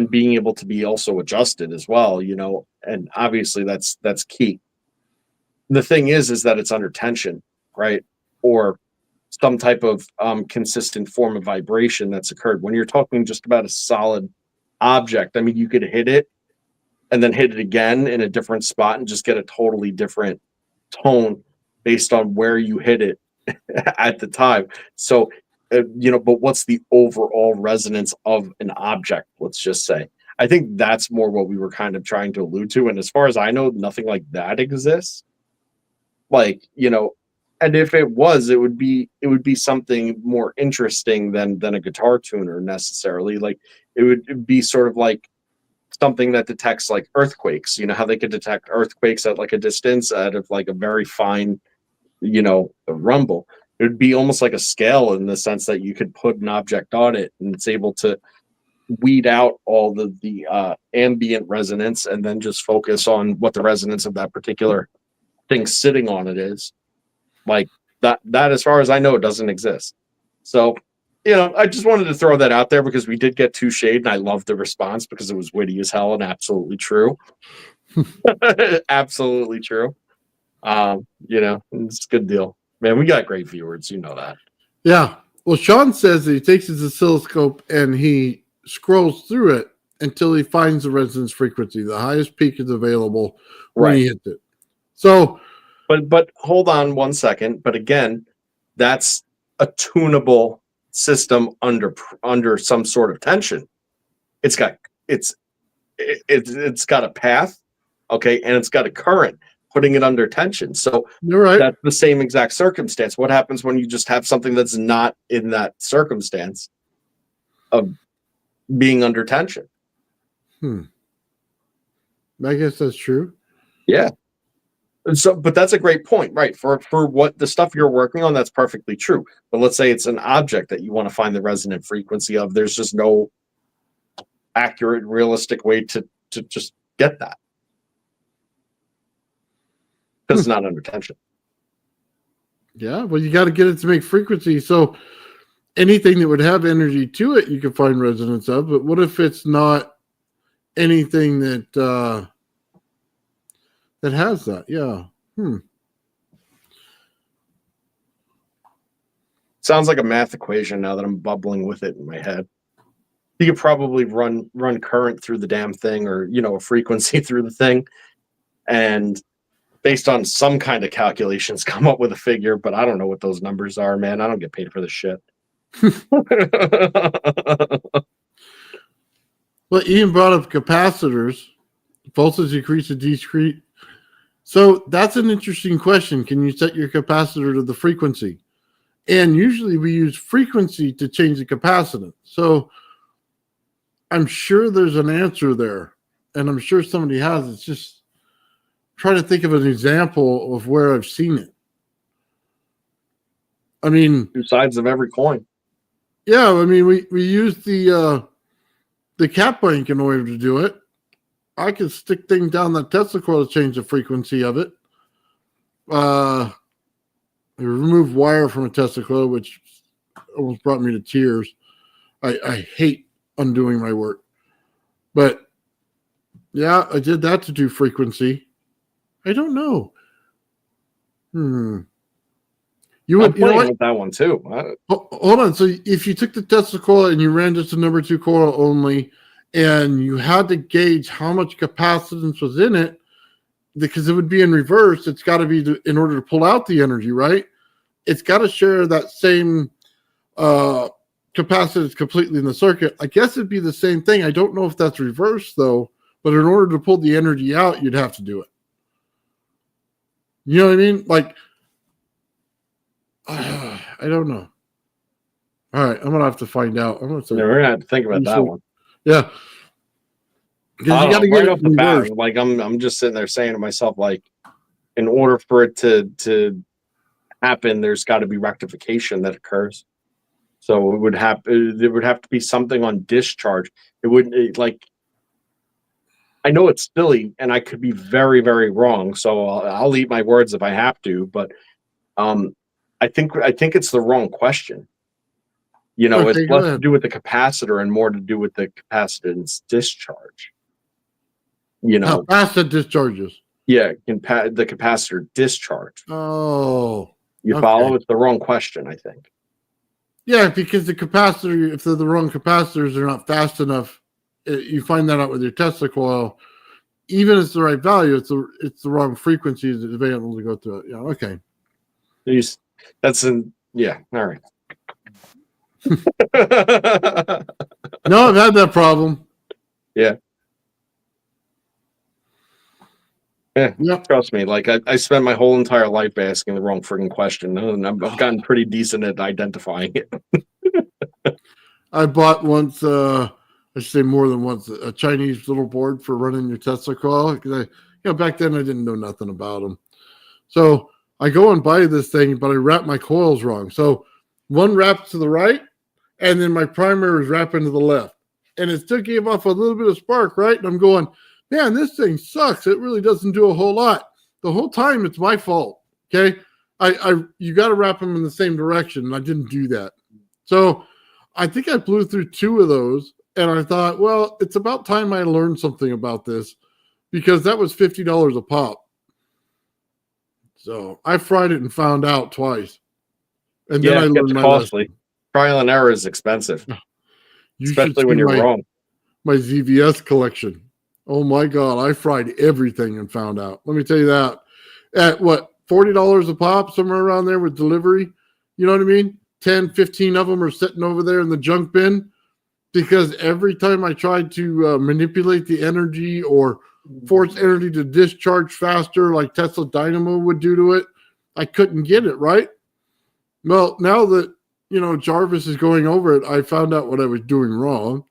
being able to be also adjusted as well, you know, and obviously that's key. The thing is that it's under tension, right? Or some type of consistent form of vibration that's occurred. When you're talking just about a solid object, I mean, you could hit it and then hit it again in a different spot and just get a totally different tone based on where you hit it at the time. So, you know, but what's the overall resonance of an object, let's just say? I think that's more what we were kind of trying to allude to. And as far as I know, nothing like that exists. Like, you know, and if it was, it would be something more interesting than a guitar tuner necessarily. Like, it would be sort of like something that detects like earthquakes, you know, how they could detect earthquakes at like a distance out of like a very fine, you know, rumble. It would be almost like a scale in the sense that you could put an object on it and it's able to weed out all the ambient resonance and then just focus on what the resonance of that particular thing sitting on it is. Like that as far as I know, it doesn't exist. So, you know, I just wanted to throw that out there because we did get touche'd and I loved the response because it was witty as hell and absolutely true. Absolutely true. You know, it's a good deal. Man, we got great viewers, you know that. Yeah. Well, Sean says that he takes his oscilloscope and he scrolls through it until he finds the resonance frequency. The highest peak is available when he hits it. So, but hold on one second. But again, that's a tunable system under some sort of tension. It's got a path, okay, and it's got a current putting it under tension. So you're right. That's the same exact circumstance. What happens when you just have something that's not in that circumstance of being under tension? I guess that's true. Yeah. So, but that's a great point, right? For what the stuff you're working on, that's perfectly true. But let's say it's an object that you want to find the resonant frequency of. There's just no accurate, realistic way to just get that. Because it's not under tension. Yeah, well, you got to get it to make frequency. So anything that would have energy to it, you can find resonance of. But what if it's not anything that that has that? Yeah. Sounds like a math equation now that I'm bubbling with it in my head. You could probably run current through the damn thing, or a frequency through the thing, and based on some kind of calculations, come up with a figure. But I don't know what those numbers are, man. I don't get paid for this shit. Well, Ian brought up capacitors, voltage increase and decrease. So that's an interesting question. Can you set your capacitor to the frequency? And usually we use frequency to change the capacitance. So I'm sure there's an answer there, and I'm sure somebody has. It's just trying to think of an example of where I've seen it. I mean, two sides of every coin. Yeah, I mean, we use the cap bank in order to do it. I could stick things down the Tesla coil to change the frequency of it. Remove wire from a Tesla coil, which almost brought me to tears. I hate undoing my work. But yeah, I did that to do frequency. I don't know. You would, I'm playing with that one too. Hold on. So if you took the Tesla coil and you ran just a number 2 coil only, and you had to gauge how much capacitance was in it, because it would be in reverse, it's got to be in order to pull out the energy, right? It's got to share that same capacitance completely in the circuit. I guess it'd be the same thing. I don't know if that's reverse though, but in order to pull the energy out, you'd have to do it. You know what I mean? Like, I don't know. All right, I'm gonna have to find out. We're gonna have to think about that one. Yeah, because you got to get right it off the bat. Like I'm just sitting there saying to myself, like, in order for it to happen, there's got to be rectification that occurs. So it would have to be something on discharge. It wouldn't like. I know it's silly, and I could be very, very wrong. So I'll eat my words if I have to. But I think it's the wrong question. Okay, it's less to do with the capacitor and more to do with the capacitance discharge. How fast it discharges. Yeah, the capacitor discharge. Oh, you follow? It's the wrong question, I think. Yeah, because the capacitor, if they're the wrong capacitors, they're not fast enough. You find that out with your Tesla coil. Even if it's the right value, it's the wrong frequency is available to go through it. Yeah, okay. All right. No, I've had that problem. Yeah. Trust me. Like I spent my whole entire life asking the wrong friggin' question, and I've gotten pretty decent at identifying it. I bought once, I should say more than once, a Chinese little board for running your Tesla coil, because back then I didn't know nothing about them. So I go and buy this thing, but I wrap my coils wrong. So one wraps to the right, and then my primary is wrapping to the left, and it still gave off a little bit of spark, right? And I'm going, man, this thing sucks. It really doesn't do a whole lot. The whole time it's my fault. Okay. You got to wrap them in the same direction. And I didn't do that. So I think I blew through 2 of those, and I thought, well, it's about time I learned something about this, because that was $50 a pop. So I fried it and found out twice. And then I learned my costly. lesson. Trial and error is expensive. Especially when you're wrong. My ZVS collection. Oh my God, I fried everything and found out. Let me tell you that. At what, $40 a pop, somewhere around there with delivery? You know what I mean? 10, 15 of them are sitting over there in the junk bin, because every time I tried to manipulate the energy or force energy to discharge faster, like Tesla Dynamo would do to it, I couldn't get it right. Well, now that, Jarvis is going over it, I found out what I was doing wrong.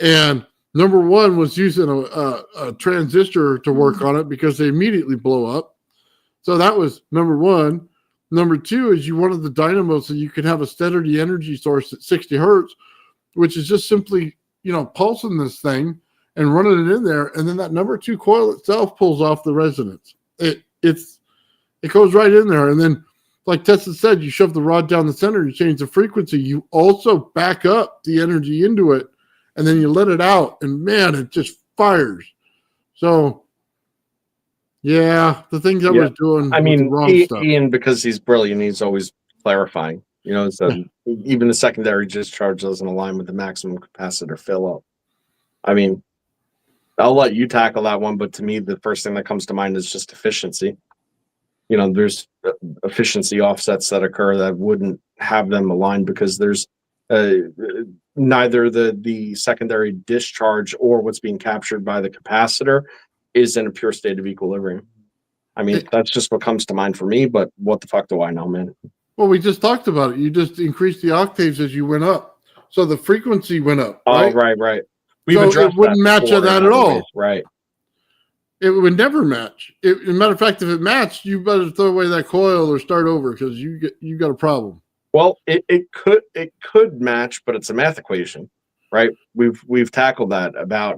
And number 1 was using a transistor to work on it, because they immediately blow up. So that was number 1. Number 2 is you wanted the dynamo so you could have a steady energy source at 60 hertz, which is just simply pulsing this thing and running it in there, and then that number 2 coil itself pulls off the resonance. It goes right in there, and then, like Tessa said, you shove the rod down the center, you change the frequency, you also back up the energy into it, and then you let it out, and man, it just fires. So, yeah, the things I was doing, I mean, wrong stuff. Ian, because he's brilliant, he's always clarifying. So even the secondary discharge doesn't align with the maximum capacitor fill up. I mean, I'll let you tackle that one, but to me, the first thing that comes to mind is just efficiency. There's efficiency offsets that occur that wouldn't have them aligned because there's neither the secondary discharge or what's being captured by the capacitor is in a pure state of equilibrium. I mean, that's just what comes to mind for me, but what the fuck do I know, man? Well, we just talked about it. You just increased the octaves as you went up. So the frequency went up. Right? Oh, right. We've addressed it wouldn't match that at all. Ways. Right. It would never match. As a matter of fact, if it matched, you better throw away that coil or start over because you got a problem. Well, it could match, but it's a math equation, right? We've tackled that about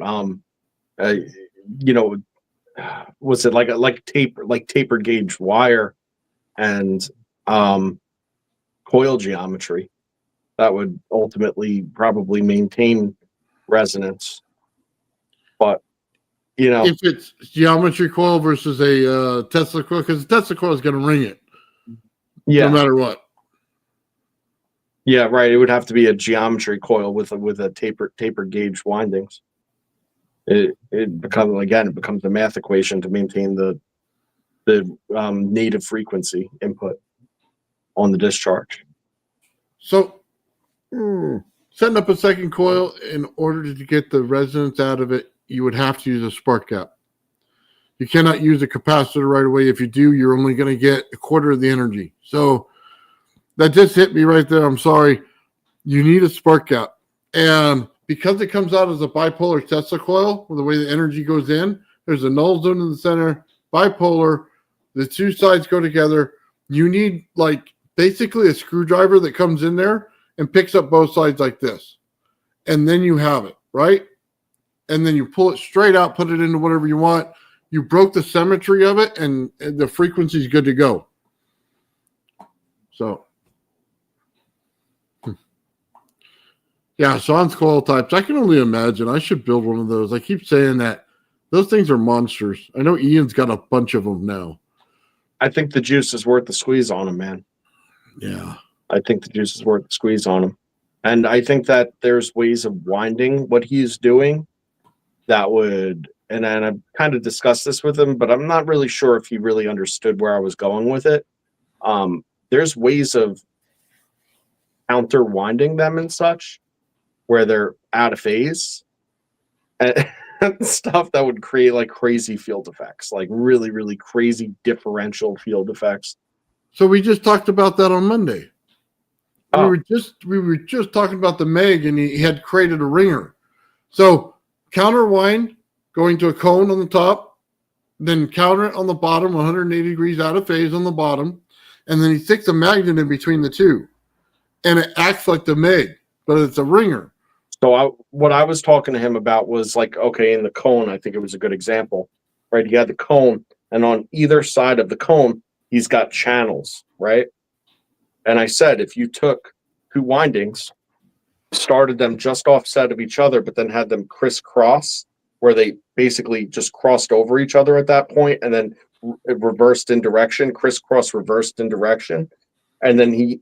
was it like tapered gauge wire and coil geometry that would ultimately probably maintain resonance, but if it's geometry coil versus a Tesla coil, because the Tesla coil is going to ring it, no matter what. Yeah, right. It would have to be a geometry coil with a tapered gauge windings. It becomes a math equation to maintain the native frequency input on the discharge. So, setting up a second coil in order to get the resonance out of it, you would have to use a spark gap. You cannot use a capacitor right away. If you do, you're only going to get a quarter of the energy. So that just hit me right there. I'm sorry. You need a spark gap. And because it comes out as a bipolar Tesla coil, with the way the energy goes in, there's a null zone in the center, bipolar, the two sides go together. You need basically a screwdriver that comes in there and picks up both sides like this. And then you have it, right? And then you pull it straight out, put it into whatever you want. You broke the symmetry of it, and the frequency is good to go. So, yeah, Sean's coil types. I can only imagine. I should build one of those. I keep saying that. Those things are monsters. I know Ian's got a bunch of them now. I think the juice is worth the squeeze on them, man. Yeah. I think the juice is worth the squeeze on him. And I think that there's ways of winding what he's doing that would, and I've kind of discussed this with him, but I'm not really sure if he really understood where I was going with it. There's ways of counter winding them and such where they're out of phase and stuff that would create crazy field effects, really, really crazy differential field effects. So we just talked about that on Monday. We were just talking about the Meg, and he had created a ringer. So counter wind going to a cone on the top, then counter it on the bottom, 180 degrees out of phase on the bottom, and then he sticks a magnet in between the two, and it acts like the Meg, but it's a ringer. So what I was talking to him about was in the cone, I think it was a good example, right? You had the cone, and on either side of the cone, he's got channels, right? And I said, if you took two windings, started them just offset of each other, but then had them crisscross, where they basically just crossed over each other at that point, and then reversed in direction, crisscross reversed in direction. And then he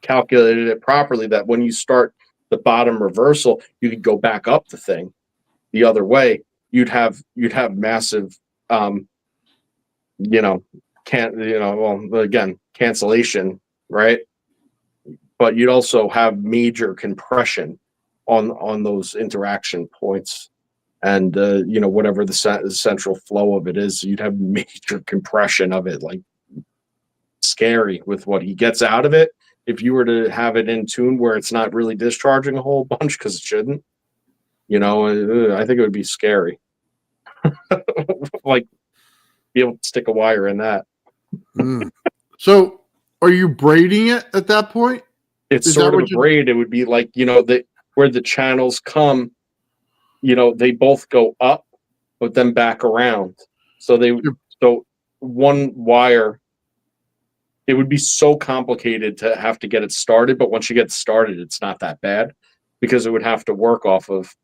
calculated it properly that when you start the bottom reversal, you could go back up the thing the other way. You'd have massive, cancellation, right? But you'd also have major compression on those interaction points, and whatever the central flow of it is, you'd have major compression of it, scary with what he gets out of it. If you were to have it in tune where it's not really discharging a whole bunch, because it shouldn't, I think it would be scary. Be able to stick a wire in that. So are you braiding it at that point? It's sort of a braid. It would be where the channels come they both go up, but then back around. So so one wire, it would be so complicated to have to get it started, but once you get started, it's not that bad because it would have to work off of,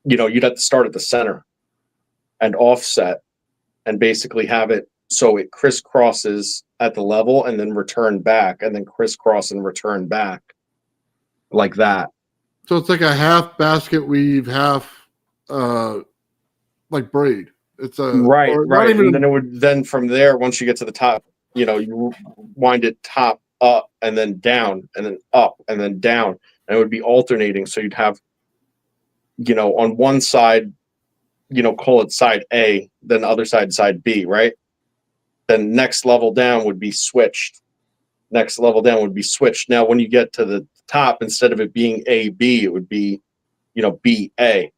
you'd have to start at the center and offset and basically have it so it crisscrosses at the level and then return back and then crisscross and return back like that. So it's like a half basket weave, half like braid. It's a right. Even, and then from there, once you get to the top, you wind it top up and then down and then up and then down, and it would be alternating. So you'd have, on one side, call it side A, then the other side B, right? Then next level down would be switched. Next level down would be switched. Now, when you get to the top, instead of it being AB, it would be, BA,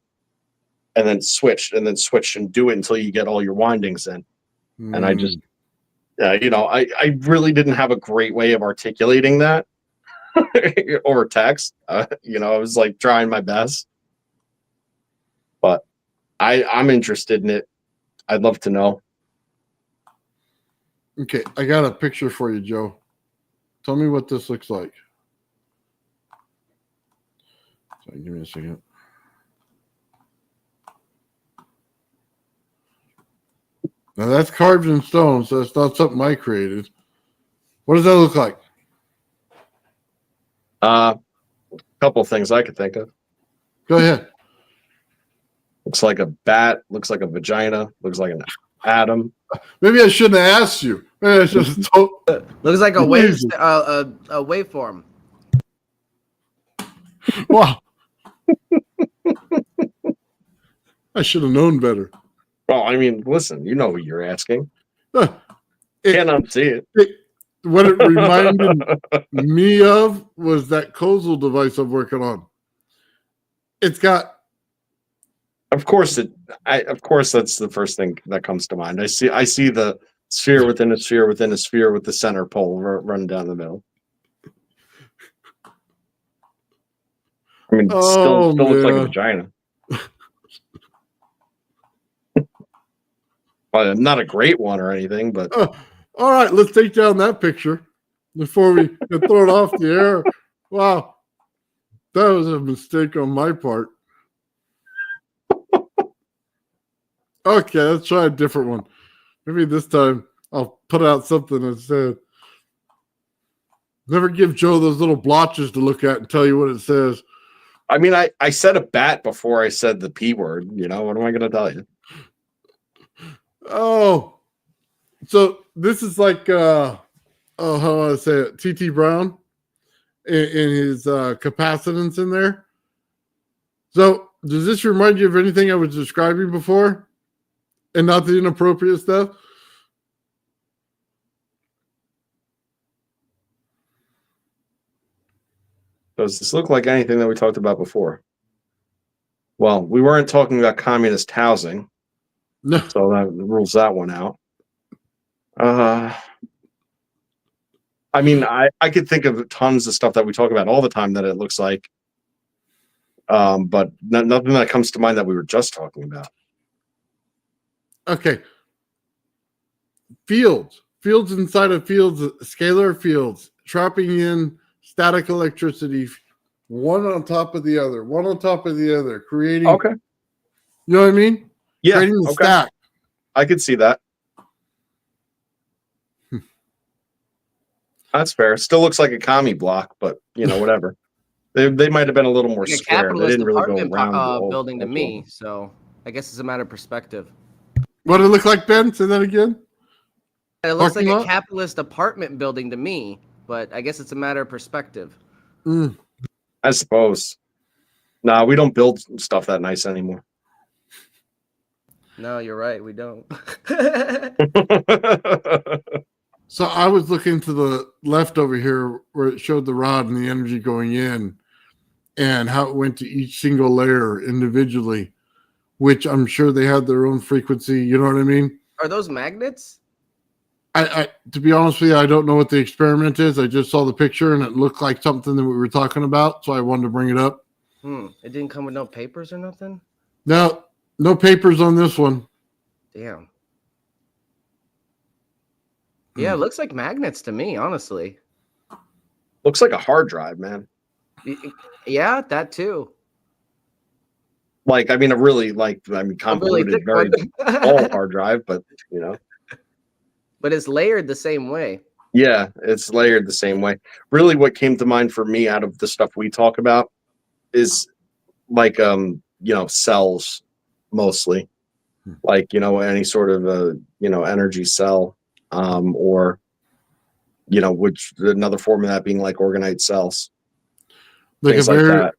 and then switch and do it until you get all your windings in. And I just, I really didn't have a great way of articulating that over text. I was like trying my best, but I'm interested in it. I'd love to know. Okay, I got a picture for you, Joe. Tell me what this looks like. Sorry, give me a second. Now that's carved in stone, so that's not something I created. What does that look like? A couple things I could think of. Go ahead. Looks like a bat. Looks like a vagina. Looks like an atom. Maybe I shouldn't have asked you. Maybe I should have told. Looks like a waveform. Wow. I should have known better. Well, I mean, listen, you know what you're asking. Can't unsee it. What it reminded me of was that Coil device I'm working on. It's got. Of course, that's the first thing that comes to mind. I see the sphere within a sphere within a sphere with the center pole running down the middle. I mean, still looks like a vagina. Well, not a great one or anything, but all right, let's take down that picture before we throw it off the air. Wow, that was a mistake on my part. Okay, let's try a different one. Maybe this time I'll put out something instead. Never give Joe those little blotches to look at and tell you what it says. I mean, I said a bat before I said the P word. What am I going to tell you? Oh, so this is like, how do I say it? T.T. Brown in his capacitance in there. So does this remind you of anything I was describing before? And not the inappropriate stuff? Does this look like anything that we talked about before? Well, we weren't talking about communist housing. No. So that rules that one out. I mean, I could think of tons of stuff that we talk about all the time that it looks like. But nothing that comes to mind that we were just talking about. Okay. Fields inside of fields, scalar fields, trapping in static electricity, one on top of the other, creating. Okay. You know what I mean? Yeah. Creating the stack. I could see that. That's fair. Still looks like a commie block, but whatever. They might have been a little more Like square. They didn't really go around the building to me, so I guess it's a matter of perspective. What did it look like, Ben? Say that again. It looks like a capitalist apartment building to me, but I guess it's a matter of perspective. I suppose. Nah, we don't build stuff that nice anymore. No, you're right. We don't. So I was looking to the left over here where it showed the rod and the energy going in and how it went to each single layer individually, which I'm sure they had their own frequency. You know what I mean? Are those magnets? I to be honest with you, I don't know what the experiment is. I just saw the picture and it looked like something that we were talking about, so I wanted to bring it up. It didn't come with no papers or nothing. No, no papers on this one. Damn. Yeah, it looks like magnets to me, honestly. Looks like a hard drive, man. Yeah, that too. Like, I mean, a really convoluted, thick very one. small hard drive, but But it's layered the same way. yeah, it's layered the same way. Really, what came to mind for me out of the stuff we talk about is like cells mostly, like any sort of energy cell, or which another form of that being like orgonite cells, Like things a like that.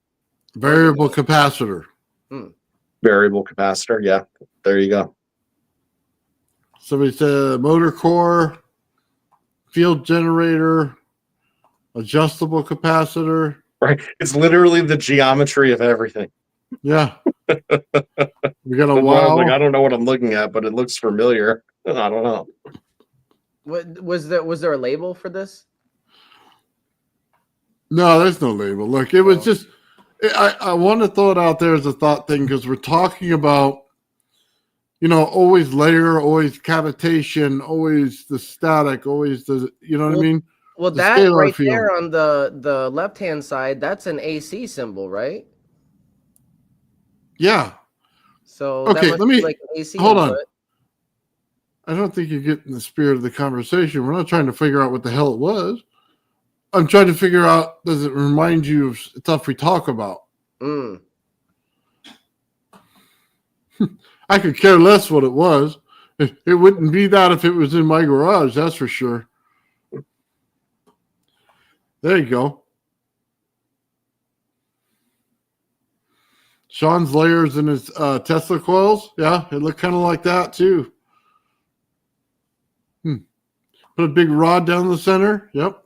variable capacitor. Variable capacitor, yeah. There you go. Somebody said motor core, field generator, adjustable capacitor. Right, it's literally the geometry of everything. Yeah. We got a I was like, I wow. don't know what I'm looking at, but it looks familiar. I don't know. What was there a label for this? No, there's no label. Look, it was just I want to throw it out there as a thought thing because we're talking about always layer, always cavitation, always the static, always the what I mean? Well, The that scalar right field. there on the left-hand side, that's an AC symbol, right? Yeah. So Okay, that must let me be like an AC hold input. on. I don't think you're getting the spirit of the conversation. We're not trying to figure out what the hell it was. I'm trying to figure out, does it remind you of stuff we talk about? I could care less what it was. It wouldn't be that if it was in my garage, that's for sure. There you go. Sean's layers in his Tesla coils. Yeah, it looked kind of like that too. Put a big rod down the center. Yep.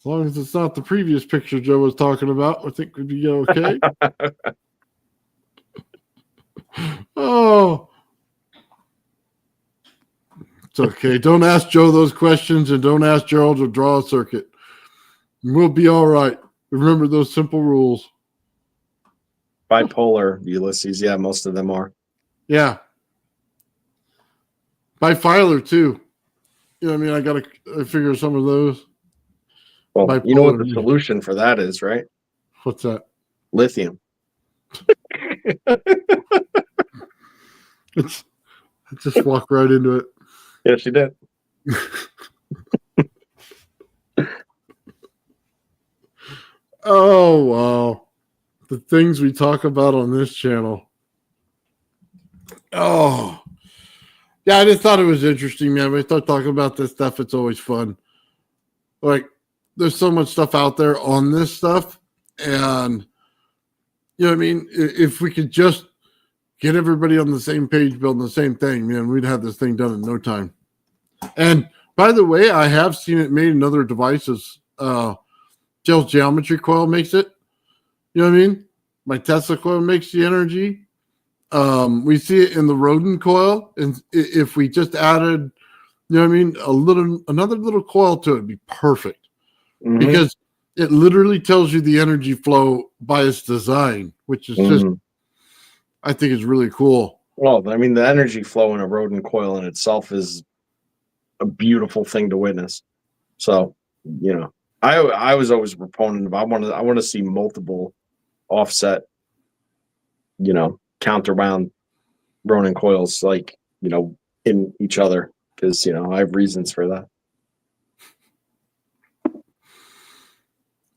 As long as it's not the previous picture Joe was talking about, I think we'd be okay. Oh. It's okay. Don't ask Joe those questions and don't ask Gerald to draw a circuit. We'll be all right. Remember those simple rules. Bipolar Ulysses, yeah, most of them are. Yeah. Bifilar too. You know what I mean? I got to figure some of those. Well, Bipolar. you know what the solution for that is, right? What's that? Lithium. I just walk right into it. Yes, you did. Oh, wow. The things we talk about on this channel. Oh. Yeah, I just thought it was interesting, man. When we start talking about this stuff, it's always fun. Like, there's so much stuff out there on this stuff. And, you know what I mean? If we could just get everybody on the same page building the same thing, man, we'd have this thing done in no time. And by the way, I have seen it made in other devices. Gell's geometry coil makes it. You know what I mean? My Tesla coil makes the energy. We see it in the Rodin coil. And if we just added, you know what I mean, another little coil to it, it'd be perfect. Mm-hmm. Because it literally tells you the energy flow by its design, which is just, I think is really cool. Well, I mean, the energy flow in a Rodin coil in itself is a beautiful thing to witness. So, I was always a proponent of I want to see multiple offset, counterwound Ronin coils in each other because I have reasons for that.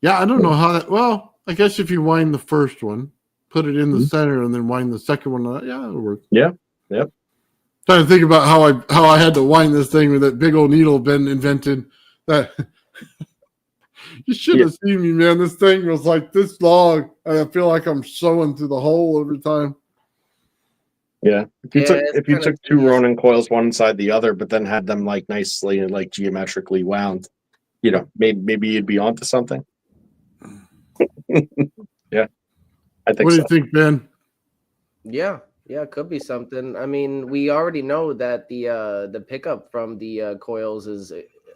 Yeah, I don't know how that. Well, I guess if you wind the first one, put it in the center, and then wind the second one, yeah, it'll work. Yeah, yep. Trying to think about how I had to wind this thing with that big old needle Ben invented. That you should have seen me, man. This thing was like this long, and I feel like I'm sewing through the hole every time. Yeah, if you took two Ronin coils one inside the other, but then had them nicely and geometrically wound, maybe you'd be onto something. Yeah, I think. What do you think, Ben? Yeah, it could be something. I mean, we already know that the pickup from the coils is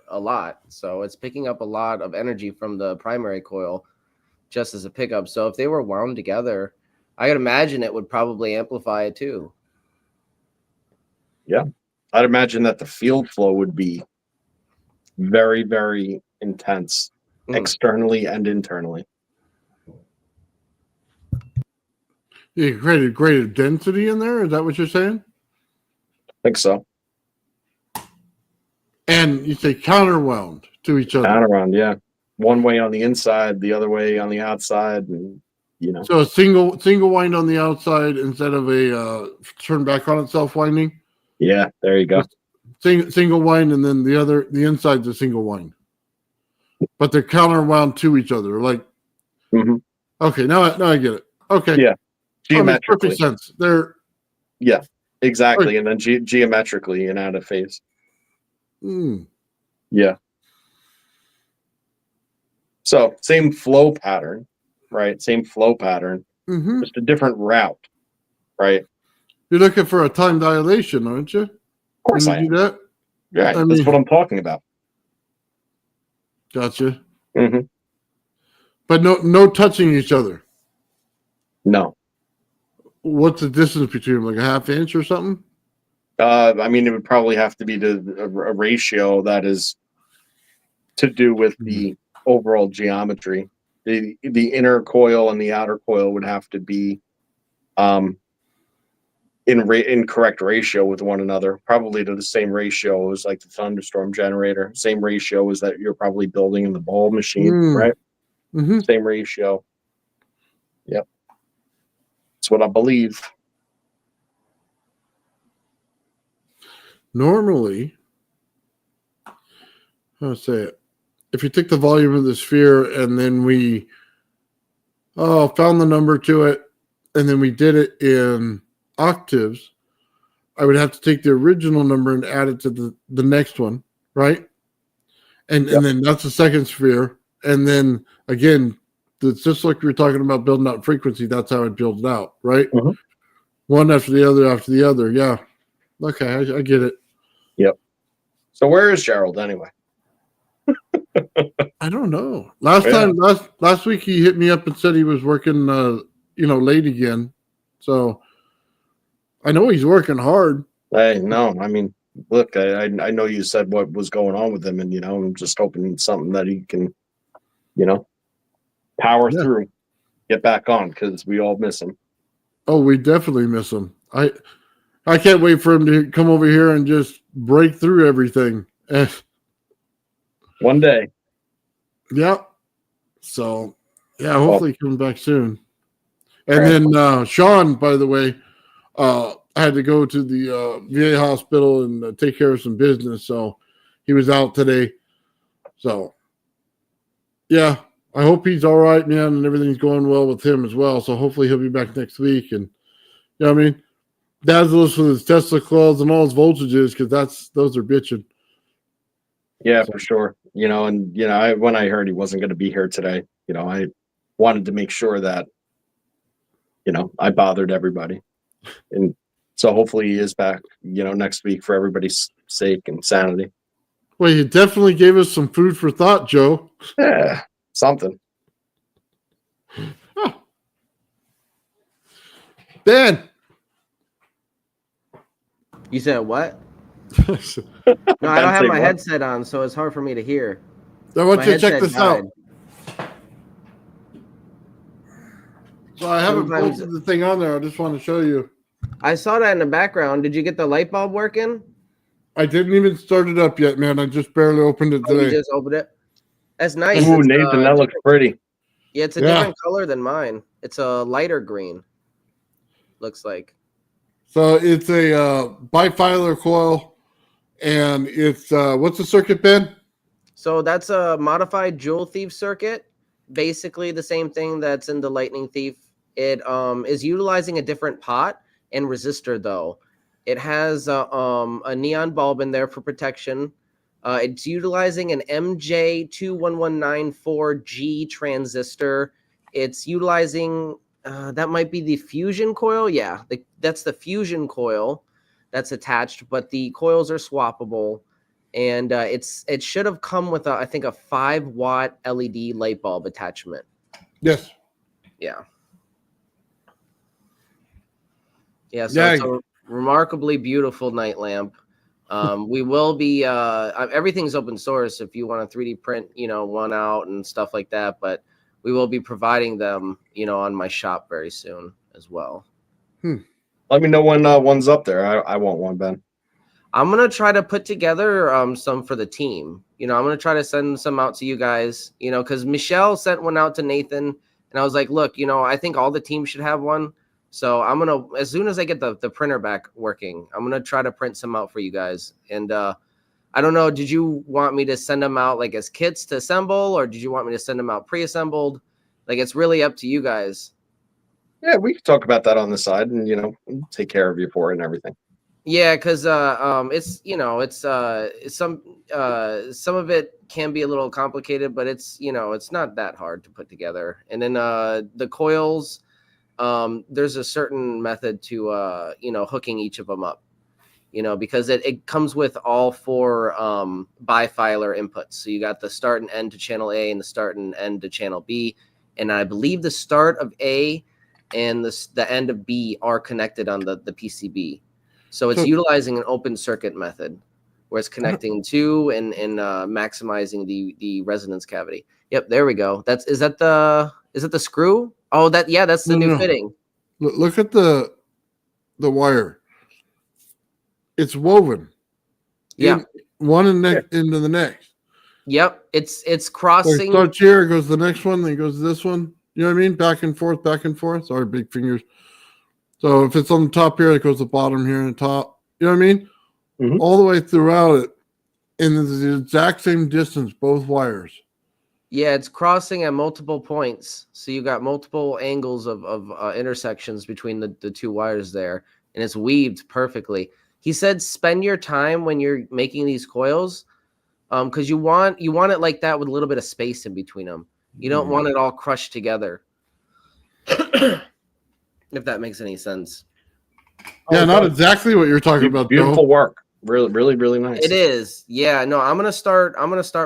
a lot, so it's picking up a lot of energy from the primary coil. just as a pickup. So if they were wound together, I could imagine it would probably amplify it too. Yeah. I'd imagine that the field flow would be very, very intense, externally and internally. You created greater density in there? Is that what you're saying? I think so. And you say counterwound to each other. Counterwound, yeah. One way on the inside, the other way on the outside, and So a single wind on the outside instead of a turn back on itself winding. Yeah, there you go. Single wind, and then the inside's a single wind, but they're counterwound to each other. Like, okay, now I get it. Okay, yeah, geometrically, perfect sense. They're exactly, and then geometrically and out of phase. Yeah. So same flow pattern, right? Same flow pattern, just a different route, right? You're looking for a time dilation, aren't you? Of course I am. Do that? Yeah, that's what I'm talking about. Gotcha. But no touching each other. No. What's the distance between them? Like a half inch or something? I mean, it would probably have to be a ratio that is to do with the overall geometry. The inner coil and the outer coil would have to be in correct ratio with one another, probably to the same ratio as like the thunderstorm generator, same ratio as that you're probably building in the ball machine, right? Same ratio. Yep. That's what I believe. Normally, I'll say it. If you take the volume of the sphere and then we found the number to it, and then we did it in octaves, I would have to take the original number and add it to the next one, right? And then that's the second sphere. And then again, it's just like we were talking about building out frequency. That's how it builds out, right? One after the other. Yeah. Okay, I get it. Yep. So where is Gerald anyway? I don't know. Last week he hit me up and said he was working late again. So I know he's working hard. I mean, look, I know you said what was going on with him, and I'm just hoping it's something that he can, power through, get back on, because we all miss him. Oh, we definitely miss him. I can't wait for him to come over here and just break through everything. One day. Yeah. So, yeah, hopefully he comes back soon. And then Sean, by the way, I had to go to the VA hospital and take care of some business. So he was out today. So, yeah, I hope he's all right, man, and everything's going well with him as well. So hopefully he'll be back next week. And, you know what I mean? Dazzles with his Tesla coils and all his voltages, because those are bitching. Yeah, for sure. When I heard he wasn't going to be here today, I wanted to make sure that, I bothered everybody. And so hopefully he is back, next week for everybody's sake and sanity. Well, you definitely gave us some food for thought, Joe. Yeah, something. Huh. Ben. You said what? No, I don't have my headset on, so it's hard for me to hear. I want you to check this out. So I haven't posted the thing on there. I just want to show you. I saw that in the background. Did you get the light bulb working? I didn't even start it up yet, man. I just barely opened it today. You just opened it? That's nice. Ooh, Nathan, that looks pretty. Yeah, it's a different color than mine. It's a lighter green. Looks like. So it's a bifilar coil, and it's what's the circuit, Ben? So that's a modified Joule Thief circuit. Basically the same thing that's in the Lightning Thief. It is utilizing a different pot and resistor, though. It has a neon bulb in there for protection. It's utilizing an MJ21194G transistor. It's utilizing that might be the fusion coil. Yeah, that's the fusion coil that's attached, but the coils are swappable. And it should have come with I think a 5-watt LED light bulb attachment. Yes. Yeah. Yeah, so Yeah. it's a remarkably beautiful night lamp. We will be everything's open source if you want to 3D print, one out and stuff like that, but we will be providing them, on my shop very soon as well. Let me know when one's up there. I want one, Ben. I'm gonna try to put together some for the team. I'm gonna try to send some out to you guys, because Michelle sent one out to Nathan, and I was like, look, I think all the team should have one. So I'm gonna, as soon as I get the printer back working, I'm gonna try to print some out for you guys. And I don't know, did you want me to send them out like as kits to assemble, or did you want me to send them out pre-assembled? Like, it's really up to you guys. Yeah, we can talk about that on the side, and take care of you for it and everything. Yeah, because it's it's some of it can be a little complicated, but it's it's not that hard to put together. And then the coils, there's a certain method to hooking each of them up, because it comes with all 4 bifilar inputs. So you got the start and end to channel A and the start and end to channel B, and I believe the start of A and the end of B are connected on the PCB. So it's utilizing an open circuit method where it's connecting to and maximizing the resonance cavity. Yep, there we go. Is that the screw? Oh, that's the new fitting. Look at the wire. It's woven. Yeah. One into the next. Yep, it's crossing. It starts here, goes to the next one, then goes to this one. You know what I mean? Back and forth, back and forth. Sorry, big fingers. So if it's on the top here, it goes to the bottom here and the top. You know what I mean? Mm-hmm. All the way throughout it. And it's the exact same distance, both wires. Yeah, it's crossing at multiple points. So you got multiple angles of intersections between the 2 wires there. And it's weaved perfectly. He said spend your time when you're making these coils, because you want it like that with a little bit of space in between them. You don't want it all crushed together. If that makes any sense. Yeah, not exactly what you're talking about. Beautiful work. Really, really, really nice. It is. Yeah, no, I'm gonna start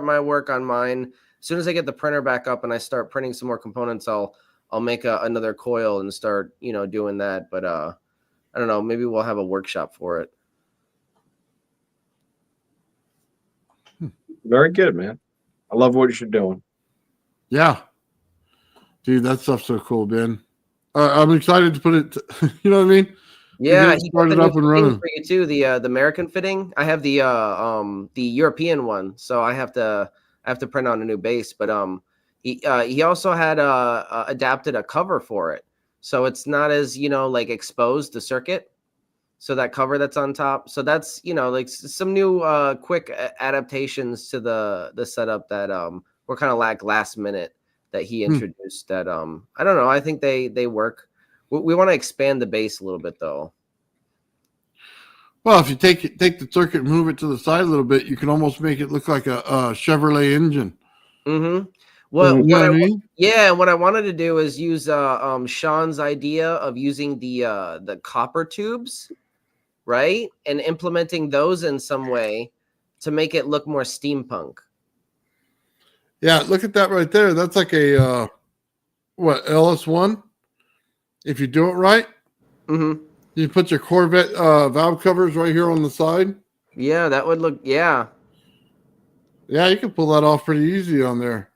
my work on mine. As soon as I get the printer back up and I start printing some more components, I'll make another coil and start, doing that. But I don't know, maybe we'll have a workshop for it. Very good, man. I love what you're doing. Yeah. Dude, that stuff's so cool, Ben. I'm excited to put it, you know what I mean? Yeah, he started up and running for you too. The American fitting. I have the European one, so I have to print out a new base. But he also had adapted a cover for it, so it's not as like exposed the circuit. So that cover that's on top. So that's like some new quick adaptations to the setup that were kind of like last minute that he introduced. That I don't know. I think they work. We want to expand the base a little bit, though. Well, if you take the circuit and move it to the side a little bit, you can almost make it look like a Chevrolet engine. Mm-hmm. Well, you know what I mean? Yeah, what I wanted to do is use Sean's idea of using the copper tubes, right, and implementing those in some way to make it look more steampunk. Yeah, look at that right there. That's like a LS1. If you do it right, you put your Corvette valve covers right here on the side. Yeah, that would look, yeah. Yeah, you can pull that off pretty easy on there.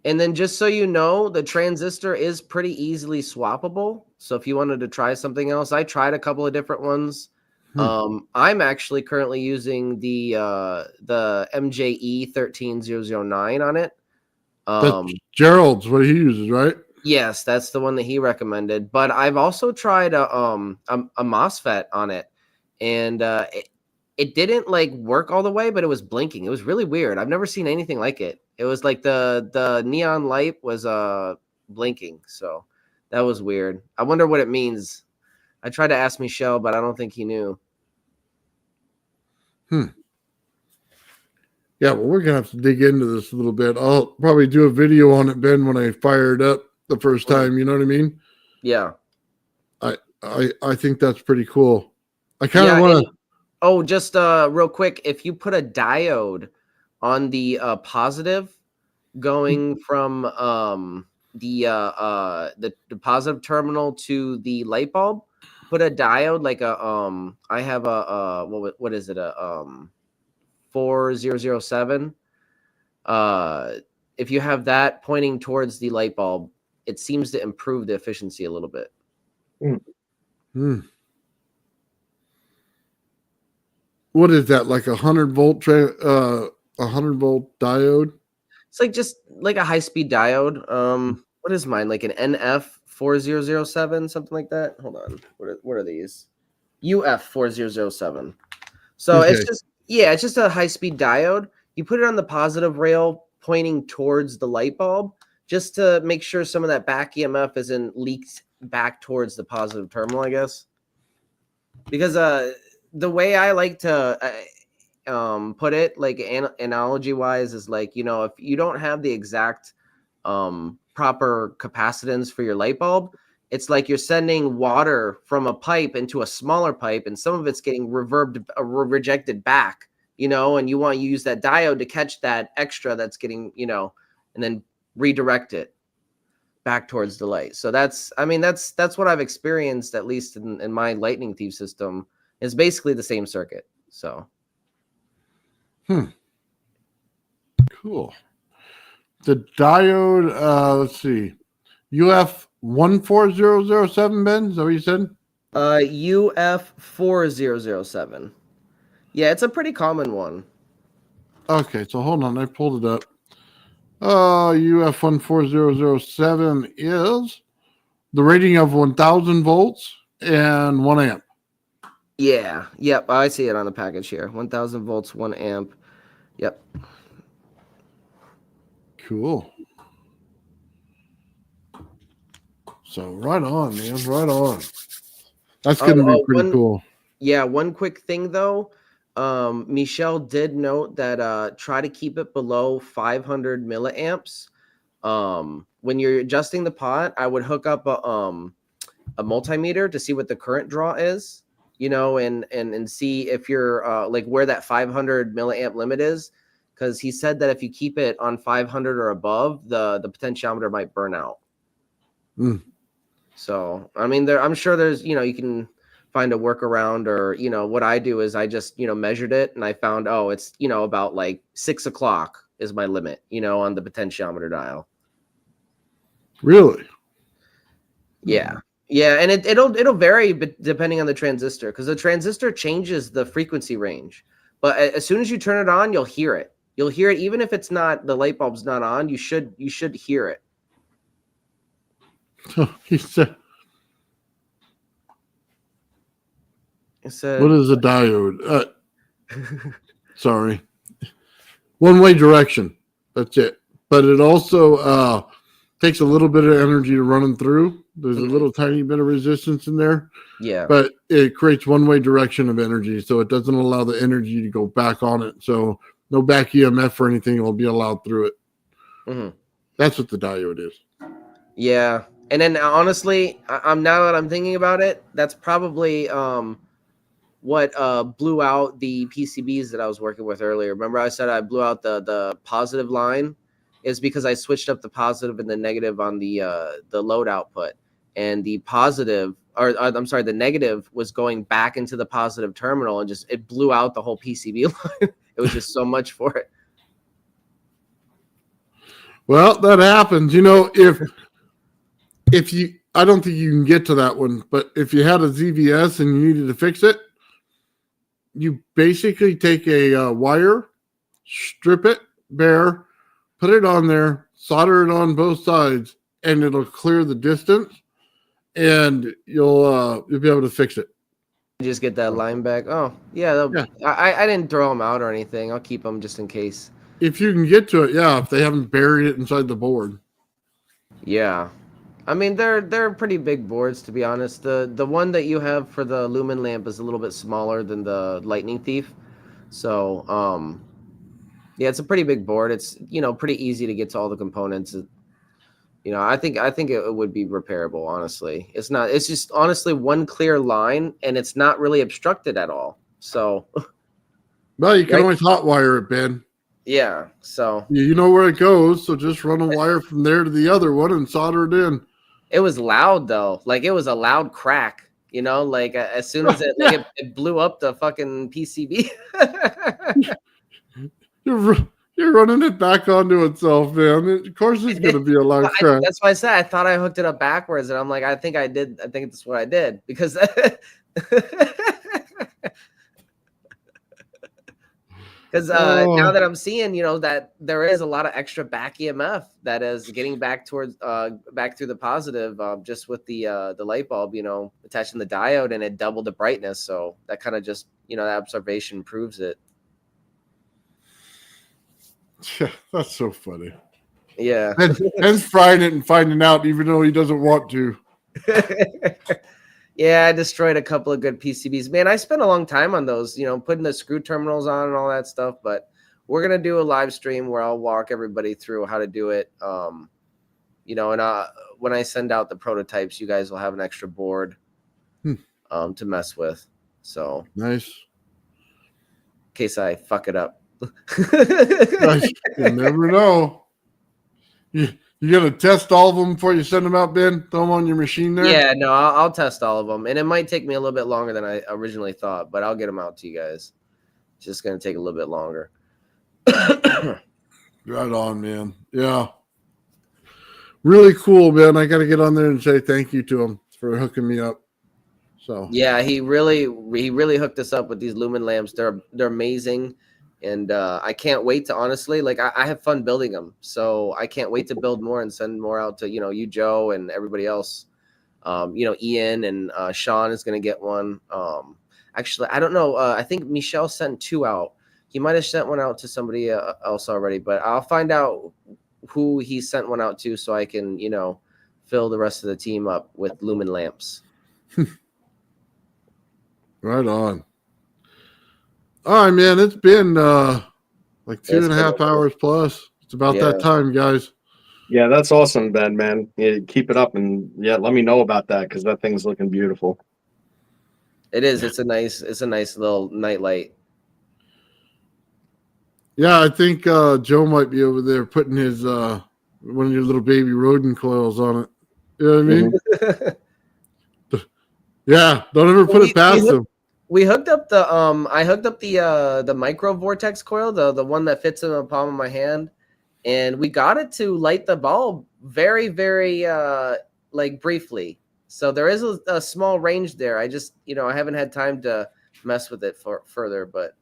And then just so you know, the transistor is pretty easily swappable. So if you wanted to try something else, I tried a couple of different ones. I'm actually currently using the MJE 13009 on it. That's Gerald's what he uses, right? Yes, that's the one that he recommended. But I've also tried a MOSFET on it, and it didn't like work all the way, but it was blinking. It was really weird. I've never seen anything like it. It was like the neon light was blinking, so that was weird. I wonder what it means. I tried to ask Michelle, but I don't think he knew. Yeah, well, we're gonna have to dig into this a little bit. I'll probably do a video on it, Ben, when I fire it up the first time. You know what I mean? Yeah. I think that's pretty cool. I kind of want to. Oh, just real quick, if you put a diode on the positive going from the positive terminal to the light bulb, put a diode like a I have a what is it, a 4007. If you have that pointing towards the light bulb, it seems to improve the efficiency a little bit. What is that, like 100-volt 100-volt diode? It's like just like a high-speed diode. What is mine? Like an NF4007, something like that. Hold on. What are these? UF4007. So Okay. it's just a high-speed diode. You put it on the positive rail pointing towards the light bulb just to make sure some of that back EMF isn't leaked back towards the positive terminal, I guess. Because the way I like to put it, like analogy wise, is like, you know, if you don't have the exact proper capacitance for your light bulb, it's like you're sending water from a pipe into a smaller pipe, and some of it's getting rejected back, you know, and you want to use that diode to catch that extra that's getting, you know, and then redirect it back towards the light. So that's what I've experienced, at least in my lightning thief system. It's basically the same circuit. So Cool. The diode, let's see, UF14007, Ben, is that what you said? UF4007. Yeah, it's a pretty common one. Okay, so hold on, I pulled it up. UF14007 is the rating of 1000 volts and 1 amp. Yeah, yep, I see it on the package here. 1000 volts, 1 amp. Yep. Cool. So right on, man, right on. That's going to be pretty cool. Yeah, one quick thing though. Michelle did note that try to keep it below 500 milliamps. When you're adjusting the pot, I would hook up a multimeter to see what the current draw is, you know, and see if you're like where that 500 milliamp limit is, because he said that if you keep it on 500 or above, the potentiometer might burn out. So I mean, I'm sure there's, you know, you can find a workaround, or, you know, what I do is I just, you know, measured it and I found, oh, it's, you know, about like 6 o'clock is my limit, you know, on the potentiometer dial. Really? Yeah. Yeah. And it'll vary depending on the transistor, because the transistor changes the frequency range. But as soon as you turn it on, you'll hear it. You'll hear it even if it's not, the light bulb's not on. You should hear it. He said, So, what is a diode? Sorry. One-way direction. That's it. But it also takes a little bit of energy to run them through. There's a little tiny bit of resistance in there. Yeah. But it creates one-way direction of energy, so it doesn't allow the energy to go back on it. So no back EMF or anything will be allowed through it. That's what the diode is. Yeah. And then honestly, I'm now that I'm thinking about it, that's probably what blew out the PCBs that I was working with earlier. Remember I said I blew out the positive line, is because I switched up the positive and the negative on the load output, and the positive, or I'm sorry, the negative was going back into the positive terminal, and just it blew out the whole PCB line. It was just so much for it. Well, that happens. You know, if you, I don't think you can get to that one, but if you had a ZVS and you needed to fix it, you basically take a wire, strip it bare, put it on there, solder it on both sides, and it'll clear the distance, and you'll be able to fix it. Just get that line back. Oh, yeah. I didn't throw them out or anything. I'll keep them just in case. If you can get to it, yeah, if they haven't buried it inside the board. Yeah. I mean, they're pretty big boards, to be honest. The one that you have for the lumen lamp is a little bit smaller than the lightning thief. So, yeah, it's a pretty big board. It's, you know, pretty easy to get to all the components. You know, I think it would be repairable, honestly. It's not, it's just honestly one clear line, and it's not really obstructed at all. So, Well, you can always hotwire it, Ben. Yeah. So You know where it goes, so just run a wire from there to the other one and solder it in. it was loud though. Like it was a loud crack. You know, like as soon as it blew up the fucking PCB. You're running it back onto itself, man. Of course, it's going to be a loud crack. That's why I said I thought I hooked it up backwards, and I'm like, I think I did. I think that's what I did because now that I'm seeing, that there is a lot of extra back EMF that is getting back towards back through the positive, just with the light bulb, attaching the diode, and it doubled the brightness. So that kind of just, that observation proves it. Yeah, that's so funny. Yeah. And frying it and finding out, even though he doesn't want to. Yeah, I destroyed a couple of good PCBs. Man, I spent a long time on those, putting the screw terminals on and all that stuff. But we're going to do a live stream where I'll walk everybody through how to do it. And when I send out the prototypes, you guys will have an extra board to mess with. So nice. In case I fuck it up. Nice. You never know. You gonna test all of them before you send them out, Ben? Throw them on your machine there? Yeah, no, I'll test all of them. And it might take me a little bit longer than I originally thought, but I'll get them out to you guys. It's just going to take a little bit longer. Right on, man. Yeah. Really cool, man. I got to get on there and say thank you to him for hooking me up. So yeah, he really hooked us up with these lumen lamps. They're amazing. And I can't wait to honestly, like, I have fun building them. So I can't wait to build more and send more out to, you, Joe, and everybody else. Ian and Sean is going to get one. Actually, I don't know. I think Michelle sent 2 out. He might have sent one out to somebody else already, but I'll find out who he sent one out to so I can, fill the rest of the team up with lumen lamps. Right on. All right, man. It's been like 2.5 hours plus. It's about that time, guys. Yeah, that's awesome, Ben, man. Yeah, keep it up, and let me know about that because that thing's looking beautiful. It is. It's a nice little night light. Yeah, I think Joe might be over there putting his one of your little baby rodent coils on it. You know what I mean? Mm-hmm. Yeah, don't ever put it past him. We hooked up the I hooked up the micro vortex coil, the one that fits in the palm of my hand, and we got it to light the bulb very, very like briefly. So there is a small range there. I just, I haven't had time to mess with it further, but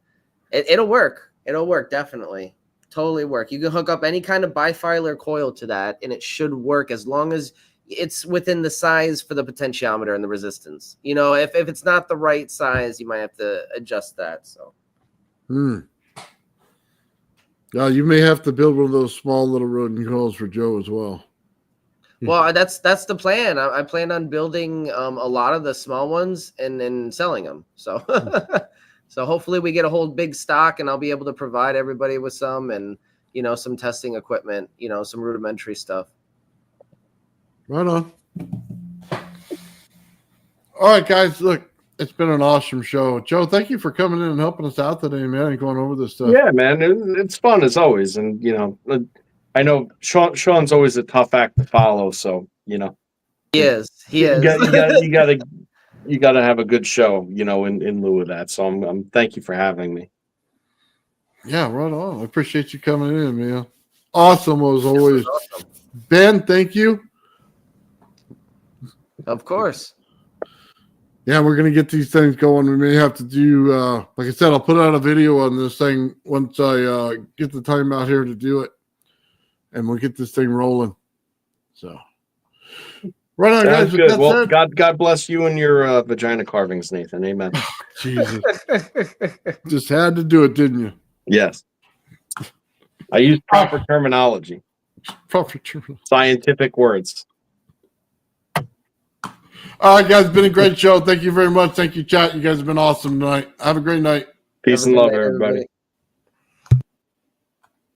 it'll work. It'll work, definitely. Totally work. You can hook up any kind of bifilar coil to that, and it should work as long as it's within the size for the potentiometer and the resistance. If it's not the right size, you might have to adjust that. So. You may have to build one of those small little rodent coils for Joe as well. Well, that's the plan. I plan on building a lot of the small ones and then selling them. So, so hopefully we get a whole big stock, and I'll be able to provide everybody with some, and some testing equipment, some rudimentary stuff. Right on. All right, guys. Look, it's been an awesome show. Joe, thank you for coming in and helping us out today, man, and going over this stuff. Yeah, man. It's fun as always. And, I know Sean's always a tough act to follow. So, He is. You gotta have a good show, in lieu of that. So I'm thank you for having me. Yeah, right on. I appreciate you coming in, man. Awesome as always. Awesome. Ben, thank you. Of course. Yeah, we're going to get these things going. We may have to do, like I said, I'll put out a video on this thing once I get the time out here to do it. And we'll get this thing rolling. So, right on, guys. Good. Well, God bless you and your vagina carvings, Nathan. Amen. Oh, Jesus. Just had to do it, didn't you? Yes. I use proper terminology. Proper terminology. Scientific words. All right, guys. It's been a great show. Thank you very much. Thank you, chat. You guys have been awesome tonight. Have a great night. Peace and love, everybody.